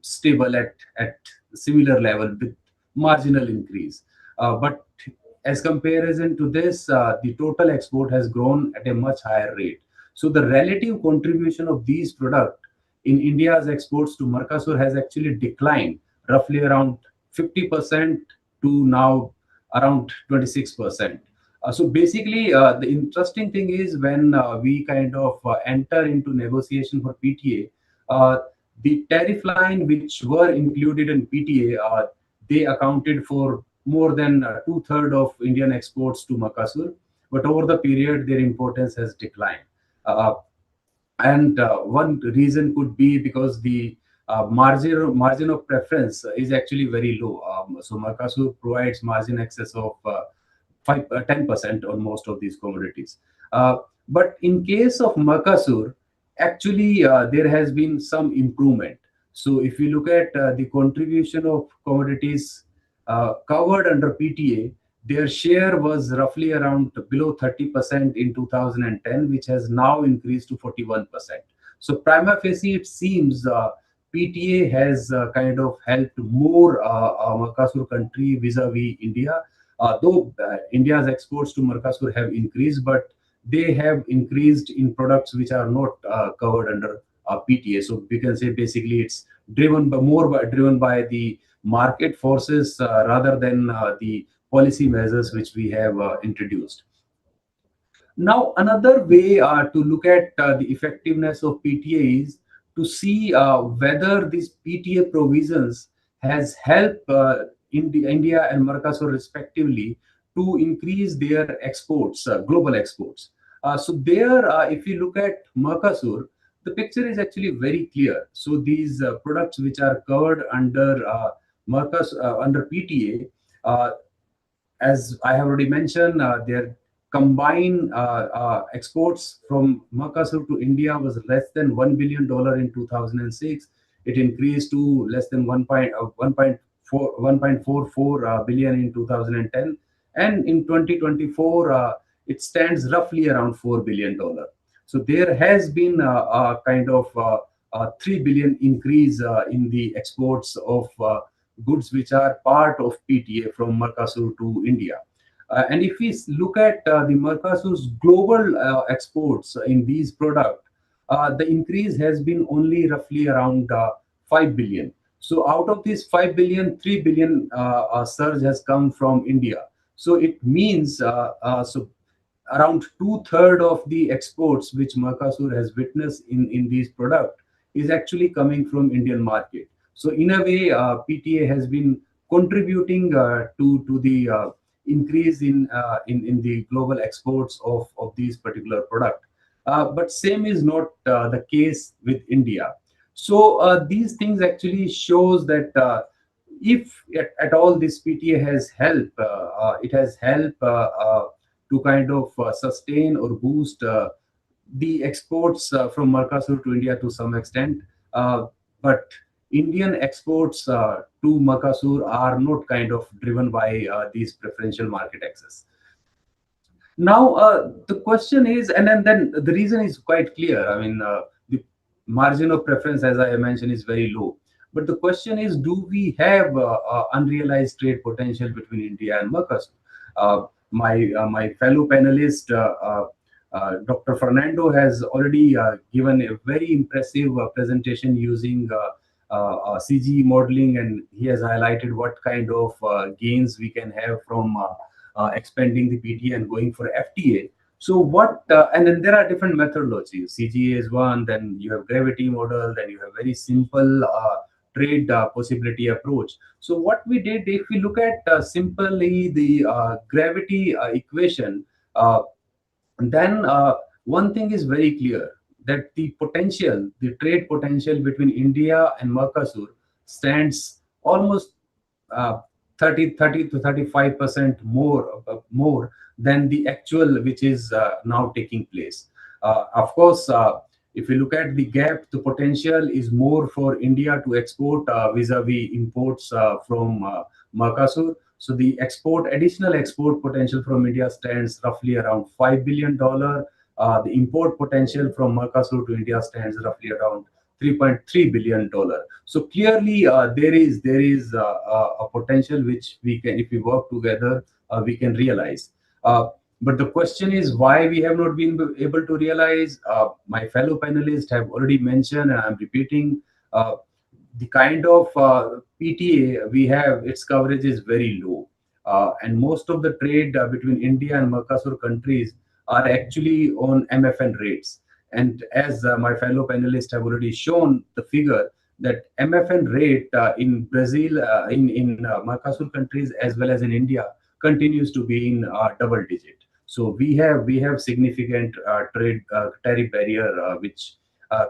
stable at similar level with marginal increase. But as comparison to this, the total export has grown at a much higher rate. So the relative contribution of these products in India's exports to Mercosur has actually declined roughly around 50% to now around 26%. So basically, the interesting thing is when we kind of enter into negotiation for PTA, the tariff line which were included in PTA, they accounted for more than two-thirds of Indian exports to Mercosur, but over the period, their importance has declined. Uh, and one reason could be because the margin of preference is actually very low. So Mercosur provides margin excess of 10% on most of these commodities. Uh, but in case of Mercosur, actually there has been some improvement. So if you look at the contribution of commodities covered under PTA, their share was roughly around below 30% in 2010, which has now increased to 41%. So prima facie, it seems PTA has kind of helped more Mercosur country vis-a-vis India. Though India's exports to Mercosur have increased, but they have increased in products which are not covered under PTA. So we can say basically it's driven by the market forces rather than the policy measures which we have introduced. Now, another way to look at the effectiveness of PTA is to see whether these PTA provisions has helped India and Mercosur respectively to increase their exports, global exports. So there, if you look at Mercosur, the picture is actually very clear. So these products which are covered under under PTA, as I have already mentioned, their combined exports from Mercosur to India was less than $1 billion in 2006. It increased to less than 1.44 billion in 2010, and in 2024 it stands roughly around $4 billion. So there has been a kind of 3 billion increase in the exports of goods which are part of PTA from Mercosur to India. And if we look at the Mercosur's global exports in these products, the increase has been only roughly around 5 billion. So out of this 5 billion, 3 billion surge has come from India. So it means so around two-thirds of the exports which Mercosur has witnessed in these products is actually coming from Indian market. So in a way, PTA has been contributing to the increase in the global exports of these particular products. But same is not the case with India. So these things actually shows that if at all this PTA has helped, it has helped to kind of sustain or boost the exports from Mercosur to India to some extent. But Indian exports to Mercosur are not kind of driven by these preferential market access. Now, the question is, and then the reason is quite clear. I mean, the margin of preference, as I mentioned, is very low. But the question is, do we have unrealized trade potential between India and Mercosur? My fellow panelist, Dr. Fernando, has already given a very impressive presentation using CGE modeling, and he has highlighted what kind of gains we can have from expanding the PTA and going for FTA. So what, and then there are different methodologies. CGA is one, then you have gravity model, then you have very simple trade possibility approach. So what we did, if we look at simply the gravity equation, then one thing is very clear, that the potential, the trade potential between India and Mercosur stands almost uh, 30 to 35% more than the actual which is now taking place. Of course, if you look at the gap, the potential is more for India to export vis-a-vis imports from Mercosur. So the additional export potential from India stands roughly around $5 billion. The import potential from Mercosur to India stands roughly around $3.3 billion. So clearly, there is a potential which we can, if we work together, we can realize. But the question is why we have not been able to realize. My fellow panelists have already mentioned, and I'm repeating. The kind of PTA we have, its coverage is very low. And most of the trade between India and Mercosur countries are actually on MFN rates. And as my fellow panelists have already shown the figure, that MFN rate in Brazil, in Mercosur countries as well as in India, continues to be in double digit. So we have significant trade tariff barrier which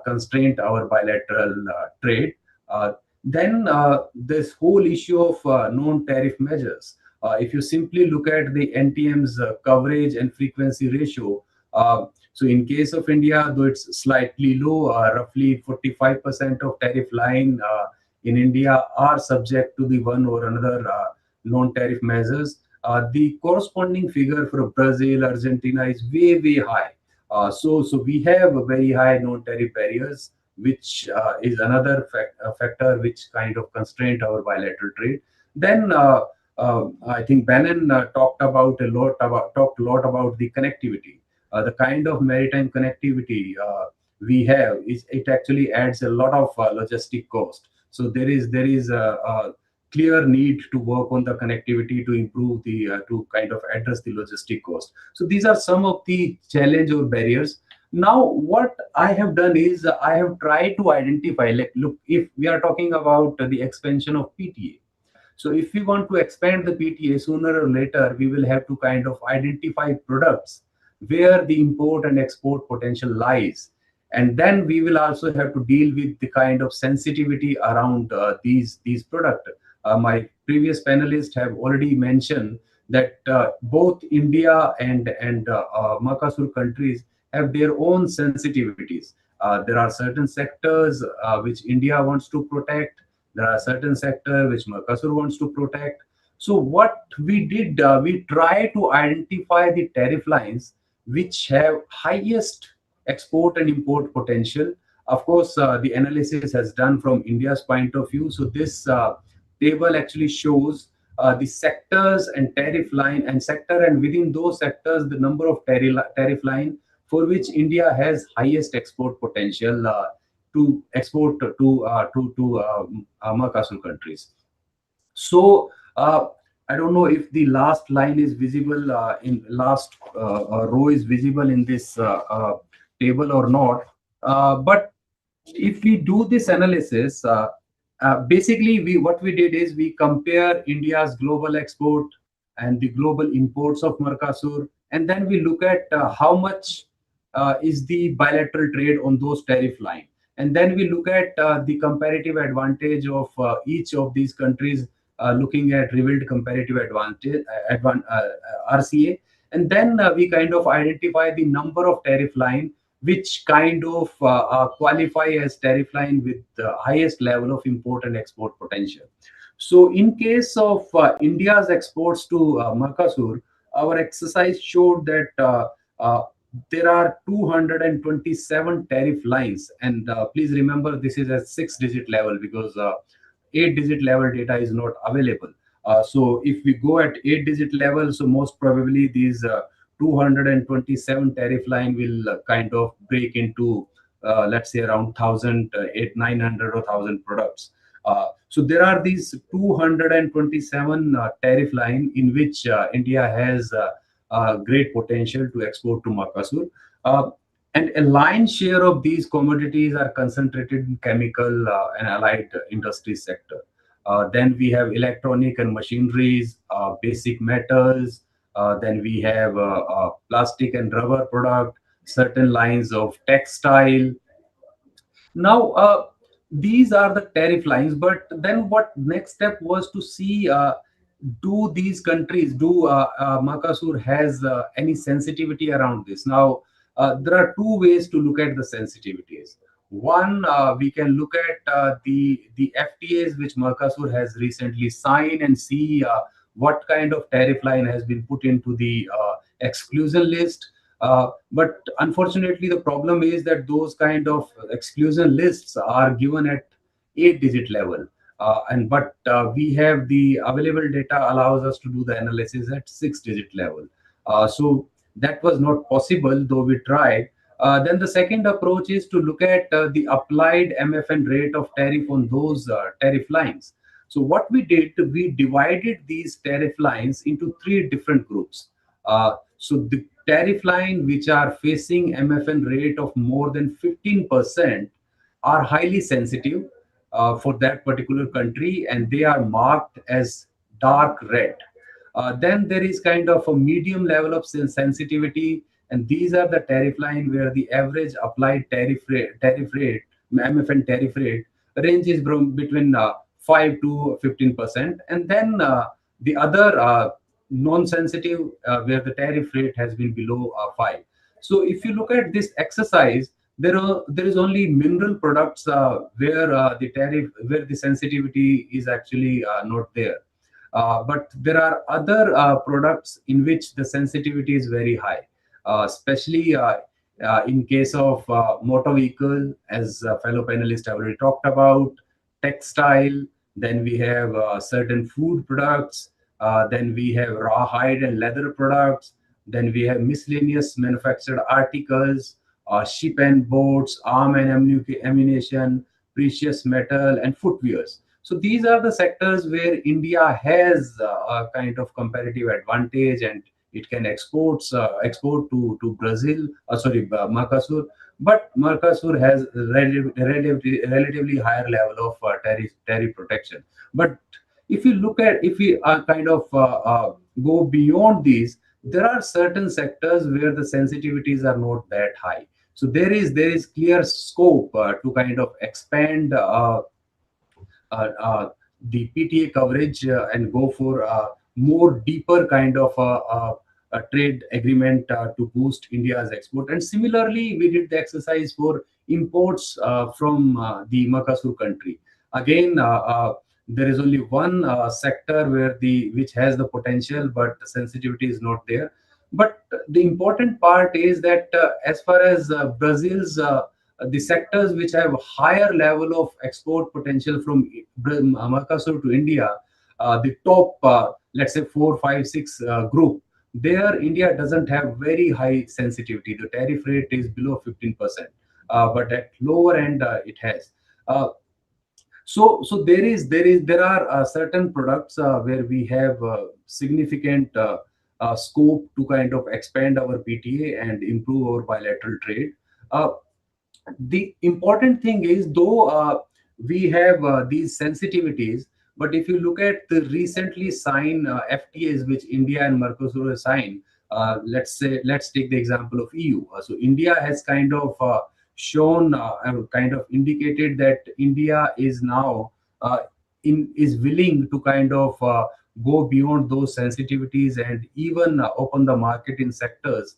constraint our bilateral trade. Uh, then this whole issue of non-tariff measures. If you simply look at the NTM's coverage and frequency ratio, so in case of India, though it's slightly low, roughly 45% of tariff line in India are subject to the one or another non-tariff measures. The corresponding figure for Brazil, Argentina is way, way high. So we have a very high non-tariff barriers, which is another factor which kind of constraint our bilateral trade. Then I think Bannon talked a lot about the connectivity, the kind of maritime connectivity we have. Is it actually adds a lot of logistic cost. So there is a clear need to work on the connectivity to improve the to kind of address the logistic cost. So these are some of the challenge or barriers. Now what I have done is I have tried to identify, like, look, if we are talking about the expansion of PTA, so if we want to expand the PTA, sooner or later we will have to kind of identify products where the import and export potential lies, and then we will also have to deal with the kind of sensitivity around these products. My previous panelists have already mentioned that both India and Mercosur countries have their own sensitivities. There are certain sectors which India wants to protect. There are certain sectors which Mercosur wants to protect. So what we did, we try to identify the tariff lines which have highest export and import potential. Of course, the analysis has done from India's point of view. So this table actually shows the sectors and tariff line and sector, and within those sectors, the number of tariff line for which India has highest export potential to export to Mercosur countries. So I don't know if the last line is visible in last row is visible in this table or not. But if we do this analysis, basically what we did is we compare India's global export and the global imports of Mercosur, and then we look at how much is the bilateral trade on those tariff line, and then we look at the comparative advantage of each of these countries, looking at revealed comparative advantage RCA, and then we kind of identify the number of tariff line which kind of qualify as tariff line with the highest level of import and export potential. So, in case of India's exports to Mercosur, our exercise showed that uh, there are 227 tariff lines, and please remember this is a 6-digit level because 8-digit level data is not available. So, if we go at 8-digit level, so most probably these 227 tariff line will kind of break into let's say around 1000 900 or 1000 products. So there are these 227 tariff line in which India has great potential to export to Mercosur. Uh, and a lion's share of these commodities are concentrated in chemical and allied industry sector. Then we have electronic and machineries, basic metals. Then we have plastic and rubber product, certain lines of textile. Now, these are the tariff lines, but then what next step was to see do these countries, do Mercosur has any sensitivity around this? Now, there are two ways to look at the sensitivities. One, we can look at the FTAs which Mercosur has recently signed and see what kind of tariff line has been put into the exclusion list. But unfortunately, the problem is that those kind of exclusion lists are given at 8-digit level. And but we have the available data allows us to do the analysis at 6-digit level. So that was not possible, though we tried. Then the second approach is to look at the applied MFN rate of tariff on those tariff lines. So what we did, we divided these tariff lines into three different groups. So the tariff line which are facing MFN rate of more than 15% are highly sensitive for that particular country, and they are marked as dark red. Then there is kind of a medium level of sensitivity, and these are the tariff line where the average applied tariff rate, MFN tariff rate ranges from between 5 to 15%, and then the other non-sensitive where the tariff rate has been below 5. So if you look at this exercise, there is only mineral products where the sensitivity is actually not there. But there are other products in which the sensitivity is very high, especially in case of motor vehicle, as fellow panelists have already talked about, textile, then we have certain food products, then we have raw hide and leather products, then we have miscellaneous manufactured articles, ship and boats, arm and ammunition, precious metal, and footwears. So these are the sectors where India has a kind of comparative advantage, and it can export to Brazil, Mercosur. But Mercosur has relatively higher level of tariff protection. But if we kind of go beyond these, there are certain sectors where the sensitivities are not that high. So there is clear scope to kind of expand the PTA coverage and go for more deeper kind of a trade agreement to boost India's export. And similarly, we did the exercise for imports from the Mercosur country. Again, there is only one sector where the which has the potential, but the sensitivity is not there. But the important part is that as far as Brazil's the sectors which have higher level of export potential from Mercosur to India, the top, let's say 4, 5, 6 group, there India doesn't have very high sensitivity. The tariff rate is below 15%, but at lower end it has. So there are certain products where we have significant scope to kind of expand our PTA and improve our bilateral trade. The important thing is, though we have these sensitivities, but if you look at the recently signed FTAs which India and Mercosur have signed, let's take the example of EU. So India has kind of shown kind of indicated that India is now is willing to kind of go beyond those sensitivities and even open the market in sectors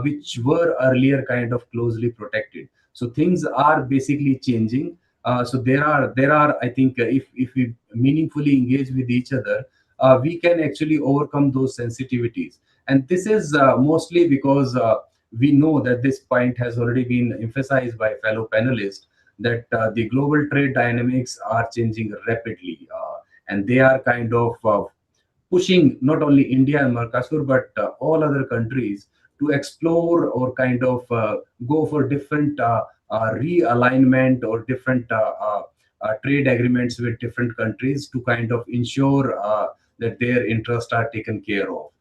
which were earlier kind of closely protected. So things are basically changing. So there are I think if we meaningfully engage with each other, we can actually overcome those sensitivities. And this is mostly because we know that this point has already been emphasized by fellow panelists, that the global trade dynamics are changing rapidly, and they are kind of pushing not only India and Mercosur, but all other countries to explore or kind of go for different realignment or different trade agreements with different countries to kind of ensure that their interests are taken care of.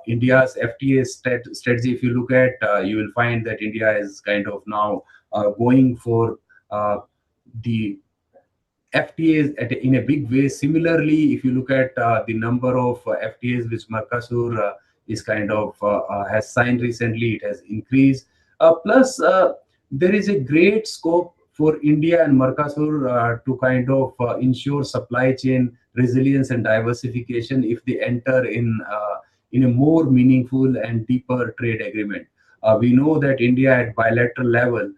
India's FTA strategy, if you look at, you will find that India is kind of now going for the FTAs in a big way. Similarly, if you look at the number of FTAs which Mercosur is kind of has signed recently, it has increased. Plus, there is a great scope for India and Mercosur to kind of ensure supply chain resilience and diversification if they enter in a more meaningful and deeper trade agreement. We know that India at bilateral level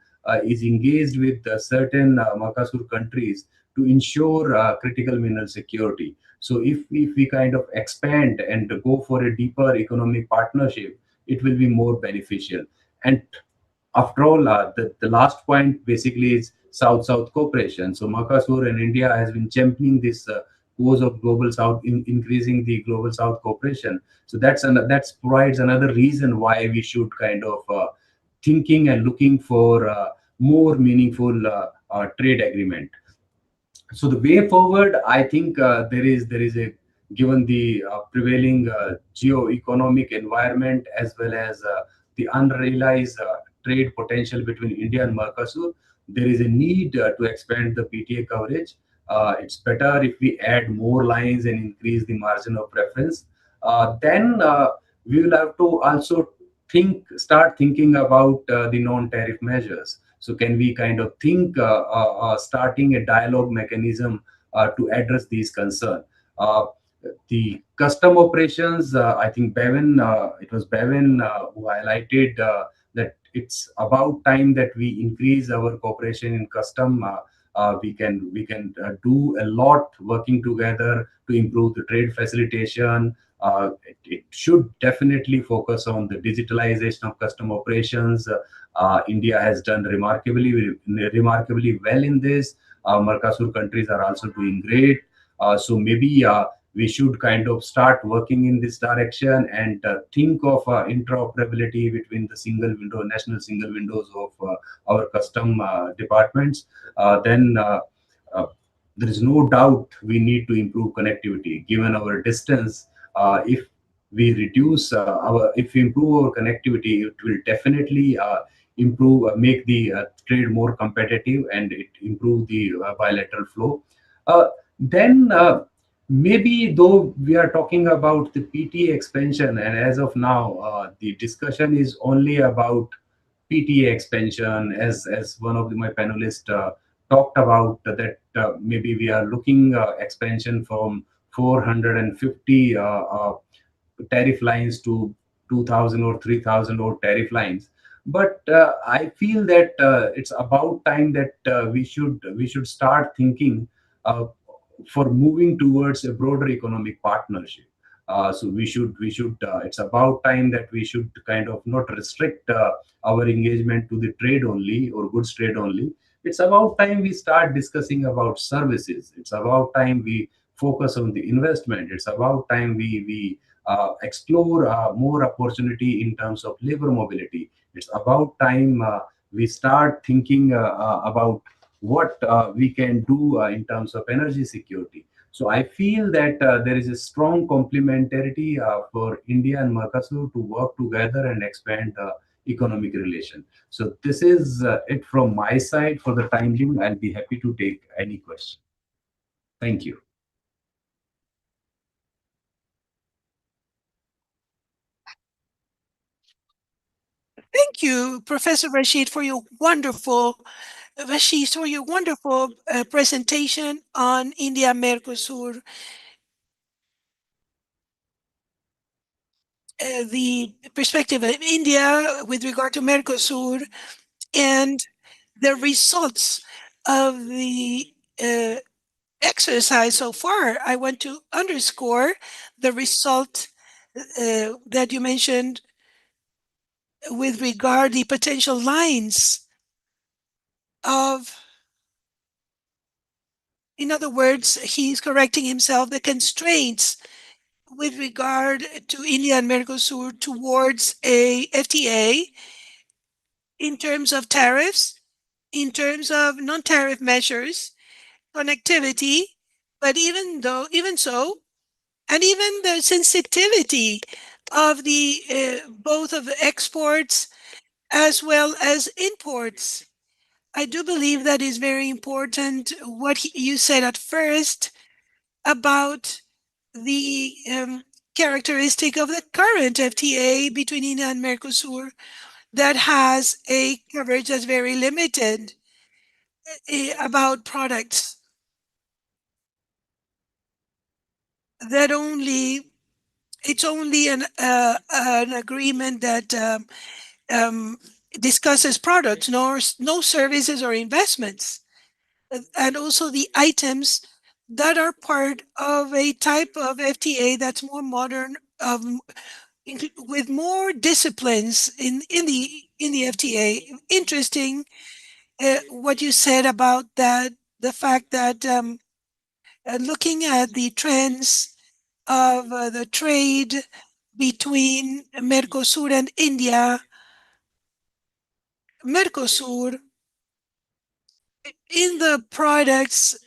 is engaged with certain Mercosur countries to ensure critical mineral security. So if we kind of expand and go for a deeper economic partnership, it will be more beneficial. And after all, the last point basically is South-South cooperation. So Mercosur and India has been championing this cause of global South, increasing the global South cooperation. So that's provides another reason why we should kind of thinking and looking for more meaningful trade agreement. So the way forward, I think there is a, given the prevailing geo-economic environment as well as the unrealized trade potential between India and Mercosur, there is a need to expand the PTA coverage. It's better if we add more lines and increase the margin of preference. Then we will have to also start thinking about the non-tariff measures. So can we kind of think starting a dialogue mechanism to address these concerns? The custom operations, I think it was Bevin who highlighted that it's about time that we increase our cooperation in custom. We can do a lot working together to improve the trade facilitation. It should definitely focus on the digitalization of custom operations. India has done remarkably well in this. Mercosur countries are also doing great. So maybe we should kind of start working in this direction and think of interoperability between the national single windows of our custom departments. Then there is no doubt we need to improve connectivity given our distance. If we improve our connectivity, it will definitely make the trade more competitive, and it improve the bilateral flow. Then maybe though we are talking about the PTA expansion, and as of now the discussion is only about PTA expansion, as one of my panelists talked about, that maybe we are looking expansion from 450 tariff lines to 2000 or 3000 or tariff lines. But I feel that it's about time that we should start thinking uh, for moving towards a broader economic partnership. So we should it's about time that we should kind of not restrict our engagement to the trade only or goods trade only. It's about time we start discussing about services. It's about time we focus on the investment. It's about time we explore more opportunity in terms of labor mobility. It's about time we start thinking about what we can do in terms of energy security. So I feel that there is a strong complementarity for India and Mercosur to work together and expand economic relation. So this is it from my side for the time being. I'll be happy to take any question. Thank you. Thank you, Professor Rashid, for your wonderful presentation on India Mercosur. the perspective of India with regard to Mercosur and the results of the exercise so far. I want to underscore the result that you mentioned with regard the potential lines of, in other words, he's correcting himself, the constraints with regard to India and Mercosur towards a FTA in terms of tariffs, in terms of non-tariff measures, connectivity, but even so, and even the sensitivity of the both of the exports as well as imports. I do believe that is very important what you said at first about the characteristic of the current FTA between India and Mercosur that has a coverage that's very limited about products that only it's only an agreement that um, discusses products, no services or investments, and also the items that are part of a type of FTA that's more modern, with more disciplines in the FTA. Interesting what you said about that, the fact that looking at the trends of the trade between Mercosur and India, Mercosur in the products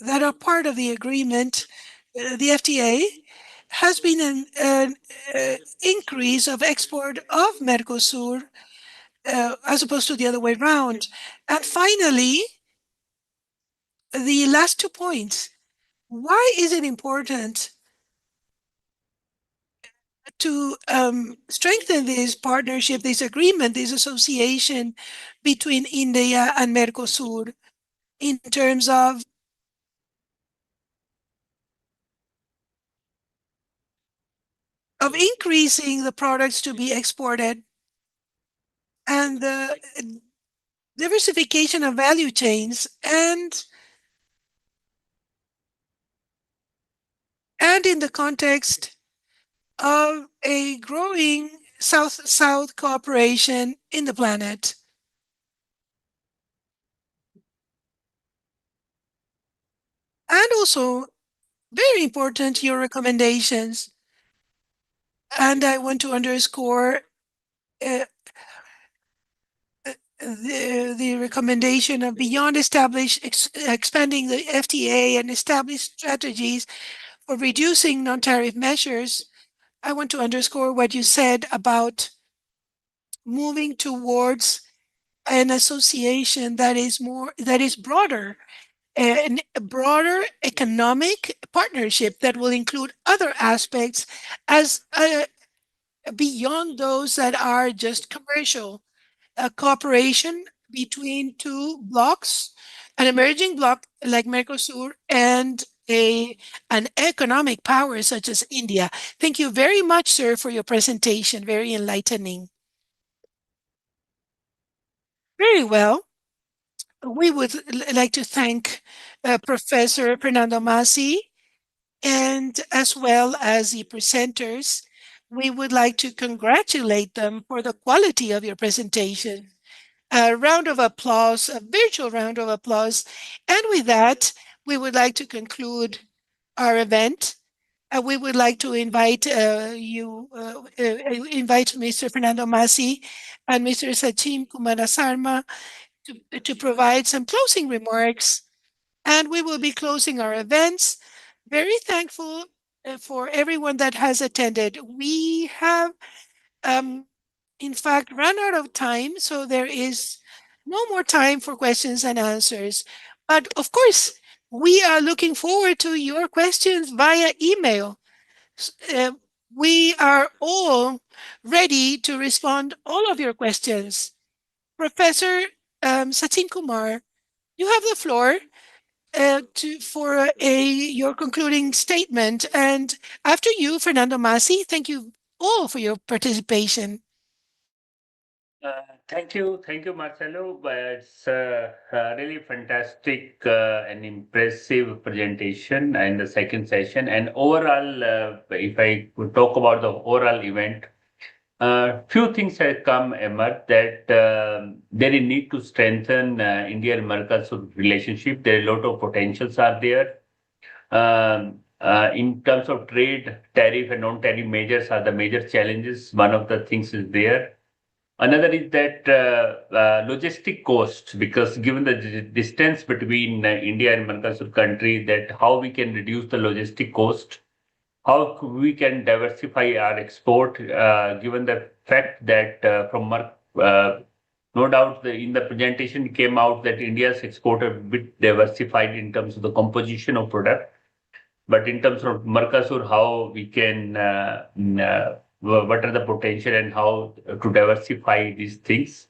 that are part of the agreement, the FTA, has been an increase of export of Mercosur as opposed to the other way around. And finally, the last 2 points. Why is it important to strengthen this partnership, this agreement, this association between India and Mercosur in terms of increasing the products to be exported and the diversification of value chains and in the context of a growing South-South cooperation in the planet. And also, very important, your recommendations. And I want to underscore uh, the recommendation of beyond expanding the FTA and establish strategies for reducing non-tariff measures. I want to underscore what you said about moving towards an association that is broader, a broader economic partnership that will include other aspects as beyond those that are just commercial. A cooperation between two blocks, an emerging bloc like Mercosur and an economic power such as India. Thank you very much, sir, for your presentation. Very enlightening. Very well. We would like to thank Professor Fernando Masi and as well as the presenters. We would like to congratulate them for the quality of your presentation. A round of applause, a virtual round of applause. And with that, we would like to conclude our event. We would like to invite invite Mr. Fernando Masi and Mr. Sachin Kumarasarma to provide some closing remarks. And we will be closing our events. Very thankful for everyone that has attended. We have in fact, run out of time. So there is no more time for questions and answers. But of course, we are looking forward to your questions via email. We are all ready to respond all of your questions. Professor Sachin Kumar, you have the floor. for your concluding statement. And after you, Fernando Masi, thank you all for your participation. Thank you, Marcelo. It's a really fantastic and impressive presentation and the second session. And overall, if I could talk about the overall event, few things have come emerged that there is need to strengthen India and Mercosur relationship. There are a lot of potentials are there. In terms of trade, tariff and non-tariff measures are the major challenges. One of the things is there. Another is that logistic cost, because given the distance between India and Mercosur country, that how we can reduce the logistic cost, how we can diversify our export, given the fact that no doubt in the presentation came out that India's export are a bit diversified in terms of the composition of product. But in terms of Mercosur, how we can, what are the potential and how to diversify these things.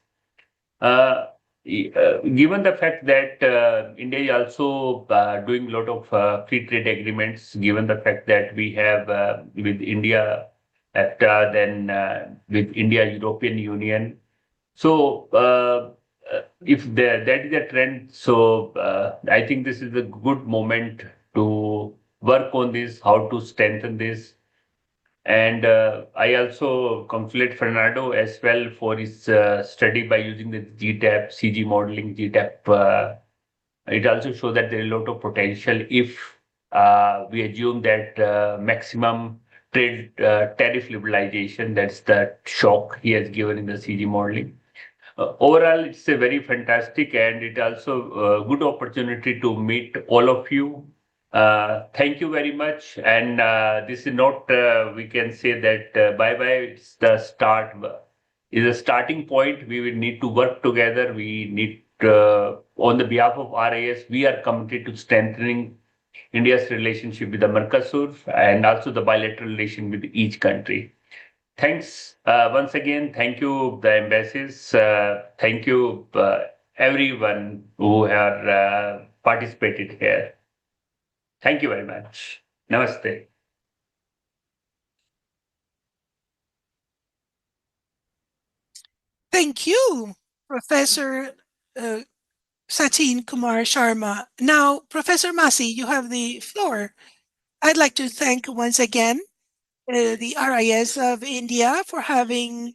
Given the fact that India is also doing a lot of free trade agreements, given the fact that we have with India, AFTA, then with India, European Union. So if that is a trend, so I think this is a good moment to work on this, how to strengthen this. And I also congratulate Fernando as well for his study by using the GTAP, CG modeling, GTAP. It also shows that there is a lot of potential if we assume that maximum trade tariff liberalization, that's the shock he has given in the CG modeling. Overall, it's a very fantastic and it also a good opportunity to meet all of you. Thank you very much. And this is not, we can say that bye bye, it's the start, is a starting point. We will need to work together. We need, on the behalf of RIS, we are committed to strengthening India's relationship with the Mercosur and also the bilateral relation with each country. Thanks once again. Thank you, the embassies. Thank you, everyone who have participated here. Thank you very much. Namaste. Thank you, Professor uh, Satin Kumar Sharma. Now, Professor Masi, you have the floor. I'd like to thank once again the RIS of India for having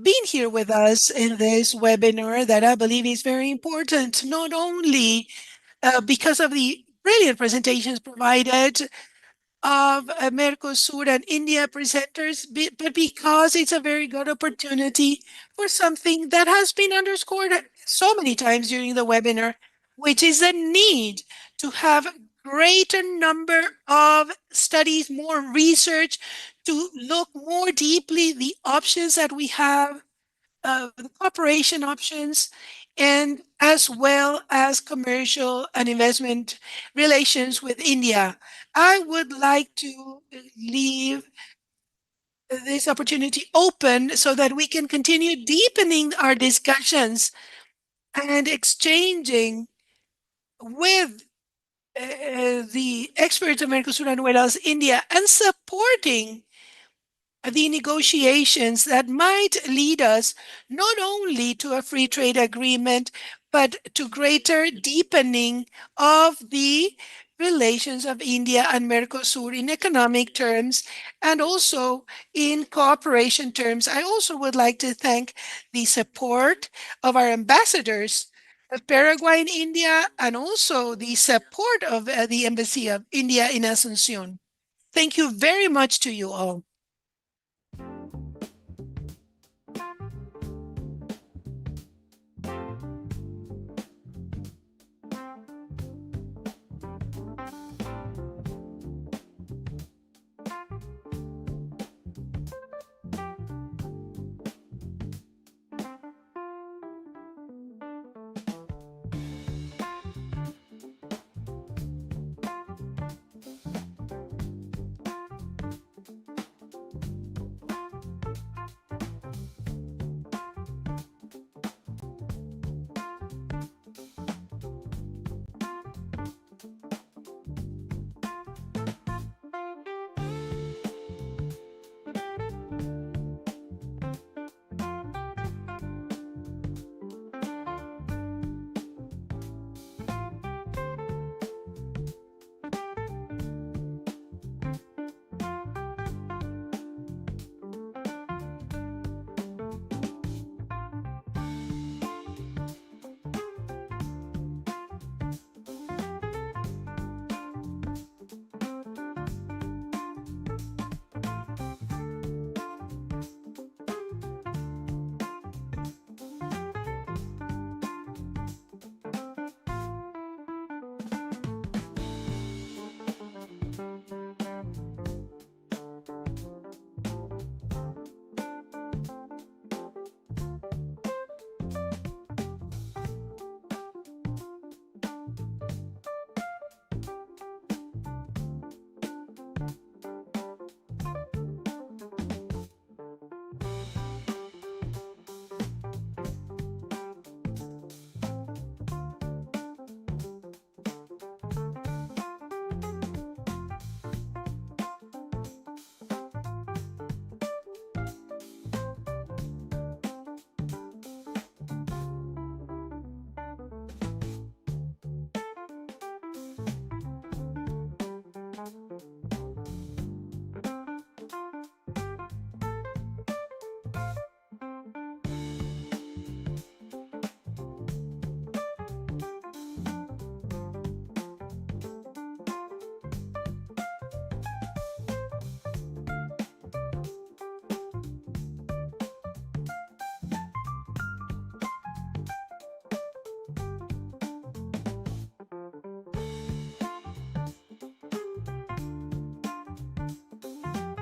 been here with us in this webinar that I believe is very important, not only because of the brilliant presentations provided of Mercosur and India presenters, but because it's a very good opportunity for something that has been underscored so many times during the webinar, which is the need to have greater number of studies, more research, to look more deeply the options that we have, the cooperation options, and as well as commercial and investment relations with India. I would like to leave this opportunity open so that we can continue deepening our discussions and exchanging with the experts of Mercosur and Wales, India, and supporting the negotiations that might lead us not only to a free trade agreement, but to greater deepening of the relations of India and Mercosur in economic terms and also in cooperation terms. I also would like to thank the support of our ambassadors of Paraguay in India and also the support of the Embassy of India in Asuncion. Thank you very much to you all.